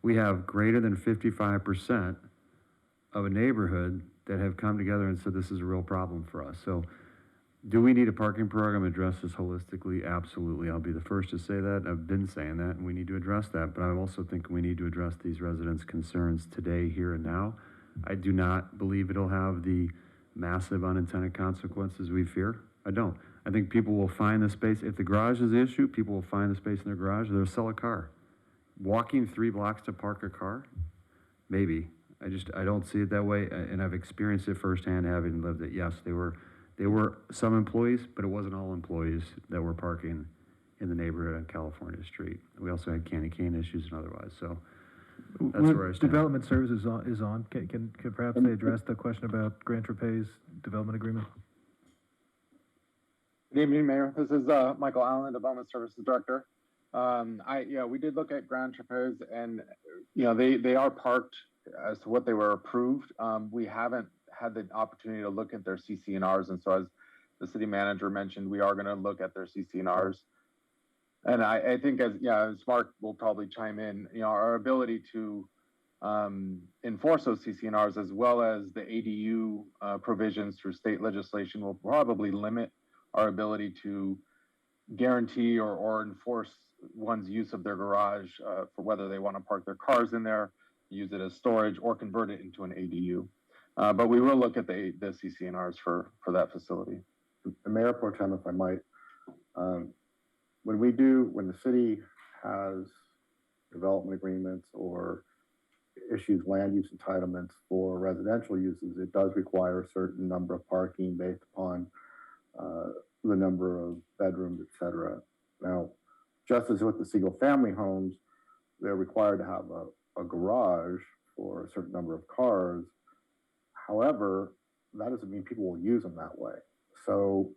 [SPEAKER 1] We have greater than 55% of a neighborhood that have come together and said this is a real problem for us. So do we need a parking program to address this holistically? Absolutely. I'll be the first to say that. I've been saying that, and we need to address that. But I also think we need to address these residents' concerns today, here and now. I do not believe it'll have the massive unintended consequences we fear. I don't. I think people will find the space. If the garage is the issue, people will find the space in their garage. They'll sell a car. Walking 3 blocks to park a car? Maybe. I don't see it that way, and I've experienced it firsthand, having lived it. Yes, they were some employees, but it wasn't all employees that were parking in the neighborhood on California Street. We also had candy cane issues and otherwise, so that's where I stand.
[SPEAKER 10] Development Services is on. Can perhaps they address the question about Grand Tropez's development agreement?
[SPEAKER 19] Good evening, Mayor. This is Michael Allen, Development Services Director. We did look at Grand Tropez, and they are parked as to what they were approved. We haven't had the opportunity to look at their CC&Rs, and so as the city manager mentioned, we are going to look at their CC&Rs. And I think as Mark will probably chime in, our ability to enforce those CC&Rs as well as the ADU provisions through state legislation will probably limit our ability to guarantee or enforce one's use of their garage for whether they want to park their cars in there, use it as storage, or convert it into an ADU. But we will look at the CC&Rs for that facility.
[SPEAKER 15] And Mayor Pro Tem, if I might, when the city has development agreements or issues land use entitlements for residential uses, it does require a certain number of parking based upon the number of bedrooms, et cetera. Now, just as with the single family homes, they're required to have a garage for a certain number of cars. However, that doesn't mean people will use them that way. So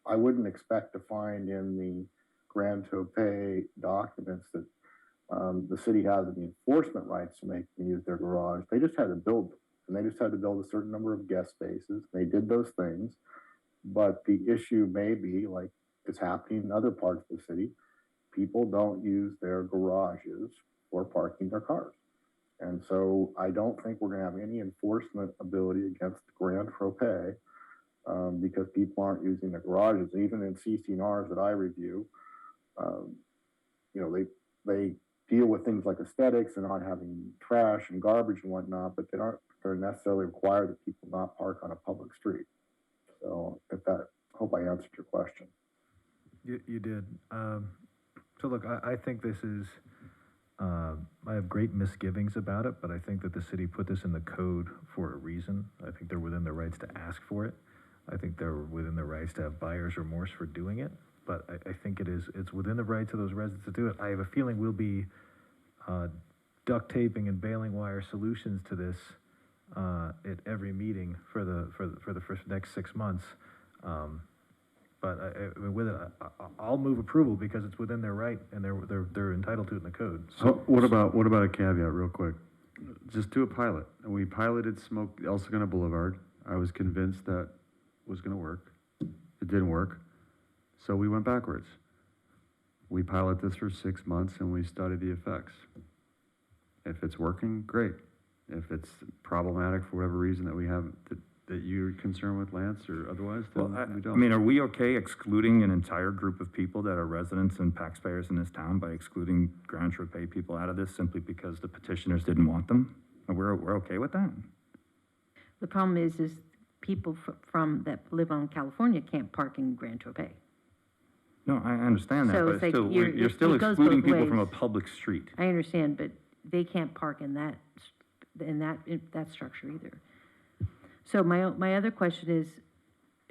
[SPEAKER 15] I wouldn't expect to find in the Grand Tropez documents that the city has the enforcement rights to make them use their garage. They just had to build them, and they just had to build a certain number of guest spaces. They did those things, but the issue may be, like it's happening in other parts of the city, people don't use their garages for parking their cars. And so I don't think we're gonna have any enforcement ability against Grand Tropez because people aren't using their garages. Even in CC&Rs that I review, they deal with things like aesthetics and not having trash and garbage and whatnot, but they're necessarily required that people not park on a public street. So hope I answered your question.
[SPEAKER 10] You did. So look, I think this is, I have great misgivings about it, but I think that the city put this in the code for a reason. I think they're within their rights to ask for it. I think they're within their rights to have buyer's remorse for doing it. But I think it's within the rights of those residents to do it. I have a feeling we'll be duct taping and baling wire solutions to this at every meeting for the next 6 months. But with it, I'll move approval because it's within their right and they're entitled to it in the code.
[SPEAKER 1] So what about a caveat, real quick? Just do a pilot. And we piloted El Segundo Boulevard. I was convinced that was going to work. It didn't work, so we went backwards. We pilot this for 6 months and we study the effects. If it's working, great. If it's problematic for whatever reason that we have that you're concerned with, Lance, or otherwise, then we don't.
[SPEAKER 9] I mean, are we okay excluding an entire group of people that are residents and taxpayers in this town by excluding Grand Tropez people out of this simply because the petitioners didn't want them? We're okay with that?
[SPEAKER 17] The problem is people from that live on California can't park in Grand Tropez.
[SPEAKER 9] No, I understand that,
[SPEAKER 17] So
[SPEAKER 9] but
[SPEAKER 17] it's like
[SPEAKER 9] still,
[SPEAKER 17] you're-
[SPEAKER 9] you're still
[SPEAKER 17] it goes
[SPEAKER 9] excluding
[SPEAKER 17] both
[SPEAKER 9] people from a
[SPEAKER 17] ways.
[SPEAKER 9] public street.
[SPEAKER 17] I understand, but they can't park in that structure either. So my other question is,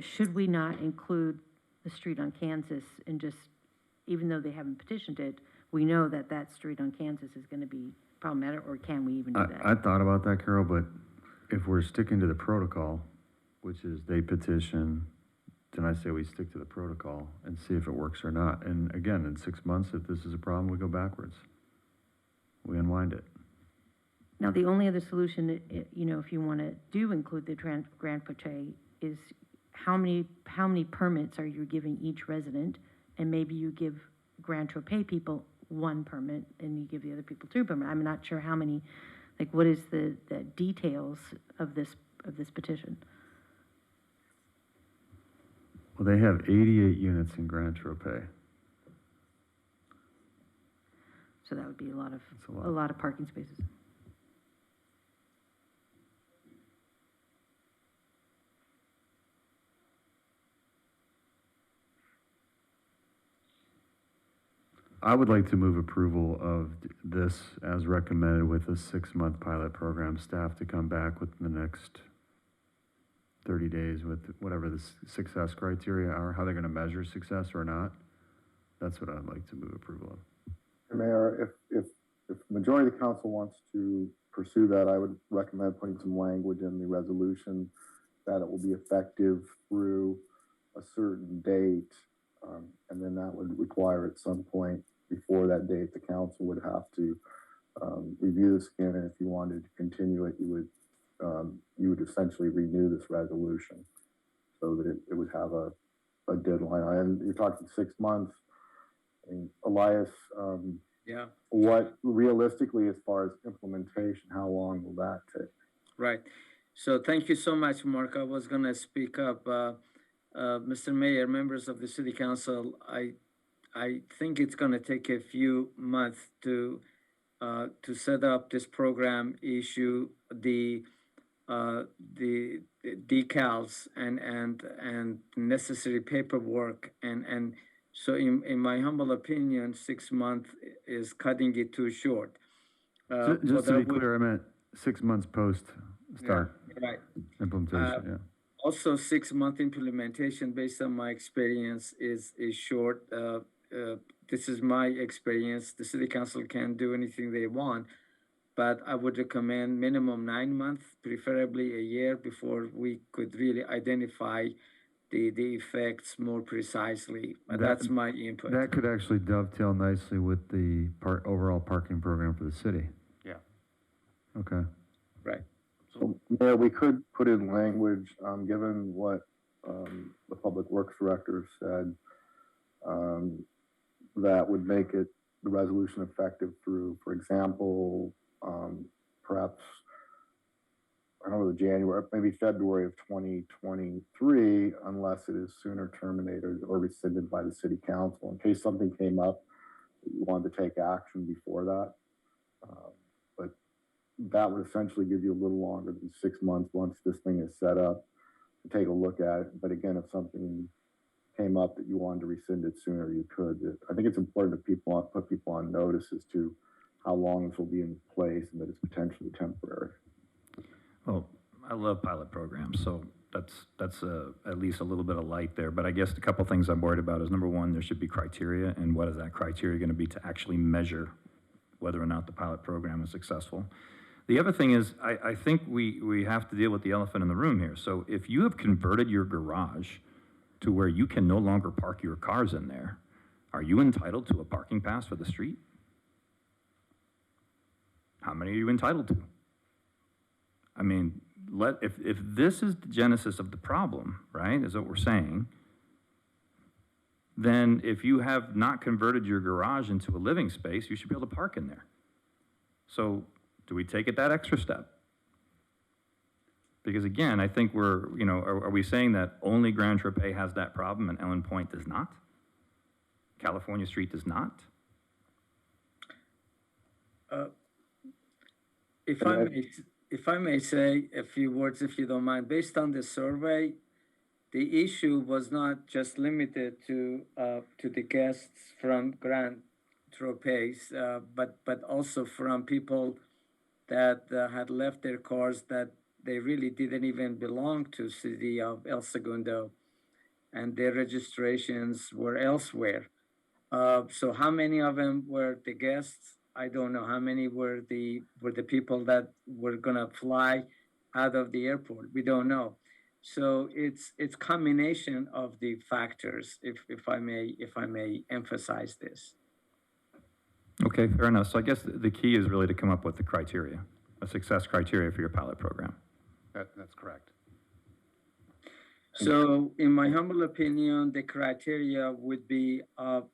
[SPEAKER 17] should we not include the street on Kansas and just, even though they haven't petitioned it, we know that that street on Kansas is going to be problematic, or can we even do that?
[SPEAKER 1] I thought about that, Carol, but if we're sticking to the protocol, which is they petition, then I say we stick to the protocol and see if it works or not. And again, in 6 months, if this is a problem, we go backwards. We unwind it.
[SPEAKER 17] Now, the only other solution, you know, if you want to do include the Grand Poche, is how many permits are you giving each resident? And maybe you give Grand Tropez people 1 permit and you give the other people 2 permits. I'm not sure how many, like, what is the details of this petition?
[SPEAKER 1] Well, they have 88 units in Grand Tropez.
[SPEAKER 17] So that would be a lot
[SPEAKER 1] a lot.
[SPEAKER 17] of parking spaces.
[SPEAKER 1] I would like to move approval of this as recommended with a 6-month pilot program, staff to come back within the next 30 days with whatever the success criteria are, how they're going to measure success or not. That's what I'd like to move approval of.
[SPEAKER 15] Mayor, if the majority of the council wants to pursue that, I would recommend putting some language in the resolution that it will be effective through a certain date. And then that would require at some point before that date, the council would have to review this again. And if you wanted to continue it, you would essentially renew this resolution so that it would have a deadline. And you're talking 6 months. I mean, Elias,
[SPEAKER 11] Yeah,
[SPEAKER 15] what realistically, as far as implementation, how long will that take?
[SPEAKER 11] right. So thank you so much, Mark. I was gonna speak up. Mr. Mayor, members of the City Council, I think it's gonna take a few months to set up this program, issue the decals and necessary paperwork, and so in my humble opinion, 6 months is cutting it too short.
[SPEAKER 1] Just to be clear, I meant 6 months post start
[SPEAKER 11] Right.
[SPEAKER 1] implementation. Yeah.
[SPEAKER 11] Also, 6-month implementation, based on my experience, is short. This is my experience. The City Council can do anything they want, but I would recommend minimum 9 months, preferably a year, before we could really identify the effects more precisely. That's my input.
[SPEAKER 1] That could actually dovetail nicely with the overall parking program for the city.
[SPEAKER 5] Yeah.
[SPEAKER 1] Okay.
[SPEAKER 11] Right.
[SPEAKER 15] So, Mayor, we could put in language, given what the Public Works Director said, that would make the resolution effective through, for example, perhaps, I don't know, January, maybe February of 2023, unless it is sooner terminated or rescinded by the City Council, in case something came up that you wanted to take action before that. But that would essentially give you a little longer than 6 months once this thing is set up to take a look at it. But again, if something came up that you wanted to rescind it sooner, you could. I think it's important that put people on notice as to how long this will be in place and that it's potentially temporary.
[SPEAKER 9] Well, I love pilot programs, so that's at least a little bit of light there. But I guess the couple things I'm worried about is, number one, there should be criteria, and what is that criteria going to be to actually measure whether or not the pilot program is successful? The other thing is, I think we have to deal with the elephant in the room here. So if you have converted your garage to where you can no longer park your cars in there, are you entitled to a parking pass for the street? How many are you entitled to? I mean, if this is the genesis of the problem, right, is what we're saying, then if you have not converted your garage into a living space, you should be able to park in there. So do we take it that extra step? Because again, I think are we saying that only Grand Tropez has that problem and Ellen Point does not? California Street does not?
[SPEAKER 11] If I may say a few words, if you don't mind, based on the survey, the issue was not just limited to the guests from Grand Tropez, but also from people that had left their cars that they really didn't even belong to city of El Segundo. and their registrations were elsewhere. So how many of them were the guests? I don't know. How many were the people that were gonna fly out of the airport? We don't know. So it's combination of the factors, if I may emphasize this.
[SPEAKER 9] Okay, fair enough. So I guess the key is really to come up with the criteria, a success criteria for your pilot program.
[SPEAKER 5] That's correct.
[SPEAKER 11] So, in my humble opinion, the criteria would be for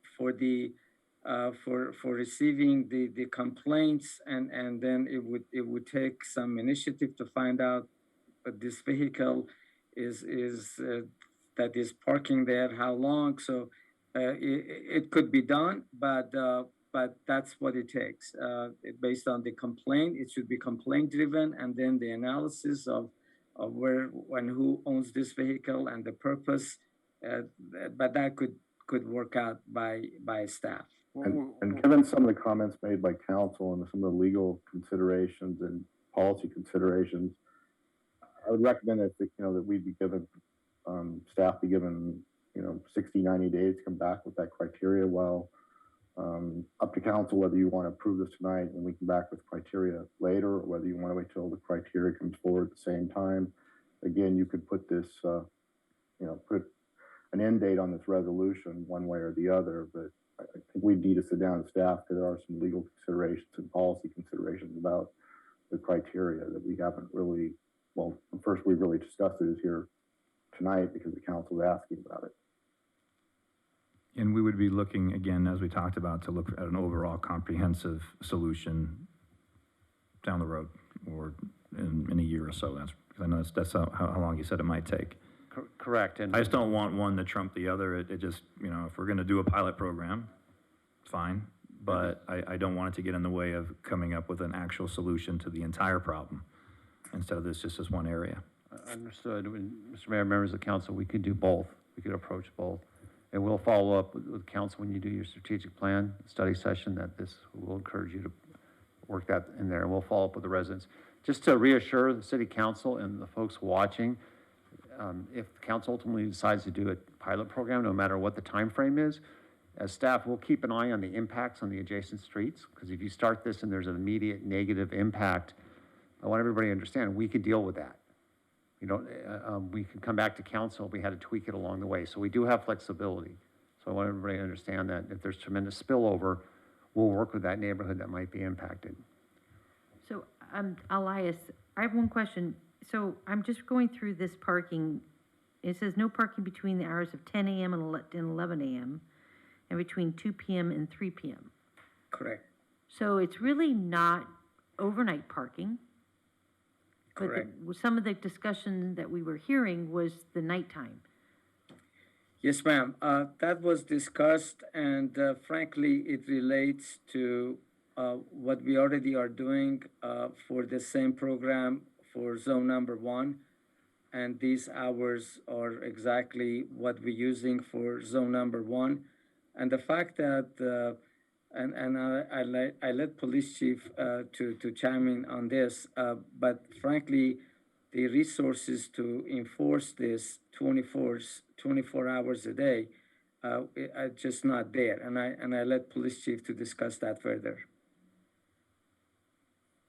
[SPEAKER 11] receiving the complaints, and then it would take some initiative to find out this vehicle is that is parking there, how long. So it could be done, but that's what it takes. Based on the complaint, it should be complaint driven, and then the analysis of where and who owns this vehicle and the purpose. But that could work out by staff.
[SPEAKER 15] And given some of the comments made by council and some of the legal considerations and policy considerations, I would recommend that we be given, staff be given, 60, 90 days to come back with that criteria, while up to council whether you want to approve this tonight and we come back with criteria later, or whether you want to wait till the criteria comes forward at the same time. Again, you could put this, put an end date on this resolution one way or the other, but I think we need to sit down with staff because there are some legal considerations and policy considerations about the criteria that we haven't really, well, first we really discussed it is here tonight because the council is asking about it.
[SPEAKER 9] And we would be looking, again, as we talked about, to look at an overall comprehensive solution down the road or in a year or so. Because I know that's how long you said it might take.
[SPEAKER 5] Correct. And
[SPEAKER 9] I just don't want one to trump the other. It just, if we're going to do a pilot program, fine. But I don't want it to get in the way of coming up with an actual solution to the entire problem instead of this just as one area.
[SPEAKER 5] Understood. Mr. Mayor, members of council, we could do both. We could approach both. And we'll follow up with council when you do your strategic plan study session, that this will encourage you to work that in there. And we'll follow up with the residents. Just to reassure the city council and the folks watching, if the council ultimately decides to do a pilot program, no matter what the time frame is, as staff, we'll keep an eye on the impacts on the adjacent streets. Because if you start this and there's an immediate negative impact, I want everybody to understand we can deal with that. We can come back to council if we had to tweak it along the way. So we do have flexibility. So I want everybody to understand that if there's tremendous spillover, we'll work with that neighborhood that might be impacted.
[SPEAKER 17] So, Elias, I have one question. So I'm just going through this parking. It says no parking between the hours of 10 a.m. and 11 a.m. and between 2 p.m. and 3 p.m.
[SPEAKER 11] Correct.
[SPEAKER 17] So it's really not overnight parking.
[SPEAKER 11] Correct.
[SPEAKER 17] But some of the discussion that we were hearing was the nighttime.
[SPEAKER 11] Yes, ma'am. That was discussed, and frankly, it relates to what we already are doing for the same program for zone number 1. And these hours are exactly what we're using for zone number 1. And the fact that, I let police chief to chime in on this, but frankly, the resources to enforce this 24 hours a day are just not there. And I let police chief to discuss that further.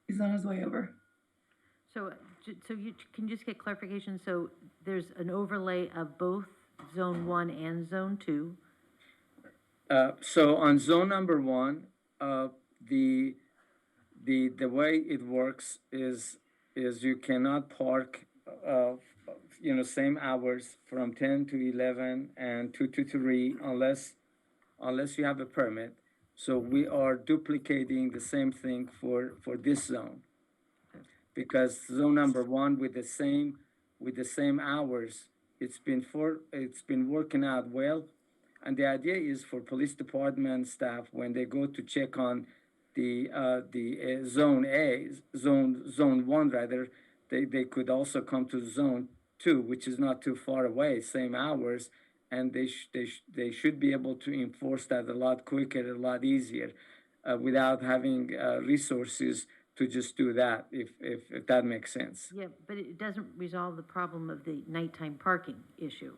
[SPEAKER 2] He's on his way over.
[SPEAKER 17] So you can just get clarification. So there's an overlay of both zone 1 and zone 2.
[SPEAKER 11] So on zone number 1, the way it works is you cannot park, same hours from 10 to 11 and 2 to 3 unless you have a permit. So we are duplicating the same thing for this zone, because zone number 1 with the same hours, it's been working out well. And the idea is for police department staff, when they go to check on the zone 1 rather, they could also come to zone 2, which is not too far away, same hours, and they should be able to enforce that a lot quicker, a lot easier, without having resources to just do that, if that makes sense.
[SPEAKER 17] Yeah, but it doesn't resolve the problem of the nighttime parking issue.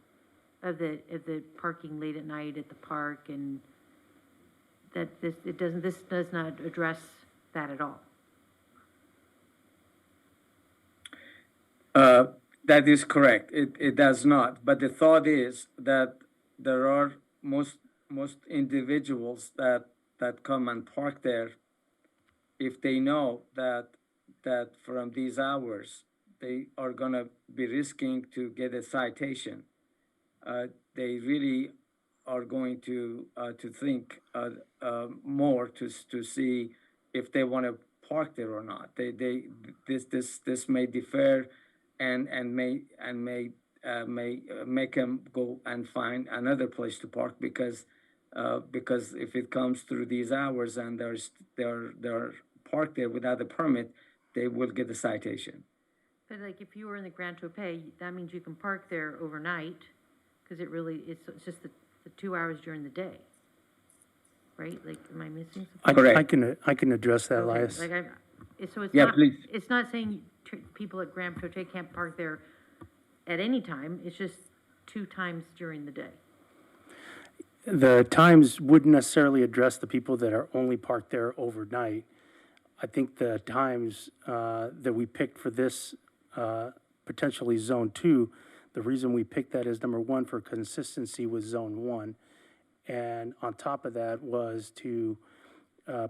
[SPEAKER 17] of the parking late at night at the park, and that this does not address that at all.
[SPEAKER 11] That is correct. It does not. But the thought is that there are most individuals that come and park there, if they know that from these hours they are gonna be risking to get a citation, they really are going to think more to see if they want to park there or not. This may defer and may make them go and find another place to park because if it comes through these hours and they're parked there without a permit, they will get a citation.
[SPEAKER 17] But like if you were in the Grand Tropez, that means you can park there overnight, because it's just the 2 hours during the day, right? Like, am I missing something?
[SPEAKER 18] I can address that,
[SPEAKER 17] Okay,
[SPEAKER 18] Elias.
[SPEAKER 17] like so it's
[SPEAKER 11] Yeah,
[SPEAKER 17] not,
[SPEAKER 11] please.
[SPEAKER 17] it's not saying people at Grand Tropez can't park there at any time. It's just 2 times during the day.
[SPEAKER 18] The times wouldn't necessarily address the people that are only parked there overnight. I think the times that we picked for this potentially Zone 2, the reason we picked that is, number one, for consistency with Zone 1. And on top of that was to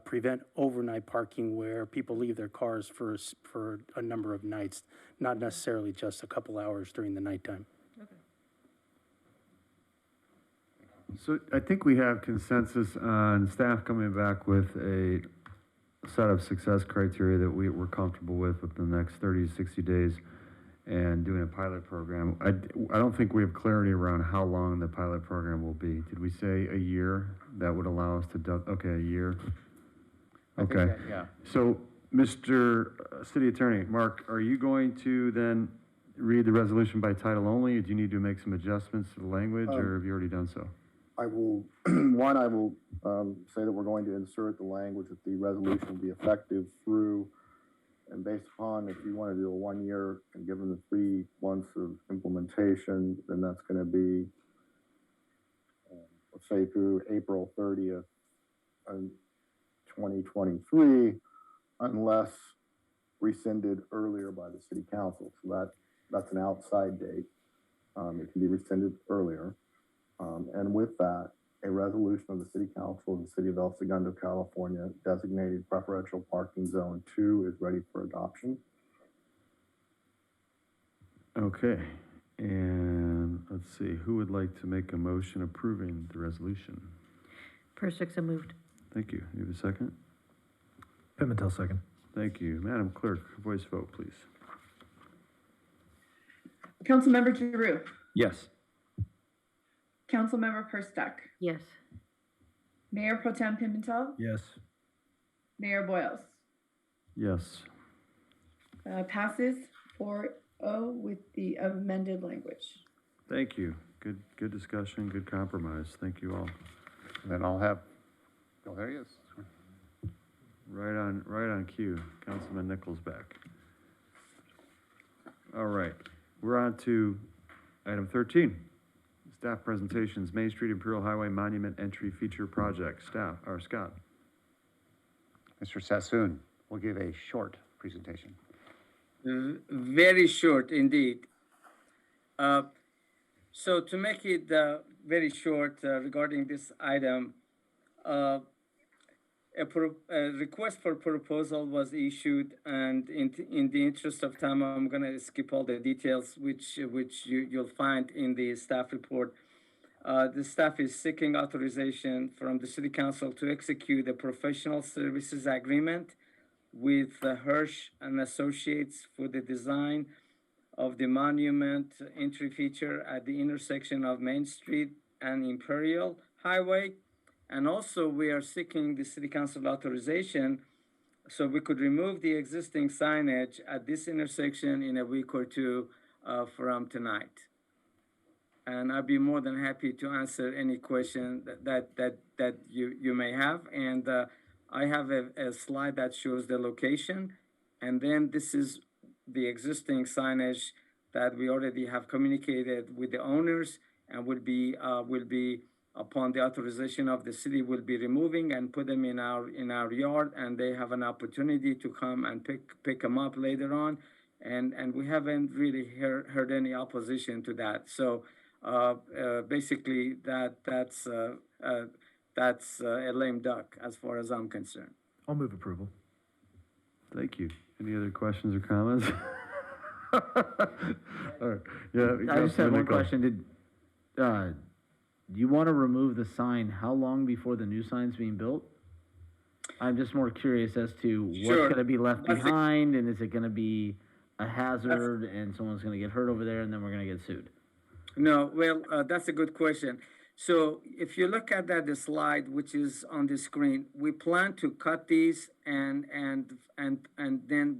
[SPEAKER 18] prevent overnight parking where people leave their cars for a number of nights, not necessarily just a couple hours during the nighttime.
[SPEAKER 1] So I think we have consensus on staff coming back with a set of success criteria that we're comfortable with within the next 30 to 60 days and doing a pilot program. I don't think we have clarity around how long the pilot program will be. Did we say a year? That would allow us to, okay, a year. Okay.
[SPEAKER 5] Yeah.
[SPEAKER 1] So, Mr. City Attorney, Mark, are you going to then read the resolution by title only? Or do you need to make some adjustments to the language, or have you already done so?
[SPEAKER 15] I will, I will say that we're going to insert the language that the resolution will be effective through, and based upon if you want to do a 1 year and given the 3 months of implementation, then that's going to be, let's say through April 30th, 2023, unless rescinded earlier by the city council. So that's an outside date. It can be rescinded earlier. And with that, a resolution of the City Council of the City of El Segundo, California, designated Preferential Parking Zone 2 is ready for adoption.
[SPEAKER 1] Okay, and let's see, who would like to make a motion approving the resolution?
[SPEAKER 17] Persick, so moved.
[SPEAKER 1] Thank you. You have a second?
[SPEAKER 10] Pimentel, second.
[SPEAKER 1] Thank you. Madam Clerk, voice vote, please.
[SPEAKER 2] Councilmember Giroux.
[SPEAKER 9] Yes.
[SPEAKER 2] Councilmember Perstuck.
[SPEAKER 17] Yes.
[SPEAKER 2] Mayor Pro Tem Pimentel.
[SPEAKER 10] Yes.
[SPEAKER 2] Mayor Boyles.
[SPEAKER 1] Yes.
[SPEAKER 2] Passes 4-0 with the amended language.
[SPEAKER 1] Thank you. Good discussion, good compromise. Thank you all.
[SPEAKER 5] And then I'll have, oh, there he is.
[SPEAKER 1] Right on cue. Councilman Nichols back. All right, we're on to item 13. Staff presentations, Main Street Imperial Highway Monument Entry Feature Project. Scott.
[SPEAKER 5] Mr. Sassoon will give a short presentation.
[SPEAKER 11] Very short indeed. So to make it very short regarding this item, a request for proposal was issued, and in the interest of time, I'm going to skip all the details, which you'll find in the staff report. The staff is seeking authorization from the City Council to execute a professional services agreement with Hirsch and Associates for the design of the monument entry feature at the intersection of Main Street and Imperial Highway. And also we are seeking the City Council authorization so we could remove the existing signage at this intersection in a week or two from tonight. And I'd be more than happy to answer any question that you may have. And I have a slide that shows the location. And then this is the existing signage that we already have communicated with the owners and will be upon the authorization of the city, will be removing and put them in our yard, and they have an opportunity to come and pick them up later on, and we haven't really heard any opposition to that. So basically, that's a lame duck as far as I'm concerned.
[SPEAKER 10] I'll move approval.
[SPEAKER 1] Thank you. Any other questions or comments? All right. Yeah,
[SPEAKER 3] I just had
[SPEAKER 1] Councilman
[SPEAKER 3] one
[SPEAKER 1] Nicol.
[SPEAKER 3] question. Do you want to remove the sign? How long before the new sign's being built? I'm just more curious as to what's
[SPEAKER 11] Sure.
[SPEAKER 3] going to be left behind, and is it going to be a hazard, and someone's going to get hurt over there, and then we're going to get sued?
[SPEAKER 11] No, well, that's a good question. So if you look at the slide, which is on the screen, we plan to cut these and then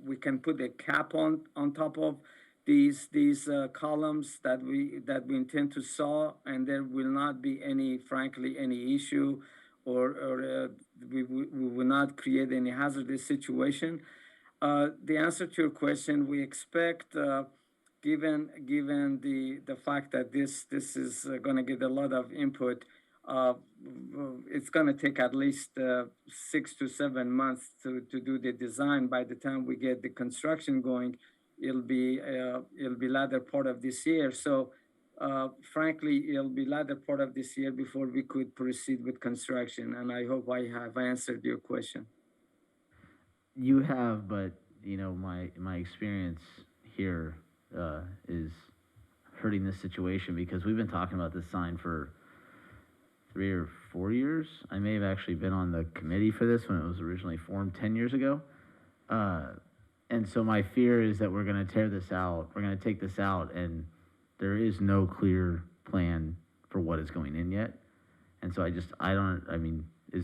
[SPEAKER 11] we can put a cap on top of these columns that we intend to saw, and there will not be frankly any issue, or we will not create any hazardous situation. The answer to your question, we expect, given the fact that this is going to get a lot of input, it's going to take at least 6 to 7 months to do the design. By the time we get the construction going, it'll be latter part of this year. So frankly, it'll be latter part of this year before we could proceed with construction. And I hope I have answered your question.
[SPEAKER 3] You have, but my experience here is hurting this situation, because we've been talking about this sign for 3 or 4 years. I may have actually been on the committee for this when it was originally formed 10 years ago. And so my fear is that we're going to tear this out. We're going to take this out, and there is no clear plan for what is going in yet. And so is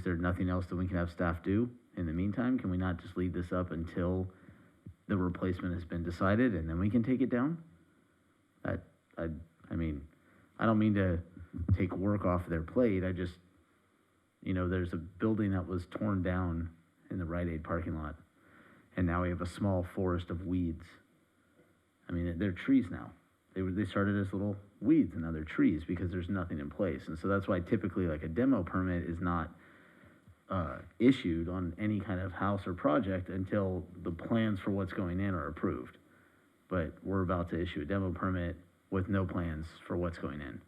[SPEAKER 3] there nothing else that we can have staff do in the meantime? Can we not just leave this up until the replacement has been decided, and then we can take it down? I don't mean to take work off their plate. I just, there's a building that was torn down in the Rite Aid parking lot, and now we have a small forest of weeds. They're trees now. They started as little weeds, and now they're trees because there's nothing in place. And so that's why typically like a demo permit is not issued on any kind of house or project until the plans for what's going in are approved. But we're about to issue a demo permit with no plans for what's going in.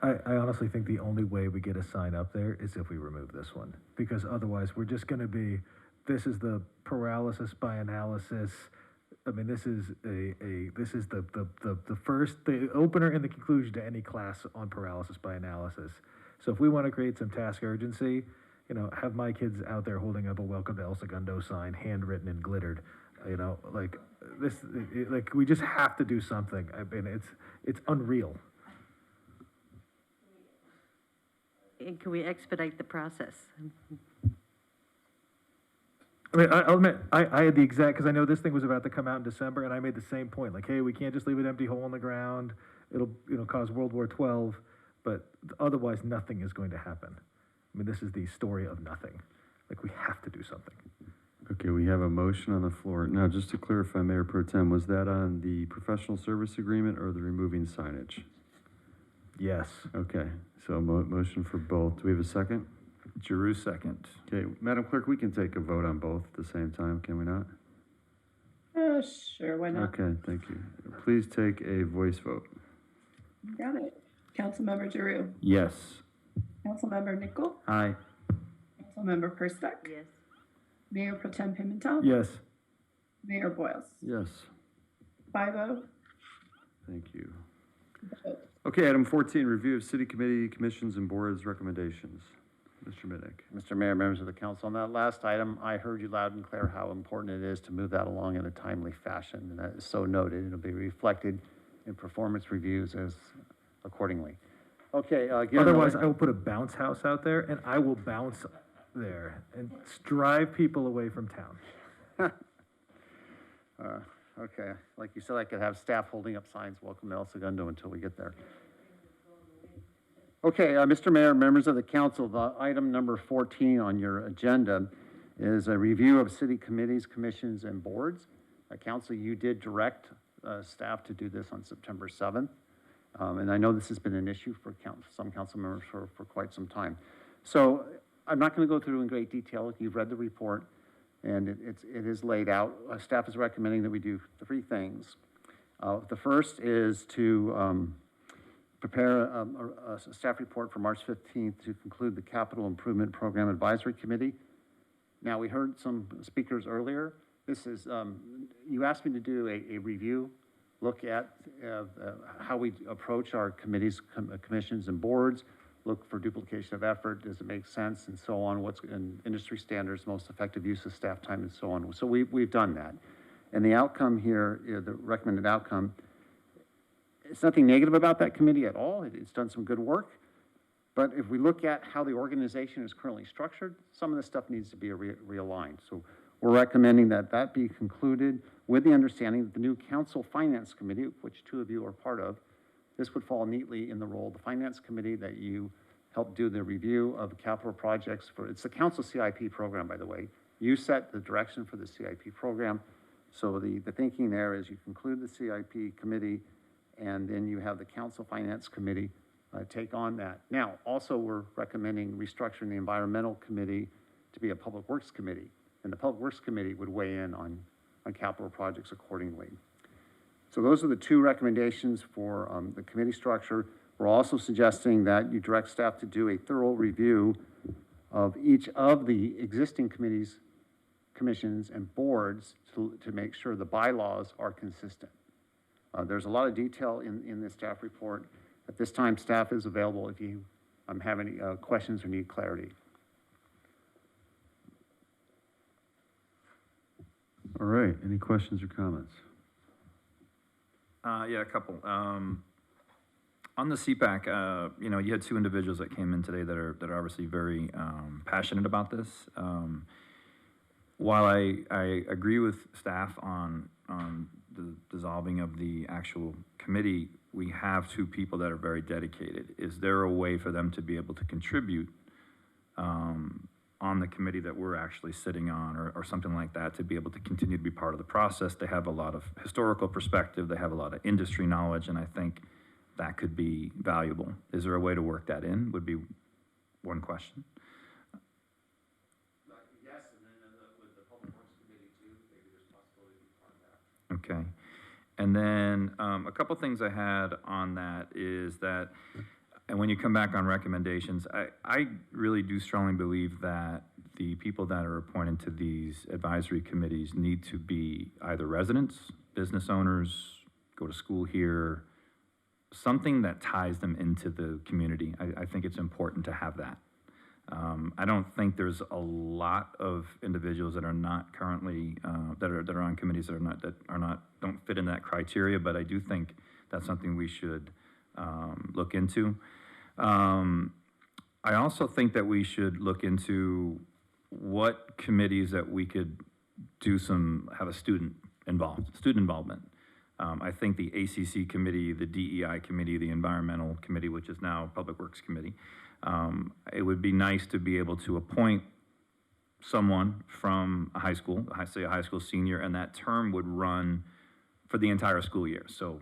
[SPEAKER 10] I honestly think the only way we get a sign up there is if we remove this one, because otherwise we're just going to be, this is the paralysis by analysis. This is the opener and the conclusion to any class on paralysis by analysis. So if we want to create some task urgency, have my kids out there holding up a Welcome to El Segundo sign, handwritten and glittered. We just have to do something. It's unreal.
[SPEAKER 17] And can we expedite the process?
[SPEAKER 10] I'll admit, I had the exact, because I know this thing was about to come out in December, and I made the same point. Like, hey, we can't just leave an empty hole in the ground. It'll, cause World War XII, but otherwise nothing is going to happen. This is the story of nothing. We have to do something.
[SPEAKER 1] Okay, we have a motion on the floor. Now, just to clarify, Mayor Pro Tem, was that on the professional service agreement or the removing signage?
[SPEAKER 10] Yes.
[SPEAKER 1] Okay, so motion for both. Do we have a second?
[SPEAKER 9] Giroux, second.
[SPEAKER 1] Okay, Madam Clerk, we can take a vote on both at the same time, can we not?
[SPEAKER 2] Sure, why not?
[SPEAKER 1] Okay, thank you. Please take a voice vote.
[SPEAKER 2] Got it. Councilmember Giroux.
[SPEAKER 9] Yes.
[SPEAKER 2] Councilmember Nicol.
[SPEAKER 3] Aye.
[SPEAKER 2] Councilmember Perstuck.
[SPEAKER 17] Yes.
[SPEAKER 2] Mayor Pro Tem Pimentel.
[SPEAKER 10] Yes.
[SPEAKER 2] Mayor Boyles.
[SPEAKER 1] Yes.
[SPEAKER 2] 5-0.
[SPEAKER 1] Thank you. Okay, item 14, review of city committee, commissions, and boards recommendations. Mr. Minnick.
[SPEAKER 5] Mr. Mayor, members of the council, on that last item, I heard you loud and clear how important it is to move that along in a timely fashion, and that is so noted. It'll be reflected in performance reviews as accordingly. Okay.
[SPEAKER 10] Otherwise, I will put a bounce house out there, and I will bounce there and drive people away from town.
[SPEAKER 5] Okay, like you said, I could have staff holding up signs, welcome to El Segundo, until we get there. Okay, Mr. Mayor, members of the council, the item number 14 on your agenda is a review of city committees, commissions, and boards. Council, you did direct staff to do this on September 7th. And I know this has been an issue for some council members for quite some time. So I'm not going to go through in great detail. You've read the report, and it is laid out. Staff is recommending that we do 3 things. The first is to prepare a staff report for March 15th to conclude the Capital Improvement Program Advisory Committee. Now, we heard some speakers earlier. This is, you asked me to do a review, look at how we approach our committees, commissions, and boards, look for duplication of effort, does it make sense, and so on, what's in industry standards, most effective use of staff time, and so on. So we've done that. And the outcome here, the recommended outcome, it's nothing negative about that committee at all. It's done some good work. But if we look at how the organization is currently structured, some of this stuff needs to be realigned. So we're recommending that that be concluded with the understanding that the new Council Finance Committee, which 2 of you are part of, this would fall neatly in the role of the Finance Committee, that you help do the review of capital projects for, it's the Council CIP program, by the way. You set the direction for the CIP program. So the thinking there is you conclude the CIP committee, and then you have the Council Finance Committee take on that. Now, also we're recommending restructuring the Environmental Committee to be a Public Works Committee, and the Public Works Committee would weigh in on capital projects accordingly. So those are the 2 recommendations for the committee structure. We're also suggesting that you direct staff to do a thorough review of each of the existing committees, commissions, and boards to make sure the bylaws are consistent. There's a lot of detail in this staff report. At this time, staff is available if you have any questions or need clarity.
[SPEAKER 1] All right, any questions or comments?
[SPEAKER 9] Yeah, a couple. On the CPAC, you know, you had 2 individuals that came in today that are obviously very passionate about this. While I agree with staff on the dissolving of the actual committee, we have 2 people that are very dedicated. Is there a way for them to be able to contribute on the committee that we're actually sitting on, or something like that, to be able to continue to be part of the process? They have a lot of historical perspective, they have a lot of industry knowledge, and I think that could be valuable. Is there a way to work that in, would be one question.
[SPEAKER 5] Yes, and then with the Public Works Committee too, maybe there's possibility to be part of that.
[SPEAKER 9] Okay. And then a couple things I had on that is that, and when you come back on recommendations, I really do strongly believe that the people that are appointed to these advisory committees need to be either residents, business owners, go to school here, something that ties them into the community. I think it's important to have that. I don't think there's a lot of individuals that are not currently that are on committees that don't fit in that criteria, but I do think that's something we should look into. I also think that we should look into what committees that we could have a student involvement. I think the ACC committee, the DEI committee, the environmental committee, which is now Public Works Committee, it would be nice to be able to appoint someone from a high school, say a high school senior, and that term would run for the entire school year. So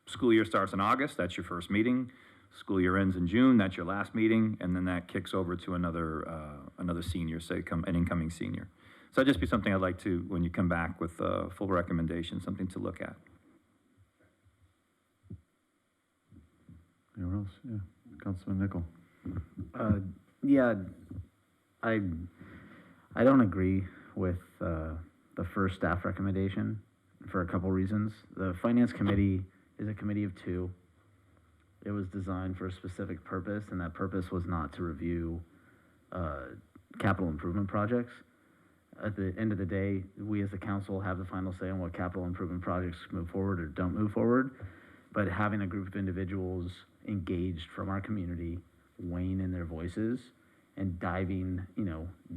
[SPEAKER 9] school year starts in August, that's your first meeting. School year ends in June, that's your last meeting, and then that kicks over to another senior, say an incoming senior. So that'd just be something I'd like to, when you come back with a full recommendation, something to look at.
[SPEAKER 1] Anyone else? Yeah, Councilman Nickel.
[SPEAKER 3] Yeah, I don't agree with the first staff recommendation for a couple reasons. The Finance Committee is a committee of 2. It was designed for a specific purpose, and that purpose was not to review capital improvement projects. At the end of the day, we as a council have the final say on what capital improvement projects move forward or don't move forward. But having a group of individuals engaged from our community, weighing in their voices and diving,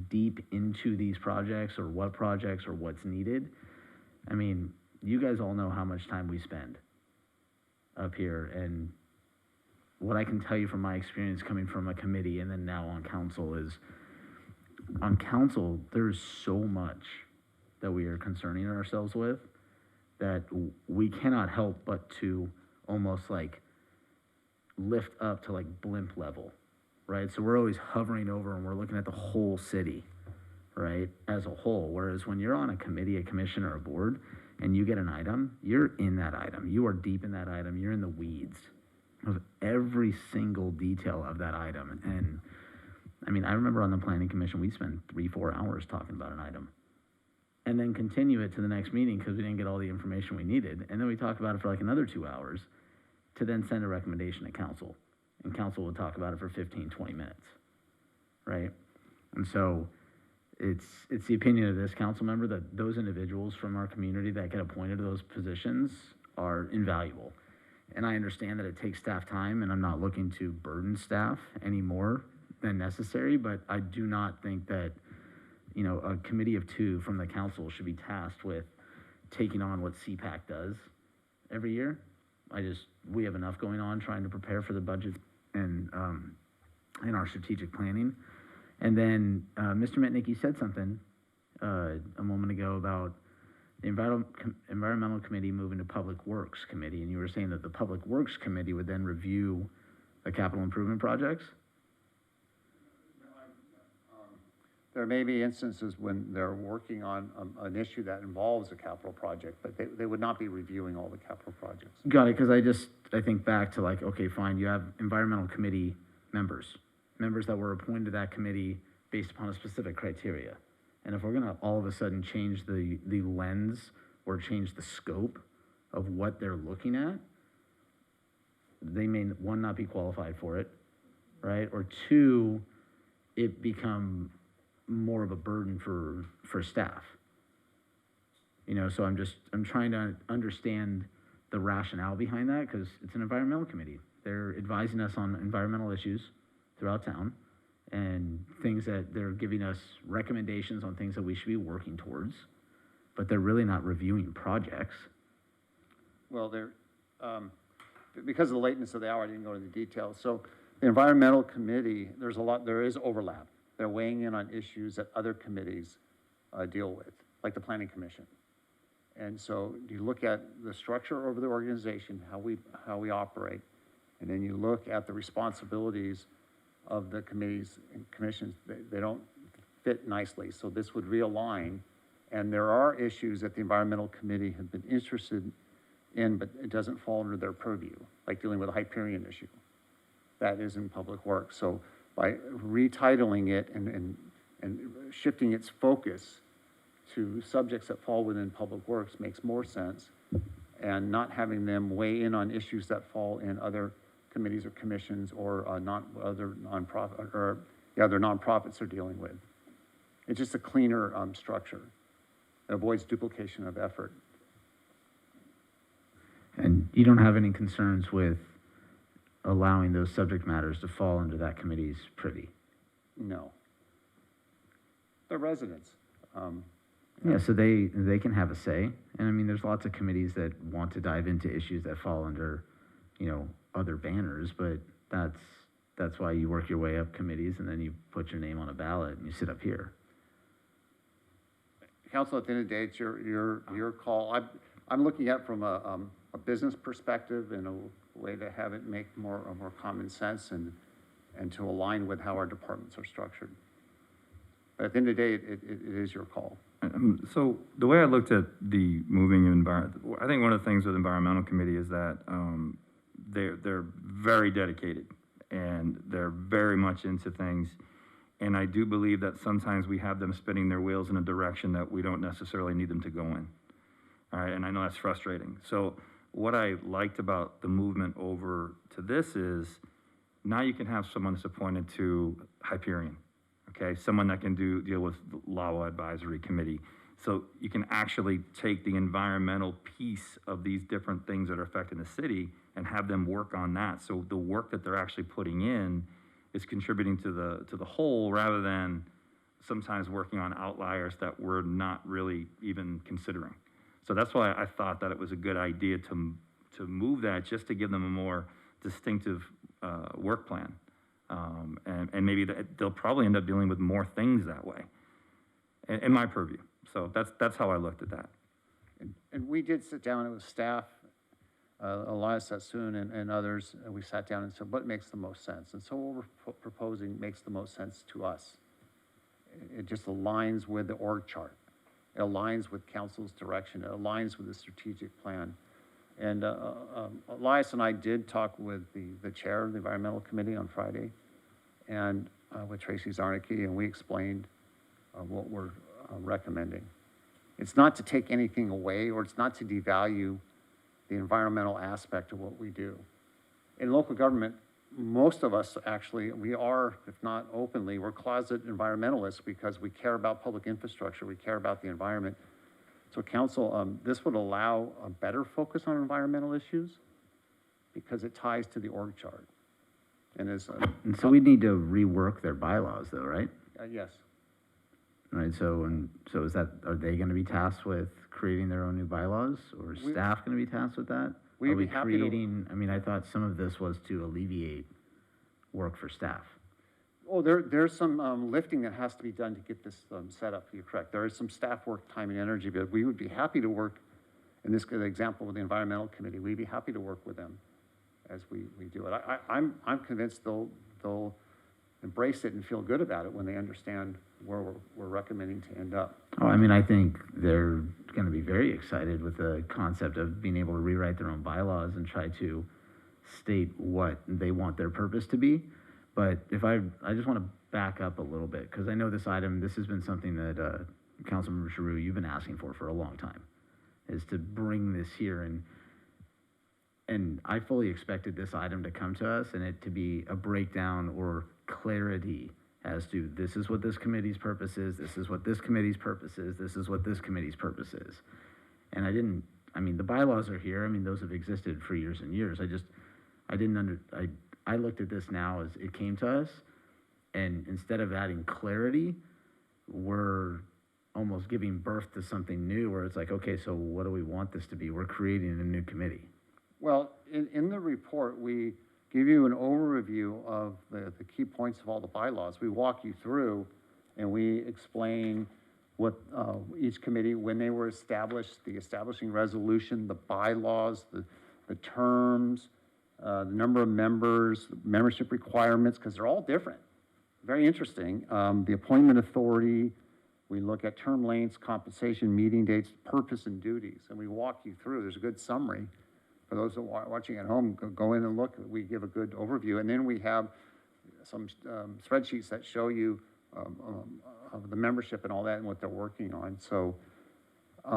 [SPEAKER 3] deep into these projects or what's needed. I mean, you guys all know how much time we spend up here, and what I can tell you from my experience coming from a committee and then now on council is, on council, there's so much that we are concerning ourselves with that we cannot help but to almost like lift up to like blimp level, right? So we're always hovering over and we're looking at the whole city, right, as a whole. Whereas when you're on a committee, a commission, or a board, and you get an item, you're in that item. You are deep in that item. You're in the weeds of every single detail of that item. And I mean, I remember on the planning commission, we'd spend 3-4 hours talking about an item and then continue it to the next meeting because we didn't get all the information we needed. And then we talk about it for like another 2 hours to then send a recommendation to council. And council would talk about it for 15-20 minutes, right? And so it's the opinion of this council member that those individuals from our community that get appointed to those positions are invaluable. And I understand that it takes staff time, and I'm not looking to burden staff any more than necessary, but I do not think that, you know, a committee of 2 from the council should be tasked with taking on what CPAC does every year. We have enough going on trying to prepare for the budget and our strategic planning. And then Mr. Metnick said something a moment ago about the environmental committee moving to Public Works Committee, and you were saying that the Public Works Committee would then review the capital improvement projects?
[SPEAKER 5] There may be instances when they're working on an issue that involves a capital project, but they would not be reviewing all the capital projects.
[SPEAKER 3] Got it, because I think back to like, okay, fine, you have environmental committee members that were appointed to that committee based upon a specific criteria. And if we're gonna all of a sudden change the lens or change the scope of what they're looking at, they may, 1, not be qualified for it, right? Or 2, it become more of a burden for staff. You know, so I'm trying to understand the rationale behind that, because it's an environmental committee. They're advising us on environmental issues throughout town and things that they're giving us recommendations on things that we should be working towards, but they're really not reviewing projects.
[SPEAKER 5] Well, because of the lateness of the hour, I didn't go into the details. So the environmental committee, there is overlap. They're weighing in on issues that other committees deal with, like the planning commission. And so you look at the structure of the organization, how we operate, and then you look at the responsibilities of the committees and commissions. They don't fit nicely. So this would realign. And there are issues that the environmental committee have been interested in, but it doesn't fall under their purview, like dealing with a Hyperion issue. That is in public works. So by retitling it and shifting its focus to subjects that fall within public works makes more sense, and not having them weigh in on issues that fall in other committees or commissions or other nonprofits are dealing with. It's just a cleaner structure. It avoids duplication of effort.
[SPEAKER 3] And you don't have any concerns with allowing those subject matters to fall under that committee's privy?
[SPEAKER 5] No. They're residents.
[SPEAKER 3] Yeah, so they can have a say. And I mean, there's lots of committees that want to dive into issues that fall under, you know, other banners, but that's why you work your way up committees and then you put your name on a ballot and you sit up here.
[SPEAKER 5] Council, at the end of the day, it's your call. I'm looking at it from a business perspective and a way to have it make more common sense and to align with how our departments are structured. But at the end of the day, it is your call.
[SPEAKER 9] So the way I looked at the moving environment, I think one of the things with environmental committee is that they're very dedicated and they're very much into things. And I do believe that sometimes we have them spinning their wheels in a direction that we don't necessarily need them to go in. All right, and I know that's frustrating. So what I liked about the movement over to this is now you can have someone that's appointed to Hyperion, okay? Someone that can deal with the Law Advisory Committee. So you can actually take the environmental piece of these different things that are affecting the city and have them work on that. So the work that they're actually putting in is contributing to the whole, rather than sometimes working on outliers that we're not really even considering. So that's why I thought that it was a good idea to move that, just to give them a more distinctive work plan. And maybe they'll probably end up dealing with more things that way, in my purview. So that's how I looked at that.
[SPEAKER 5] And we did sit down with staff Elias Sassoon and others, we sat down and said, what makes the most sense? And so what we're proposing makes the most sense to us. It just aligns with the org chart. It aligns with council's direction. It aligns with the strategic plan. And Elias and I did talk with the chair of the environmental committee on Friday, and with Tracy Zarnicki, and we explained what we're recommending. It's not to take anything away, or it's not to devalue the environmental aspect of what we do. In local government, most of us actually, we are, if not openly, we're closet environmentalists because we care about public infrastructure, we care about the environment. So council, this would allow a better focus on environmental issues because it ties to the org chart. And is
[SPEAKER 3] And so we need to rework their bylaws though, right?
[SPEAKER 5] yes.
[SPEAKER 3] Right, so is that, are they gonna be tasked with creating their own new bylaws, or is staff gonna be tasked with that?
[SPEAKER 5] We'd
[SPEAKER 3] Are we
[SPEAKER 5] be happy to-
[SPEAKER 3] creating, I mean, I thought some of this was to alleviate work for staff.
[SPEAKER 5] Oh, there's some lifting that has to be done to get this set up. You're correct. There is some staff work, time, and energy, but we would be happy to work, in this example with the environmental committee, we'd be happy to work with them as we do it. I'm convinced they'll embrace it and feel good about it when they understand where we're recommending to end up.
[SPEAKER 3] Oh, I mean, I think they're gonna be very excited with the concept of being able to rewrite their own bylaws and try to state what they want their purpose to be. But I just wanna back up a little bit, because I know this has been something that, Councilmember Giroux, you've been asking for a long time, is to bring this here, and I fully expected this item to come to us and it to be a breakdown or clarity as to this is what this committee's purpose is, this is what this committee's purpose is, this is what this committee's purpose is. And I mean, the bylaws are here, I mean, those have existed for years and years. I looked at this now as it came to us, and instead of adding clarity, we're almost giving birth to something new where it's like, okay, so what do we want this to be? We're creating a new committee.
[SPEAKER 5] Well, in the report, we give you an overview of the key points of all the bylaws. We walk you through and we explain what each committee, when they were established, the establishing resolution, the bylaws, the terms, the number of members, membership requirements, because they're all different. Very interesting. The appointment authority, we look at term lengths, compensation, meeting dates, purpose, and duties, and we walk you through. There's a good summary. For those that are watching at home, go in and look. We give a good overview, and then we have some spreadsheets that show you of the membership and all that and what they're working on. So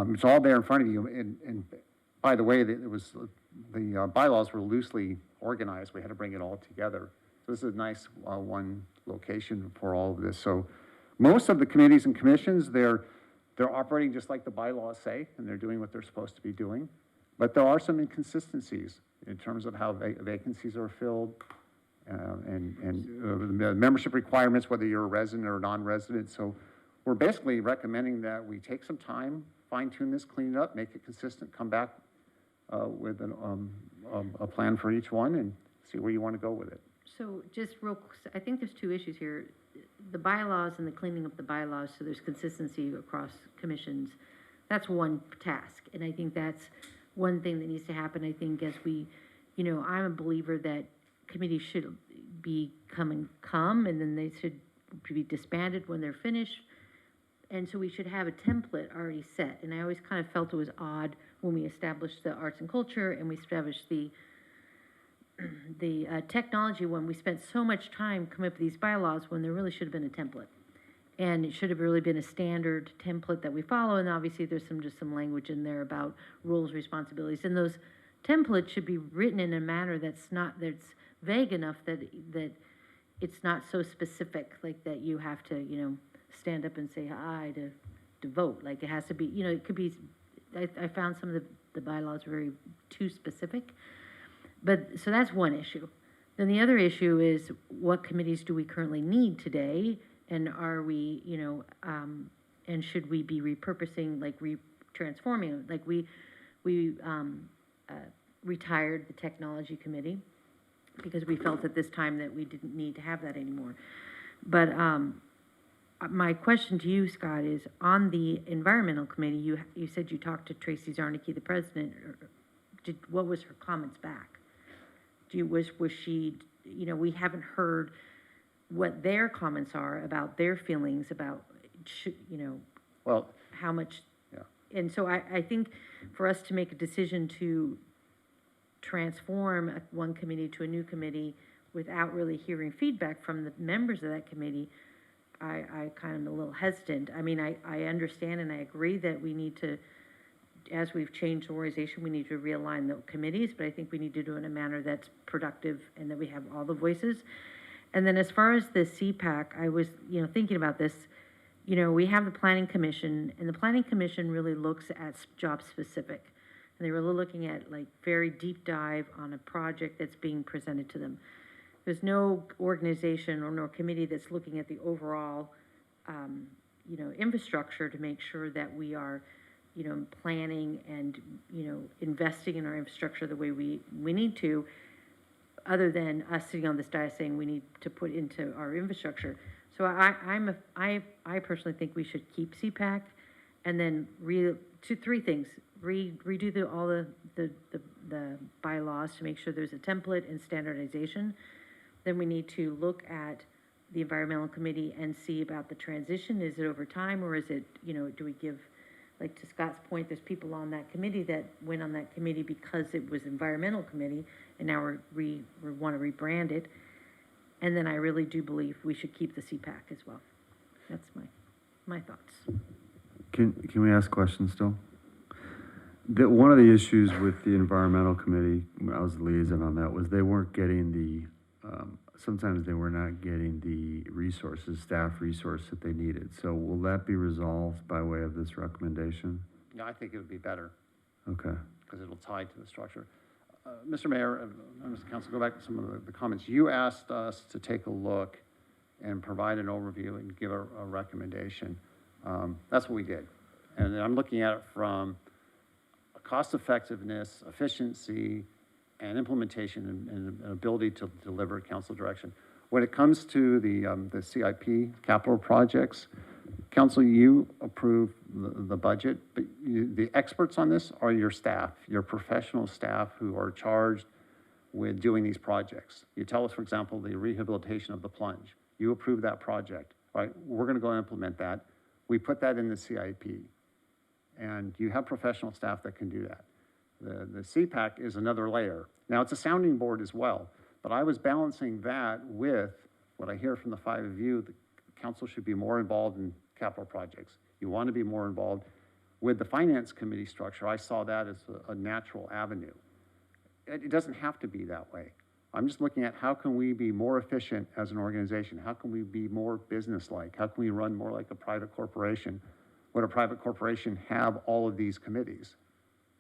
[SPEAKER 5] it's all there in front of you. And by the way, the bylaws were loosely organized. We had to bring it all together. So this is a nice one location for all of this. So most of the committees and commissions, they're operating just like the bylaws say, and they're doing what they're supposed to be doing. But there are some inconsistencies in terms of how vacancies are filled and the membership requirements, whether you're a resident or non-resident. So we're basically recommending that we take some time, fine tune this, clean it up, make it consistent, come back with a plan for each one and see where you want to go with it.
[SPEAKER 17] So just I think there's two issues here. The bylaws and the cleaning up the bylaws so there's consistency across commissions. That's one task. And I think that's one thing that needs to happen. I think as I'm a believer that committees should come and then they should be disbanded when they're finished. And so we should have a template already set. And I always kind of felt it was odd when we established the arts and culture and we established the technology one. We spent so much time coming up with these bylaws when there really should have been a template. And it should have really been a standard template that we follow. And obviously there's just some language in there about roles, responsibilities. And those templates should be written in a manner that's vague enough that it's not so specific, like that you have to, stand up and say aye to vote. Like it has to be, it could be, I found some of the bylaws very too specific. But, so that's one issue. Then the other issue is what committees do we currently need today? And are we, and should we be repurposing, like transforming, like we retired the technology committee because we felt at this time that we didn't need to have that anymore. But my question to you, Scott, is on the environmental committee, you said you talked to Tracy Zarnicki, the president, what was her comments back? Was she, we haven't heard what their comments are about their feelings about,
[SPEAKER 5] Well,
[SPEAKER 17] how much.
[SPEAKER 5] yeah.
[SPEAKER 17] And so I think for us to make a decision to transform one committee to a new committee without really hearing feedback from the members of that committee, I kind of am a little hesitant. I mean, I understand and I agree that we need to, as we've changed the organization, we need to realign the committees, but I think we need to do it in a manner that's productive and that we have all the voices. And then as far as the CPAC, I was, thinking about this, we have the Planning Commission, and the Planning Commission really looks at job specific. And they were looking at like very deep dive on a project that's being presented to them. There's no organization or no committee that's looking at the overall, infrastructure to make sure that we are, planning and, investing in our infrastructure the way we need to, other than us sitting on this dais saying we need to put into our infrastructure. So I personally think we should keep CPAC, and then three things: redo all the bylaws to make sure there's a template and standardization. Then we need to look at the environmental committee and see about the transition. Is it over time, or is it, do we give, like to Scott's point, there's people on that committee that went on that committee because it was environmental committee, and now we want to rebrand it. And then I really do believe we should keep the CPAC as well. That's my thoughts.
[SPEAKER 1] Can we ask questions still? One of the issues with the environmental committee, when I was the liaison on that, was they weren't getting sometimes they were not getting the staff resource that they needed. So will that be resolved by way of this recommendation?
[SPEAKER 5] No, I think it would be better.
[SPEAKER 1] Okay.
[SPEAKER 5] Because it'll tie to the structure. Mr. Mayor, members of the council, go back to some of the comments. You asked us to take a look and provide an overview and give a recommendation. That's what we did. And I'm looking at it from cost effectiveness, efficiency, and implementation and ability to deliver council direction. When it comes to the CIP capital projects, council, you approve the budget, but the experts on this are your staff, your professional staff who are charged with doing these projects. You tell us, for example, the rehabilitation of the Plunge. You approve that project, right? We're gonna go implement that. We put that in the CIP. And you have professional staff that can do that. The CPAC is another layer. Now, it's a sounding board as well, but I was balancing that with what I hear from the five of you. The council should be more involved in capital projects. You want to be more involved with the finance committee structure. I saw that as a natural avenue. It doesn't have to be that way. I'm just looking at how can we be more efficient as an organization? How can we be more business-like? How can we run more like a private corporation? Would a private corporation have all of these committees?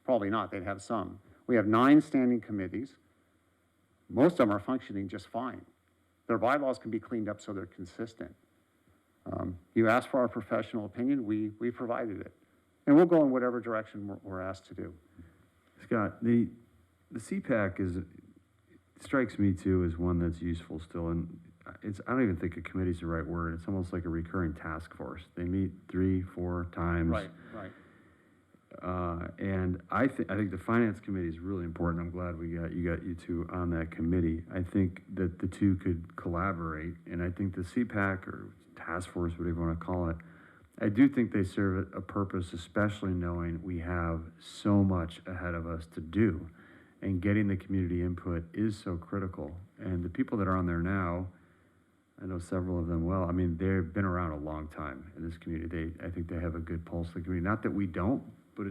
[SPEAKER 5] Probably not, they'd have some. We have 9 standing committees. Most of them are functioning just fine. Their bylaws can be cleaned up so they're consistent. You asked for our professional opinion, we provided it. And we'll go in whatever direction we're asked to do.
[SPEAKER 1] Scott, the CPAC strikes me too as one that's useful still, and I don't even think a committee is the right word. It's almost like a recurring task force. They meet 3-4 times.
[SPEAKER 5] Right.
[SPEAKER 1] And I think the finance committee is really important. I'm glad we got you two on that committee. I think that the two could collaborate, and I think the CPAC or task force, whatever you want to call it, I do think they serve a purpose, especially knowing we have so much ahead of us to do, and getting the community input is so critical. And the people that are on there now, I know several of them well. I mean, they've been around a long time in this community. I think they have a good pulse of the community. Not that we don't, but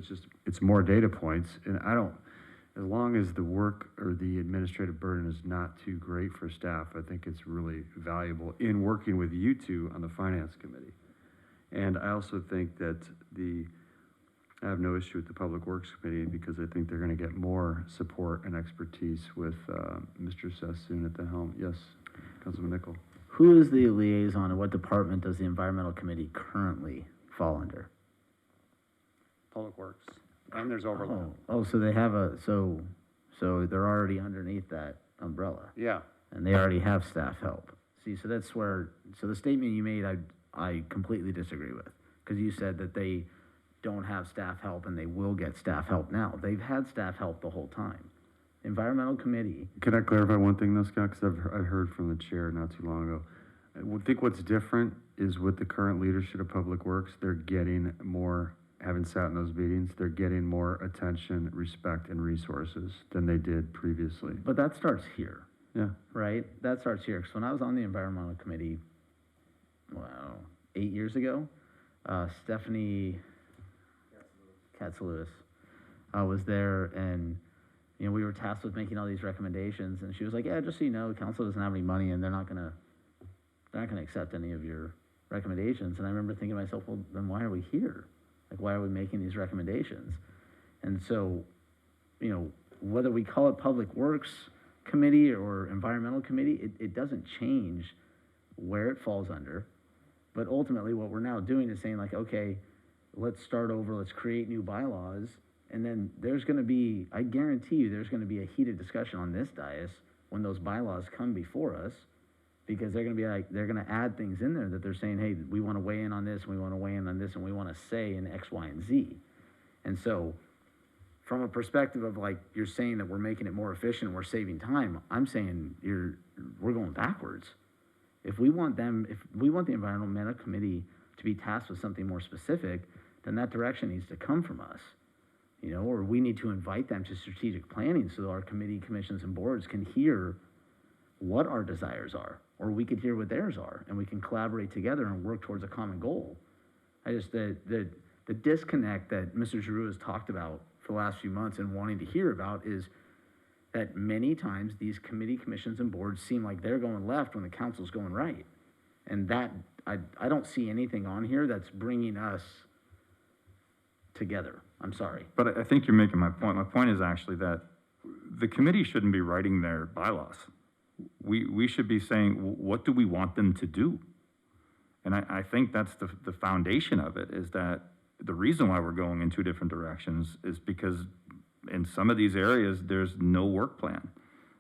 [SPEAKER 1] it's more data points. And as long as the work or the administrative burden is not too great for staff, I think it's really valuable in working with you two on the finance committee. And I also think that I have no issue with the Public Works Committee because I think they're going to get more support and expertise with Mr. Sassoon at the helm. Yes, Councilman Nickel.
[SPEAKER 3] Who is the liaison, and what department does the Environmental Committee currently fall under?
[SPEAKER 5] Public Works, and there's overlap.
[SPEAKER 3] So they have so they're already underneath that umbrella.
[SPEAKER 5] Yeah.
[SPEAKER 3] And they already have staff help. See, so that's where, so the statement you made, I completely disagree with, because you said that they don't have staff help and they will get staff help now. They've had staff help the whole time. Environmental committee,
[SPEAKER 1] Can I clarify one thing though, Scott? Because I heard from the chair not too long ago. I would think what's different is with the current leadership of Public Works, they're getting more, having sat in those meetings, they're getting more attention, respect, and resources than they did previously.
[SPEAKER 3] but that starts here,
[SPEAKER 1] Yeah.
[SPEAKER 3] right? That starts here. Because when I was on the environmental committee, wow, 8 years ago, Stephanie Katz-Lewis was there, and we were tasked with making all these recommendations, and she was like, "Yeah, just so you know, the council doesn't have any money, and they're not gonna accept any of your recommendations." And I remember thinking to myself, well, then why are we here? Like, why are we making these recommendations? And so, whether we call it Public Works Committee or Environmental Committee, it doesn't change where it falls under. But ultimately, what we're now doing is saying, like, okay, let's start over, let's create new bylaws. And then there's going to be, I guarantee you, there's going to be a heated discussion on this dais when those bylaws come before us, because they're going to be like, they're going to add things in there that they're saying, hey, we want to weigh in on this, we want to weigh in on this, and we want to say in X, Y, and Z. And so from a perspective of like, you're saying that we're making it more efficient, we're saving time, I'm saying we're going backwards. If we want the environmental committee to be tasked with something more specific, then that direction needs to come from us. Or we need to invite them to strategic planning so our committee, commissions, and boards can hear what our desires are, or we could hear what theirs are, and we can collaborate together and work towards a common goal. The disconnect that Mr. Giroux has talked about for the last few months and wanting to hear about is that many times these committee, commissions, and boards seem like they're going left when the council's going right. And that, I don't see anything on here that's bringing us together. I'm sorry.
[SPEAKER 9] But I think you're making my point. My point is actually that the committee shouldn't be writing their bylaws. We should be saying, what do we want them to do? And I think that's the foundation of it, is that the reason why we're going in two different directions is because in some of these areas, there's no work plan.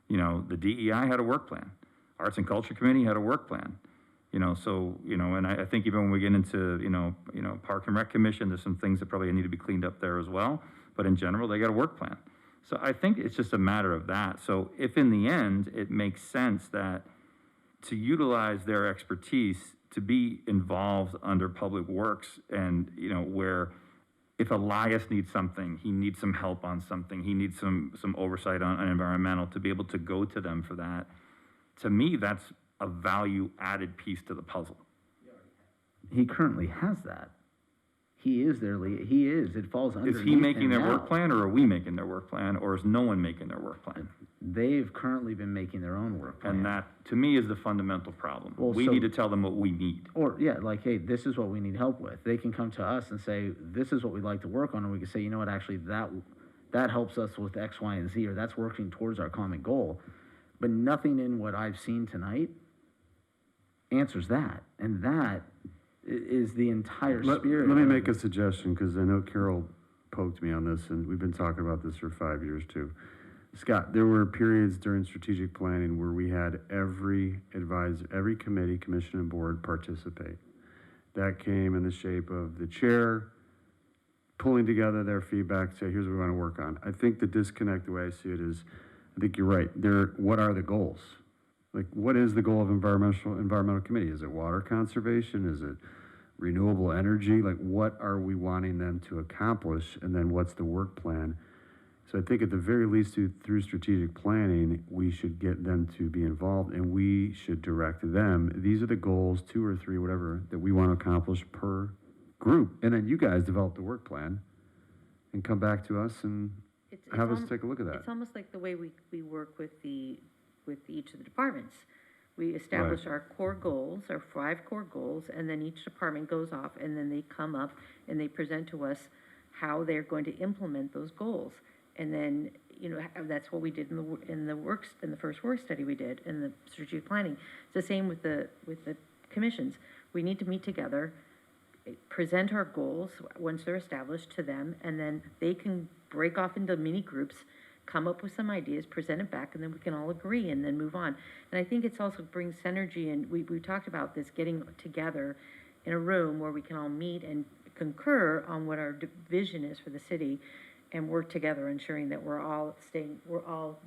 [SPEAKER 9] The DEI had a work plan. Arts and Culture Committee had a work plan. And I think even when we get into, Park and Rec Commission, there's some things that probably need to be cleaned up there as well. But in general, they got a work plan. So I think it's just a matter of that. So if in the end, it makes sense that to utilize their expertise to be involved under Public Works and, where if Elias needs something, he needs some help on something, he needs some oversight on environmental, to be able to go to them for that. To me, that's a value-added piece to the puzzle.
[SPEAKER 3] He currently has that. He is their lead. He is. It falls under.
[SPEAKER 9] Is he making their work plan, or are we making their work plan, or is no one making their work plan?
[SPEAKER 3] They've currently been making their own work plan.
[SPEAKER 9] And that, to me, is the fundamental problem.
[SPEAKER 3] Well,
[SPEAKER 9] we need to tell them what we need.
[SPEAKER 3] Or, yeah, like, hey, this is what we need help with. They can come to us and say, this is what we'd like to work on, and we can say, you know what, actually, that helps us with X, Y, and Z, or that's working towards our common goal. But nothing in what I've seen tonight answers that. And that is the entire spirit.
[SPEAKER 1] Let me make a suggestion, because I know Carol poked me on this, and we've been talking about this for 5 years too. Scott, there were periods during strategic planning where we had every advisor, every committee, commission, and board participate. That came in the shape of the chair pulling together their feedback, say, here's what we want to work on. I think the disconnect, the way I see it, is, I think you're right. What are the goals? Like, what is the goal of environmental committee? Is it water conservation? Is it renewable energy? Like, what are we wanting them to accomplish? And then what's the work plan? So I think at the very least, through strategic planning, we should get them to be involved, and we should direct them. These are the goals, 2 or 3, whatever, that we want to accomplish per group. And then you guys develop the work plan and come back to us and have us take a look at that.
[SPEAKER 17] It's almost like the way we work with each of the departments. We establish our core goals, our 5 core goals, and then each department goes off, and then they come up and they present to us how they're going to implement those goals. And then, that's what we did in the first work study we did in the strategic planning. It's the same with the commissions. We need to meet together, present our goals once they're established to them, and then they can break off into mini groups, come up with some ideas, present it back, and then we can all agree and then move on. And I think it's also brings synergy, and we talked about this, getting together in a room where we can all meet and concur on what our vision is for the city and work together, ensuring that we're all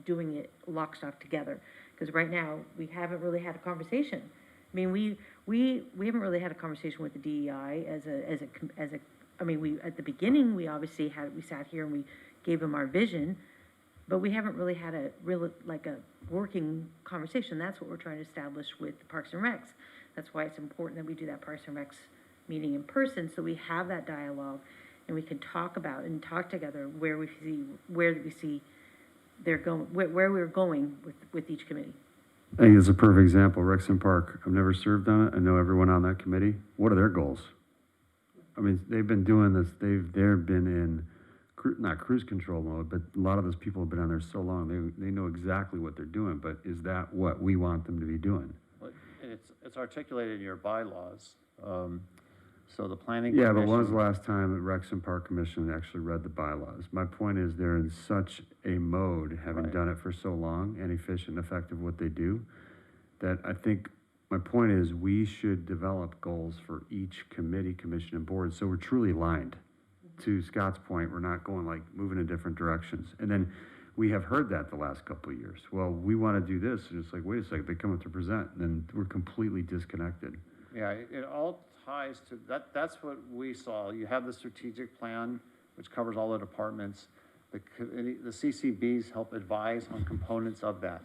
[SPEAKER 17] doing it lock, stock together. Because right now, we haven't really had a conversation. I mean, we haven't really had a conversation with the DEI at the beginning, we sat here and we gave them our vision, but we haven't really had a working conversation. That's what we're trying to establish with the Parks and Recs. That's why it's important that we do that Parks and Recs meeting in person, so we have that dialogue and we can talk about and talk together where we see they're going, where we're going with each committee.
[SPEAKER 1] I think it's a perfect example. Rexham Park, I've never served on it. I know everyone on that committee. What are their goals? I mean, they've been doing this. They've been in not cruise control mode, but a lot of those people have been on there so long. They know exactly what they're doing. But is that what we want them to be doing?
[SPEAKER 5] Well, it's articulated in your bylaws. So the planning.
[SPEAKER 1] Yeah, but
[SPEAKER 5] commission-
[SPEAKER 1] when was the last time the Rexham Park Commission actually read the bylaws? My point is they're in such a mode, having
[SPEAKER 5] Right.
[SPEAKER 1] done it for so long and efficient and effective what they do, that I think my point is we should develop goals for each committee, commission, and board, so we're truly aligned. To Scott's point, we're not going like moving in different directions. And then we have heard that the last couple of years. Well, we want to do this, and it's like, wait a second, they come up to present, and then we're completely disconnected.
[SPEAKER 5] Yeah, it all ties to, that's what we saw. You have the strategic plan, which covers all the departments. The CCBs help advise on components of that.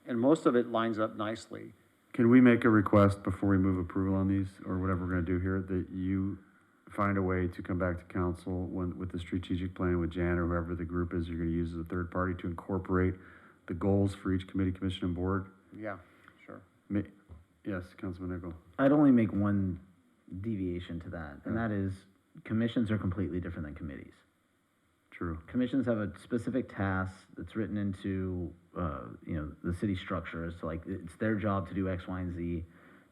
[SPEAKER 5] And most of it lines up nicely.
[SPEAKER 1] Can we make a request before we move approval on these, or whatever we're gonna do here, that you find a way to come back to council with the strategic plan with Jan or whoever the group is you're gonna use as a third party to incorporate the goals for each committee, commission, and board?
[SPEAKER 5] Yeah, sure.
[SPEAKER 1] Yes, Councilman Nichol.
[SPEAKER 3] I'd only make one deviation to that, and that is commissions are completely different than committees.
[SPEAKER 1] True.
[SPEAKER 3] Commissions have a specific task that's written into, the city structure. It's like, it's their job to do X, Y, and Z.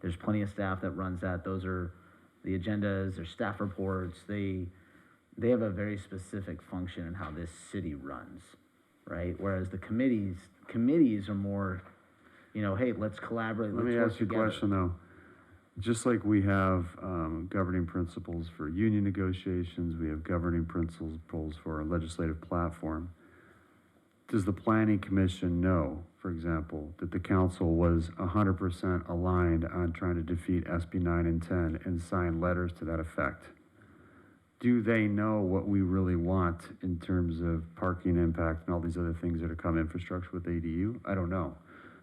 [SPEAKER 3] There's plenty of staff that runs that. Those are the agendas, their staff reports. They have a very specific function in how this city runs, right? Whereas the committees are more, hey, let's collaborate,
[SPEAKER 1] Let
[SPEAKER 3] let's
[SPEAKER 1] me
[SPEAKER 3] work
[SPEAKER 1] ask you a
[SPEAKER 3] together.
[SPEAKER 1] question though. Just like we have governing principles for union negotiations, we have governing principles for our legislative platform. Does the planning commission know, for example, that the council was 100% aligned on trying to defeat SB 9 and 10 and sign letters to that effect? Do they know what we really want in terms of parking impact and all these other things that are come infrastructure with ADU? I don't know.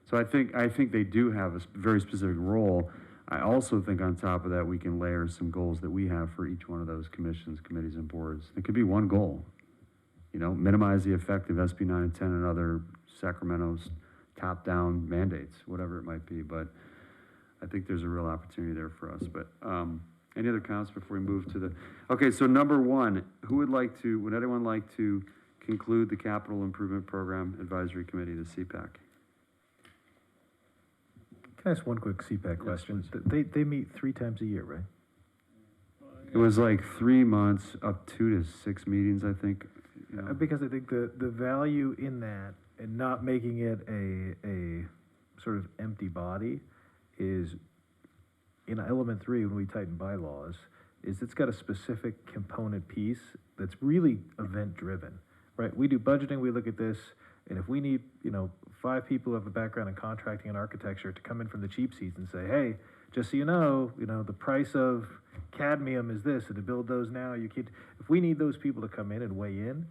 [SPEAKER 1] So I think they do have a very specific role. I also think on top of that, we can layer some goals that we have for each one of those commissions, committees, and boards. It could be one goal, minimize the effect of SB 9 and 10 and other Sacramento's top-down mandates, whatever it might be. But I think there's a real opportunity there for us. But any other comments before we move to the, okay, so number one, would anyone like to conclude the Capital Improvement Program Advisory Committee, the CPAC?
[SPEAKER 10] Can I ask one quick CPAC question? They meet 3 times a year, right?
[SPEAKER 1] It was like 3 months, up 2 to 6 meetings, I think.
[SPEAKER 10] Because I think the value in that and not making it a sort of empty body is, in element 3, when we tighten bylaws, is it's got a specific component piece that's really event driven, right? We do budgeting, we look at this, and if we need, 5 people who have a background in contracting and architecture to come in from the cheap seats and say, hey, just so you know, the price of cadmium is this, and to build those now, if we need those people to come in and weigh in,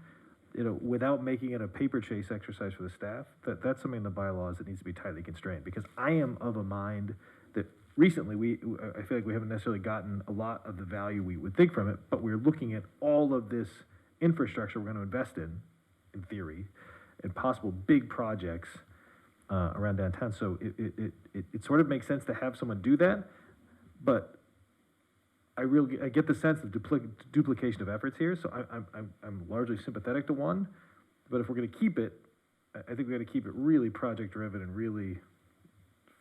[SPEAKER 10] without making it a paper chase exercise for the staff, that's something in the bylaws that needs to be tightly constrained. Because I am of a mind that recently I feel like we haven't necessarily gotten a lot of the value we would think from it, but we're looking at all of this infrastructure we're going to invest in theory, and possible big projects around downtown. So it sort of makes sense to have someone do that, but I get the sense of duplication of efforts here. So I'm largely sympathetic to one, but if we're going to keep it, I think we got to keep it really project driven and really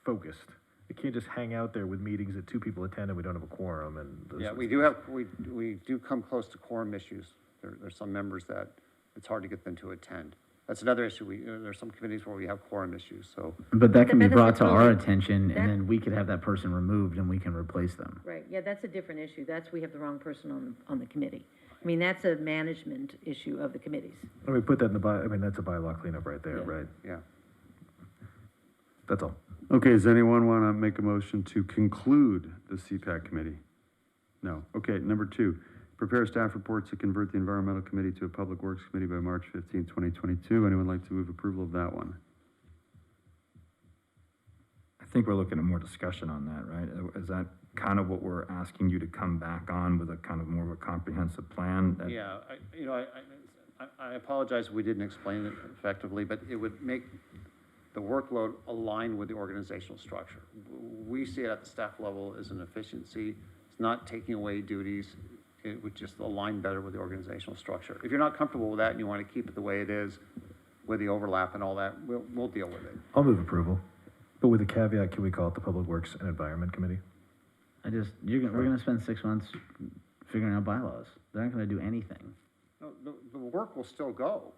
[SPEAKER 10] focused. It can't just hang out there with meetings that 2 people attend and we don't have a quorum. And
[SPEAKER 5] Yeah, we do come close to quorum issues. There's some members that it's hard to get them to attend. That's another issue. There's some committees where we have quorum issues, so.
[SPEAKER 3] But that can be
[SPEAKER 17] But that's
[SPEAKER 3] brought to our
[SPEAKER 17] totally-
[SPEAKER 3] attention,
[SPEAKER 17] that-
[SPEAKER 3] and then we could have that person removed and we can replace them.
[SPEAKER 17] Right, yeah, that's a different issue. We have the wrong person on the committee. I mean, that's a management issue of the committees.
[SPEAKER 10] I mean, put that in that's a bylaw cleanup right there, right?
[SPEAKER 5] Yeah.
[SPEAKER 10] That's all.
[SPEAKER 1] Okay, does anyone want to make a motion to conclude the CPAC committee? No. Okay, number 2, prepare staff reports to convert the environmental committee to a public works committee by March 15, 2022. Anyone like to move approval of that one?
[SPEAKER 9] I think we're looking at more discussion on that, right? Is that kind of what we're asking you to come back on with a kind of more of a comprehensive plan?
[SPEAKER 5] Yeah, I apologize if we didn't explain it effectively, but it would make the workload align with the organizational structure. We see it at the staff level as an efficiency. It's not taking away duties. It would just align better with the organizational structure. If you're not comfortable with that and you want to keep it the way it is with the overlap and all that, we'll deal with it.
[SPEAKER 10] I'll move approval, but with a caveat, can we call it the Public Works and Environment Committee?
[SPEAKER 3] We're gonna spend 6 months figuring out bylaws. They're not gonna do anything.
[SPEAKER 5] No, the work will still go.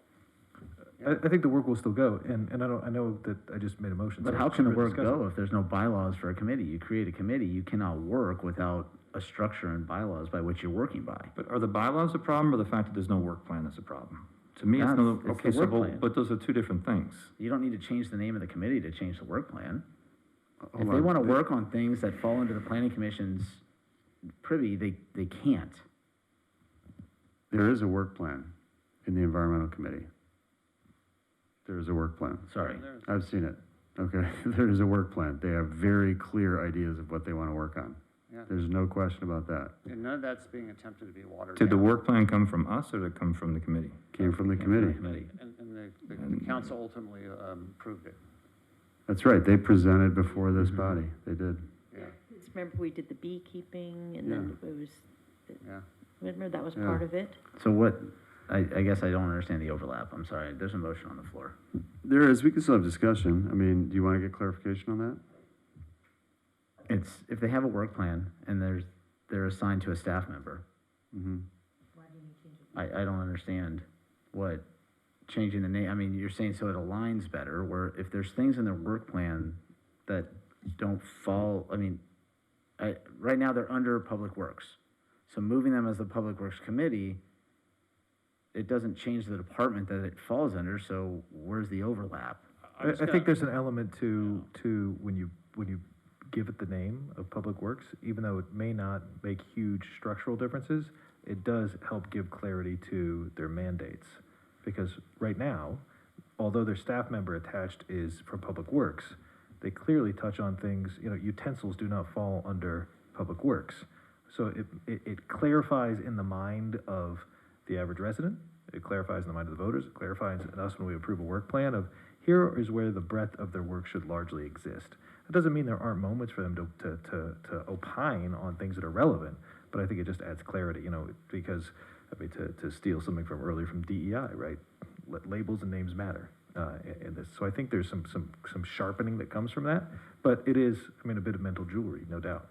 [SPEAKER 10] I think the work will still go, and I know that I just made a motion.
[SPEAKER 3] But
[SPEAKER 10] so
[SPEAKER 3] how can the
[SPEAKER 10] further
[SPEAKER 3] work
[SPEAKER 10] discussion.
[SPEAKER 3] go if there's no bylaws for a committee? You create a committee, you cannot work without a structure and bylaws by which you're working by.
[SPEAKER 9] But are the bylaws a problem or the fact that there's no work plan that's a problem? To me, it's
[SPEAKER 3] It's
[SPEAKER 9] no,
[SPEAKER 3] the
[SPEAKER 9] okay, so,
[SPEAKER 3] work plan.
[SPEAKER 9] but those are two different things.
[SPEAKER 3] You don't need to change the name of the committee to change the work plan. If
[SPEAKER 1] Hold
[SPEAKER 3] they
[SPEAKER 1] on.
[SPEAKER 3] wanna work on things that fall into the planning commission's privy, they can't.
[SPEAKER 1] There is a work plan in the environmental committee. There is a work plan.
[SPEAKER 3] Sorry.
[SPEAKER 1] I've seen it. Okay, there is a work plan. They have very clear ideas of what they want to work on.
[SPEAKER 5] Yeah.
[SPEAKER 1] There's no question about that.
[SPEAKER 5] And none of that's being attempted to be watered
[SPEAKER 9] Did the
[SPEAKER 5] down.
[SPEAKER 9] work plan come from us or did it come from the committee?
[SPEAKER 1] Came from the committee.
[SPEAKER 5] And the council ultimately approved it.
[SPEAKER 1] That's right. They presented before this body. They did.
[SPEAKER 5] Yeah.
[SPEAKER 17] Just remember we did the beekeeping and then it was,
[SPEAKER 5] Yeah.
[SPEAKER 17] remember that was
[SPEAKER 1] Yeah.
[SPEAKER 17] part of it?
[SPEAKER 3] So what, I guess I don't understand the overlap, I'm sorry, there's a motion on the floor.
[SPEAKER 1] There is. We can still have discussion. I mean, do you want to get clarification on that?
[SPEAKER 3] It's, if they have a work plan and they're assigned to a staff member,
[SPEAKER 1] Mm-hmm.
[SPEAKER 3] I don't understand what changing the name, I mean, you're saying so it aligns better, where if there's things in their work plan that don't fall, I mean, right now they're under Public Works. So moving them as the Public Works Committee, it doesn't change the department that it falls under, so where's the overlap?
[SPEAKER 10] I think there's an element to when you give it the name of Public Works, even though it may not make huge structural differences, it does help give clarity to their mandates. Because right now, although their staff member attached is from Public Works, they clearly touch on things, utensils do not fall under Public Works. So it clarifies in the mind of the average resident, it clarifies in the mind of the voters, it clarifies in us when we approve a work plan of here is where the breadth of their work should largely exist. It doesn't mean there aren't moments for them to opine on things that are relevant, but I think it just adds clarity, because, I mean, to steal something from earlier from DEI, right? Labels and names matter in this. So I think there's some sharpening that comes from that, but it is, I mean, a bit of mental jewelry, no doubt.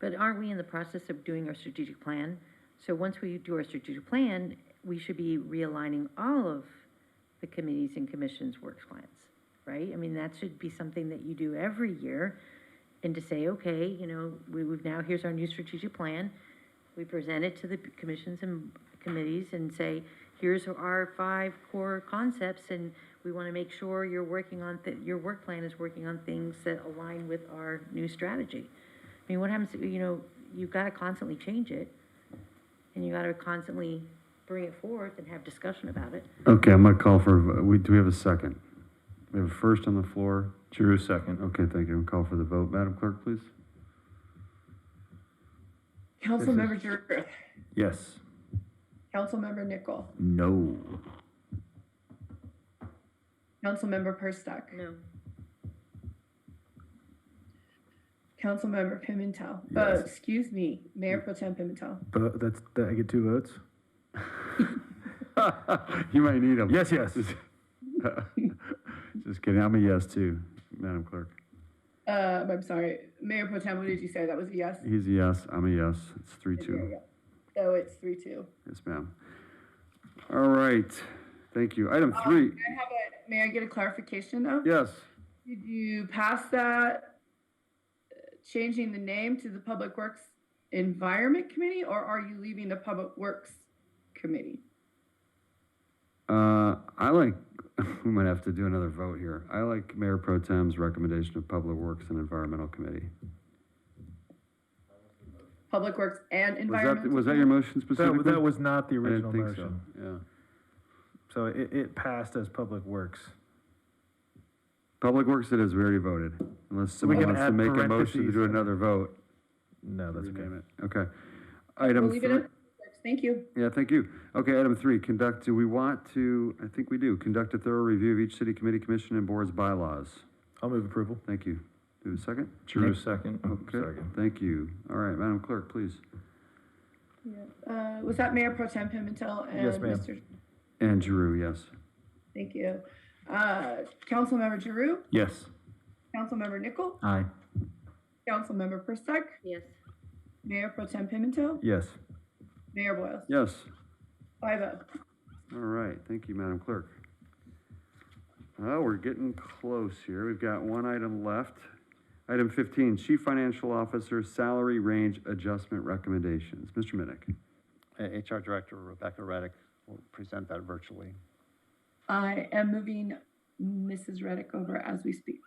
[SPEAKER 17] But aren't we in the process of doing our strategic plan? So once we do our strategic plan, we should be realigning all of the committees and commissions' work plans, right? I mean, that should be something that you do every year, and to say, okay, we've now, here's our new strategic plan. We present it to the commissions and committees and say, here's our 5 core concepts, and we want to make sure you're working on, your work plan is working on things that align with our new strategy. I mean, what happens, you've got to constantly change it, and you got to constantly bring it forth and have discussion about it.
[SPEAKER 1] Okay, I'm going to call for, do we have a second? We have a first on the floor.
[SPEAKER 9] Drew, second.
[SPEAKER 1] Okay, thank you. Call for the vote. Madam Clerk, please.
[SPEAKER 2] Councilmember Drew,
[SPEAKER 9] Yes.
[SPEAKER 2] Councilmember Nickel,
[SPEAKER 3] No.
[SPEAKER 2] Councilmember Perstuck,
[SPEAKER 17] No.
[SPEAKER 2] Councilmember Pimentel.
[SPEAKER 1] Yes.
[SPEAKER 2] Excuse me, Mayor Pro Tem Pimentel.
[SPEAKER 10] But I get 2 votes?
[SPEAKER 1] You might need them.
[SPEAKER 10] Yes.
[SPEAKER 1] Just kidding. I'm a yes too, Madam Clerk.
[SPEAKER 2] I'm sorry, Mayor Pro Tem, what did you say? That was a yes?
[SPEAKER 1] He's a yes. I'm a yes. It's
[SPEAKER 2] There
[SPEAKER 1] 3-2.
[SPEAKER 2] you go. So it's 3-2.
[SPEAKER 1] Yes, ma'am. All right. Thank you. Item 3,
[SPEAKER 2] May I get a clarification though?
[SPEAKER 1] yes.
[SPEAKER 2] Did you pass that, changing the name to the Public Works Environment Committee, or are you leaving the Public Works Committee?
[SPEAKER 1] I like, we might have to do another vote here. I like Mayor Pro Tem's recommendation of Public Works and Environmental Committee.
[SPEAKER 2] Public Works and
[SPEAKER 1] Was
[SPEAKER 2] Environment?
[SPEAKER 1] that your motion specifically?
[SPEAKER 10] That was not the
[SPEAKER 1] I didn't
[SPEAKER 10] original
[SPEAKER 1] think
[SPEAKER 10] motion.
[SPEAKER 1] so, yeah.
[SPEAKER 10] So it passed as Public Works.
[SPEAKER 1] Public Works it is, we already voted. Unless
[SPEAKER 10] We
[SPEAKER 1] someone
[SPEAKER 10] can
[SPEAKER 1] wants to
[SPEAKER 10] add
[SPEAKER 1] make a motion to do
[SPEAKER 10] parentheses.
[SPEAKER 1] another vote.
[SPEAKER 10] No, that's okay.
[SPEAKER 1] Rename it. Okay.
[SPEAKER 2] We'll
[SPEAKER 1] Item
[SPEAKER 2] leave it
[SPEAKER 1] 3.
[SPEAKER 2] at Public Works. Thank you.
[SPEAKER 1] Yeah, thank you. Okay, item 3, do we want to, I think we do, conduct a thorough review of each city committee, commission, and board's bylaws.
[SPEAKER 10] I'll move approval.
[SPEAKER 1] Thank you. Do a second?
[SPEAKER 9] Drew,
[SPEAKER 1] Nick?
[SPEAKER 9] second.
[SPEAKER 1] Okay, thank you. All right, Madam Clerk, please.
[SPEAKER 2] Yeah. Was that Mayor Pro Tem Pimentel and
[SPEAKER 10] Yes, ma'am.
[SPEAKER 2] Mr.?
[SPEAKER 1] And Giroux, yes.
[SPEAKER 2] Thank you. Councilmember Giroux,
[SPEAKER 9] Yes.
[SPEAKER 2] Councilmember Nickel,
[SPEAKER 3] Aye.
[SPEAKER 2] Councilmember Perstuck,
[SPEAKER 17] Yes.
[SPEAKER 2] Mayor Pro Tem Pimentel,
[SPEAKER 10] Yes.
[SPEAKER 2] Mayor Boyles.
[SPEAKER 1] Yes.
[SPEAKER 2] 5-0.
[SPEAKER 1] All right, thank you, Madam Clerk. Well, we're getting close here. We've got one item left. Item 15, Chief Financial Officer Salary Range Adjustment Recommendations. Mr. Minnick.
[SPEAKER 5] HR Director Rebecca Reddick will present that virtually.
[SPEAKER 2] I am moving Mrs. Reddick over as we speak.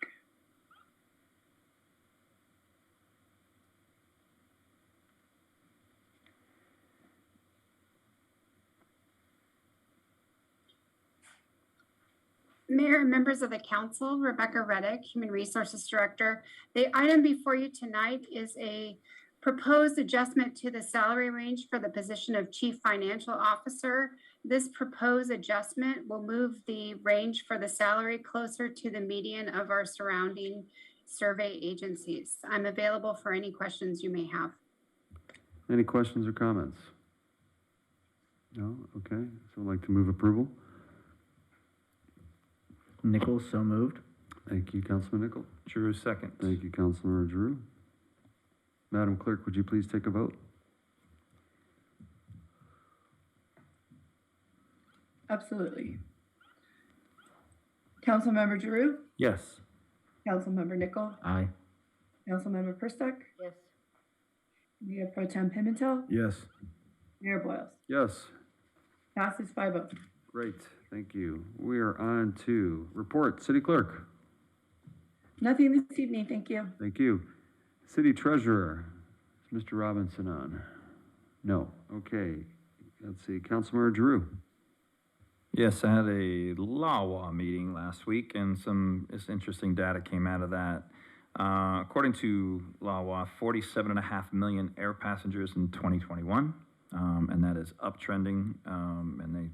[SPEAKER 20] Mayor and members of the council, Rebecca Reddick, Human Resources Director. The item before you tonight is a proposed adjustment to the salary range for the position of Chief Financial Officer. This proposed adjustment will move the range for the salary closer to the median of our surrounding survey agencies. I'm available for any questions you may have.
[SPEAKER 1] Any questions or comments? No? Okay, so I'd like to move approval.
[SPEAKER 3] Nichols, so moved.
[SPEAKER 1] Thank you, Councilman Nickel.
[SPEAKER 9] Drew, second.
[SPEAKER 1] Thank you, Councilor Giroux. Madam Clerk, would you please take a vote?
[SPEAKER 2] Absolutely. Councilmember Giroux,
[SPEAKER 9] Yes.
[SPEAKER 2] Councilmember Nickel,
[SPEAKER 3] Aye.
[SPEAKER 2] Councilmember Perstuck,
[SPEAKER 17] Yes.
[SPEAKER 2] Mayor Pro Tem Pimentel,
[SPEAKER 10] Yes.
[SPEAKER 2] Mayor Boyles.
[SPEAKER 1] Yes.
[SPEAKER 2] Passes 5-0.
[SPEAKER 1] Great, thank you. We are on to report, City Clerk.
[SPEAKER 2] Nothing this evening, thank you.
[SPEAKER 1] Thank you. City Treasurer, is Mr. Robinson on? No, okay. Let's see, Councilmember Giroux.
[SPEAKER 9] Yes, I had a LAWA meeting last week, and this interesting data came out of that. According to LAWA, 47.5 million air passengers in 2021, and that is uptrending. And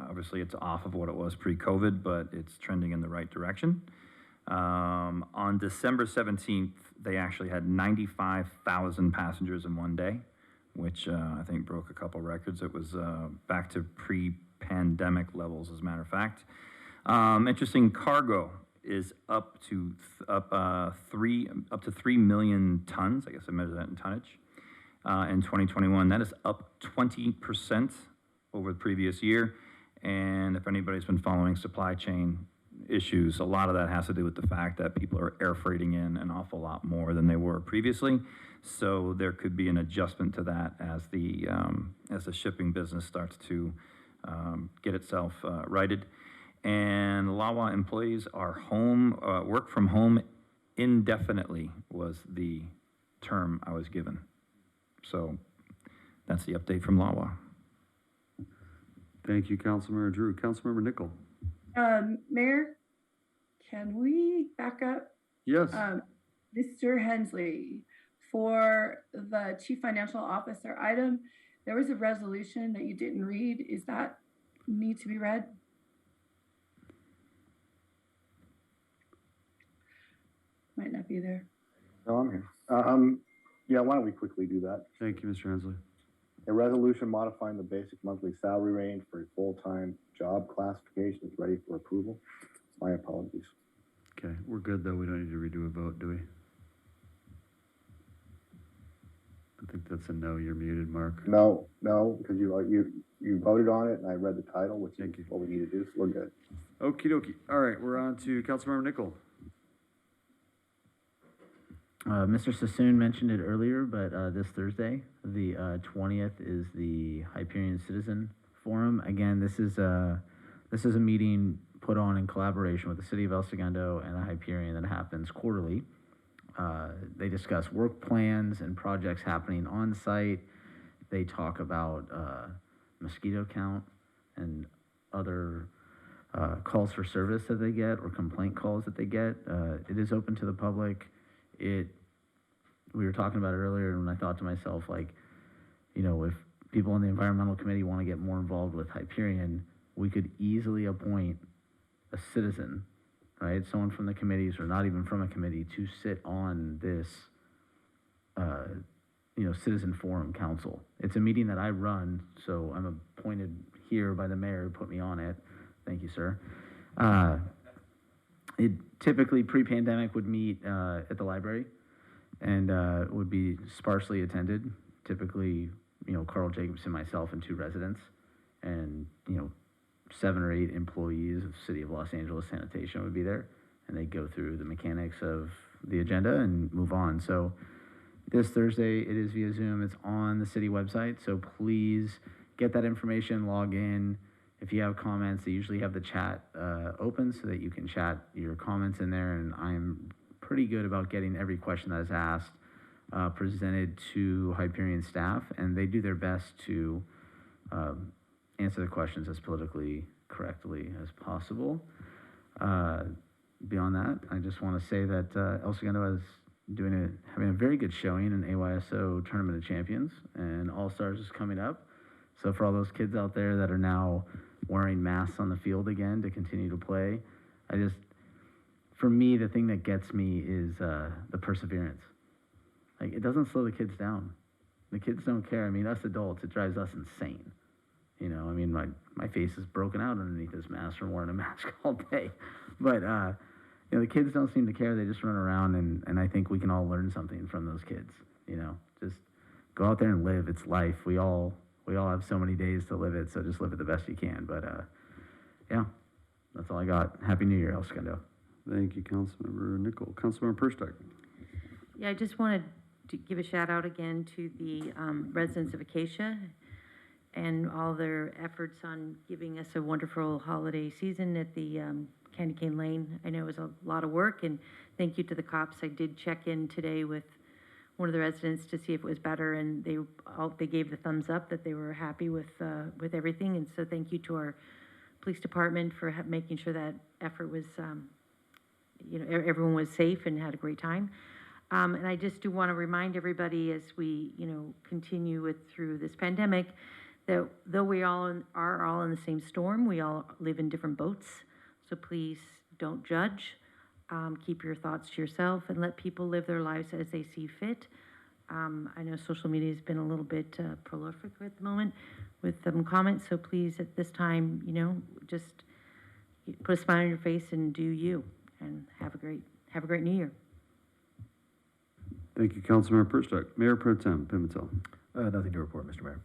[SPEAKER 9] obviously it's off of what it was pre-COVID, but it's trending in the right direction. On December 17th, they actually had 95,000 passengers in one day, which I think broke a couple records. It was back to pre-pandemic levels, as a matter of fact. Interesting, cargo is up to 3 million tons. I guess I measure that in tonnage. In 2021, that is up 20% over the previous year. And if anybody's been following supply chain issues, a lot of that has to do with the fact that people are air freighting in an awful lot more than they were previously. So there could be an adjustment to that as the shipping business starts to get itself righted. And LAWA employees are home, work from home indefinitely was the term I was given. So that's the update from LAWA.
[SPEAKER 1] Thank you, Councilmember Giroux. Councilmember Nickel.
[SPEAKER 2] Mayor, can we back up?
[SPEAKER 1] Yes.
[SPEAKER 2] Mr. Hensley, for the Chief Financial Officer item, there was a resolution that you didn't read. Is that need to be read? Might not be there.
[SPEAKER 15] No, I'm here. Yeah, why don't we quickly do that?
[SPEAKER 1] Thank you, Mr. Hensley.
[SPEAKER 15] A resolution modifying the basic monthly salary range for a full-time job classification is ready for approval. My apologies.
[SPEAKER 1] Okay, we're good though. We don't need to redo a vote, do we? think that's a no. You're muted, Mark.
[SPEAKER 15] No, because you voted on it and I read the title, which is what we need to do, so we're good.
[SPEAKER 1] Okie dokie. All right, we're on to Councilmember Nichol.
[SPEAKER 3] Mr. Sassoon mentioned it earlier, but this Thursday, the 20th, is the Hyperion Citizen Forum. Again, this is a meeting put on in collaboration with the City of El Segundo and the Hyperion that happens quarterly. They discuss work plans and projects happening on site. They talk about mosquito count and other calls for service that they get or complaint calls that they get. It is open to the public. We were talking about it earlier, and I thought to myself, like, you know, if people in the environmental committee want to get more involved with Hyperion, we could easily appoint a citizen, right? Someone from the committees or not even from a committee to sit on this, citizen forum council. It's a meeting that I run, so I'm appointed here by the mayor who put me on it. Thank you, sir. It typically pre-pandemic would meet at the library and would be sparsely attended. Typically, Carl Jacobson, myself, and 2 residents, and 7 or 8 employees of City of Los Angeles Sanitation would be there, and they go through the mechanics of the agenda and move on. So this Thursday, it is via Zoom. It's on the city website, so please get that information, log in. If you have comments, they usually have the chat open so that you can chat your comments in there, and I'm pretty good about getting every question that is asked presented to Hyperion staff, and they do their best to answer the questions as politically correctly as possible. Beyond that, I just want to say that El Segundo is having a very good showing in AYSO Tournament of Champions, and All-Stars is coming up. So for all those kids out there that are now wearing masks on the field again to continue to play, for me, the thing that gets me is the perseverance. Like, it doesn't slow the kids down. The kids don't care. I mean, us adults, it drives us insane. My face is broken out underneath this mask from wearing a mask all day. But, the kids don't seem to care. They just run around, and I think we can all learn something from those kids. Just go out there and live. It's life. We all have so many days to live it, so just live it the best you can. But, yeah, that's all I got. Happy New Year, El Segundo.
[SPEAKER 1] Thank you, Councilmember Nichol. Councilmember Perstuck.
[SPEAKER 17] Yeah, I just wanted to give a shout out again to the residents of Acacia and all their efforts on giving us a wonderful holiday season at the Candy Cane Lane. I know it was a lot of work, and thank you to the cops. I did check in today with one of the residents to see if it was better, and they gave the thumbs up that they were happy with everything. And so thank you to our police department for making sure that effort was, everyone was safe and had a great time. And I just do want to remind everybody as we, continue through this pandemic, that though we all are all in the same storm, we all live in different boats. So please don't judge. Keep your thoughts to yourself and let people live their lives as they see fit. I know social media has been a little bit prolific at the moment with comments. So please, at this time, just put a smile on your face and do you, and have a great New Year.
[SPEAKER 1] Thank you, Councilmember Perstuck. Mayor Pro Tem Pimentel.
[SPEAKER 10] Nothing to report, Mr. Mayor.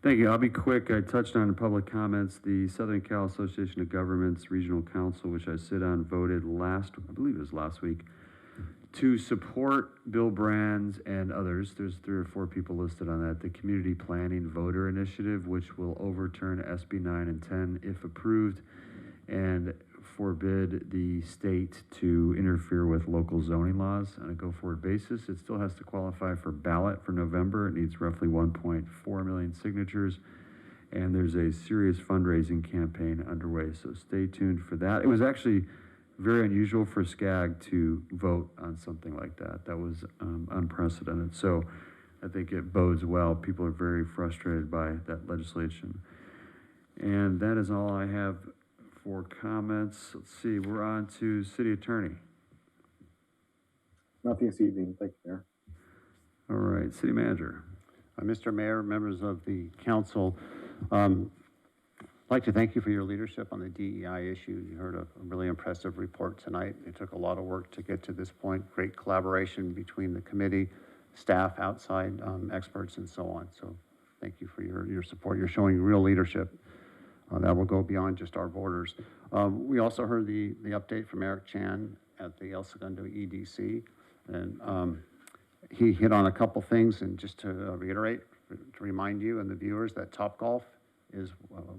[SPEAKER 1] Thank you. I'll be quick. I touched on in public comments. The Southern Cal Association of Governments Regional Council, which I sit on, voted I believe it was last week, to support Bill Brand's and others. There's 3 or 4 people listed on that. The Community Planning Voter Initiative, which will overturn SB 9 and 10 if approved, and forbid the state to interfere with local zoning laws on a go-forward basis. It still has to qualify for ballot for November. It needs roughly 1.4 million signatures, and there's a serious fundraising campaign underway, so stay tuned for that. It was actually very unusual for SCAG to vote on something like that. That was unprecedented, so I think it bodes well. People are very frustrated by that legislation. And that is all I have for comments. Let's see, we're on to City Attorney.
[SPEAKER 15] Nothing this evening. Thank you, Mayor.
[SPEAKER 1] All right, City Manager.
[SPEAKER 5] Mr. Mayor, members of the council, I'd like to thank you for your leadership on the DEI issue. You heard a really impressive report tonight. It took a lot of work to get to this point. Great collaboration between the committee, staff, outside experts, and so on. So thank you for your support. You're showing real leadership that will go beyond just our borders. We also heard the update from Eric Chan at the El Segundo EDC, and he hit on a couple things. And just to reiterate, to remind you and the viewers that Topgolf is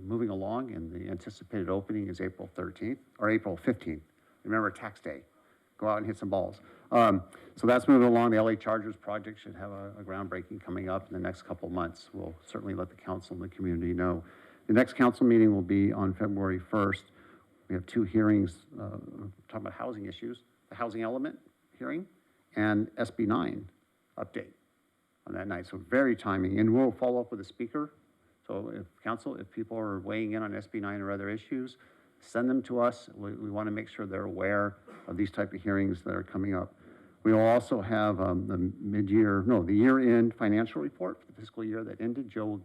[SPEAKER 5] moving along, and the anticipated opening is April 13th or April 15th. Remember, tax day. Go out and hit some balls. So that's moving along. The LA Chargers project should have a groundbreaking coming up in the next couple of months. We'll certainly let the council and the community know. The next council meeting will be on February 1st. We have two hearings talking about housing issues, the housing element hearing and SB 9 update on that night. So very timing, and we'll follow up with a speaker. So if people are weighing in on SB 9 or other issues, send them to us. We want to make sure they're aware of these type of hearings that are coming up. We will also have the year-end financial report for the fiscal year that ended. Joe,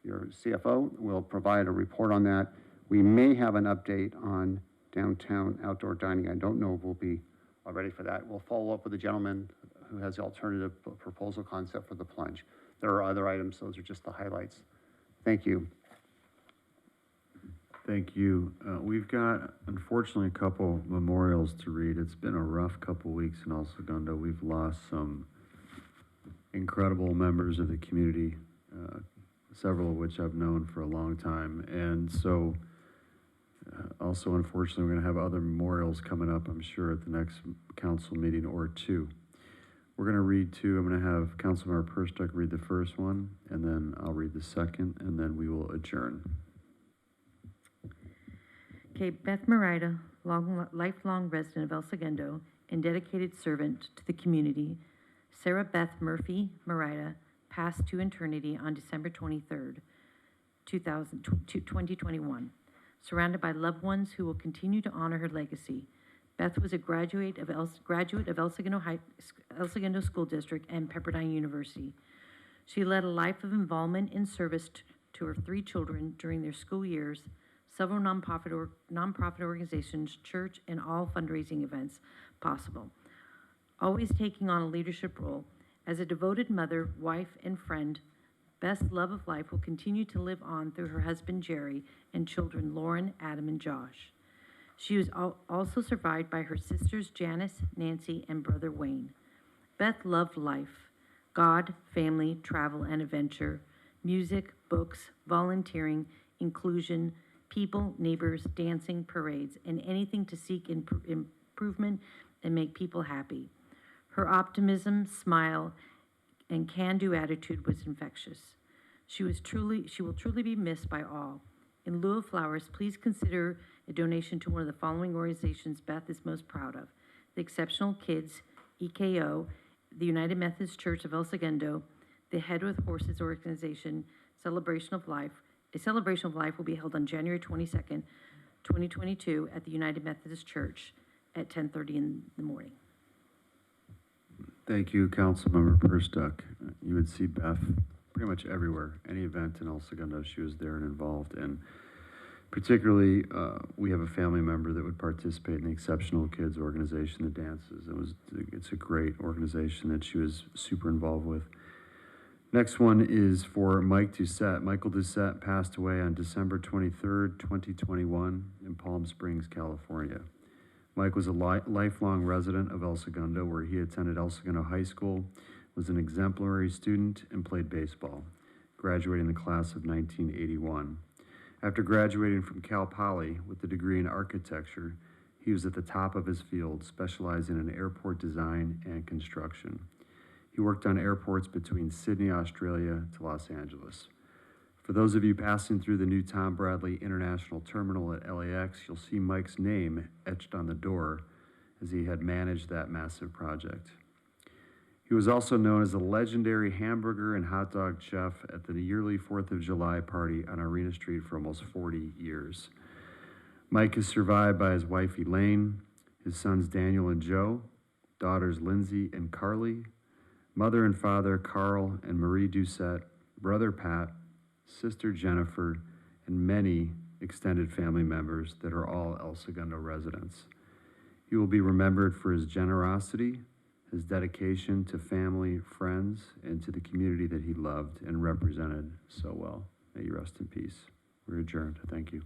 [SPEAKER 5] your CFO, will provide a report on that. We may have an update on downtown outdoor dining. I don't know if we'll be ready for that. We'll follow up with the gentleman who has the alternative proposal concept for the Plunge. There are other items. Those are just the highlights. Thank you.
[SPEAKER 1] Thank you. We've got, unfortunately, a couple memorials to read. It's been a rough couple weeks in El Segundo. We've lost some incredible members of the community, several of which I've known for a long time. And so, also, unfortunately, we're going to have other memorials coming up, I'm sure, at the next council meeting or two. We're going to read two. I'm going to have Councilmember Perstuck read the first one, and then I'll read the second, and then we will adjourn.
[SPEAKER 17] Okay, Beth Marida, lifelong resident of El Segundo and dedicated servant to the community. Sarah Beth Murphy Marida passed to eternity on December 23rd, 2021. Surrounded by loved ones who will continue to honor her legacy. Beth was a graduate of El Segundo School District and Pepperdine University. She led a life of involvement and service to her 3 children during their school years, several nonprofit organizations, church, and all fundraising events possible. Always taking on a leadership role. As a devoted mother, wife, and friend, Beth's love of life will continue to live on through her husband, Jerry, and children, Lauren, Adam, and Josh. She was also survived by her sisters, Janice, Nancy, and brother, Wayne. Beth loved life, God, family, travel, and adventure, music, books, volunteering, inclusion, people, neighbors, dancing, parades, and anything to seek improvement and make people happy. Her optimism, smile, and can-do attitude was infectious. She will truly be missed by all. In lieu of flowers, please consider a donation to one of the following organizations Beth is most proud of: the Exceptional Kids, EKO, the United Methodist Church of El Segundo, the Head with Horses organization, Celebration of Life. A celebration of life will be held on January 22nd, 2022 at the United Methodist Church at 10:30 in the morning.
[SPEAKER 1] Thank you, Councilmember Perstuck. You would see Beth pretty much everywhere. Any event in El Segundo, she was there and involved. And particularly, we have a family member that would participate in the Exceptional Kids organization that dances. It's a great organization that she was super involved with. Next one is for Mike Doucette. Michael Doucette passed away on December 23rd, 2021 in Palm Springs, California. Mike was a lifelong resident of El Segundo, where he attended El Segundo High School, was an exemplary student, and played baseball, graduating the class of 1981. After graduating from Cal Poly with a degree in architecture, he was at the top of his field, specializing in airport design and construction. He worked on airports between Sydney, Australia to Los Angeles. For those of you passing through the new Tom Bradley International Terminal at LAX, you'll see Mike's name etched on the door, as he had managed that massive project. He was also known as a legendary hamburger and hot dog chef at the yearly 4th of July party on Arena Street for almost 40 years. Mike is survived by his wife Elaine, his sons Daniel and Joe, daughters Lindsay and Carly, mother and father Carl and Marie Doucette, brother Pat, sister Jennifer, and many extended family members that are all El Segundo residents. He will be remembered for his generosity, his dedication to family, friends, and to the community that he loved and represented so well. May you rest in peace. We're adjourned. Thank you.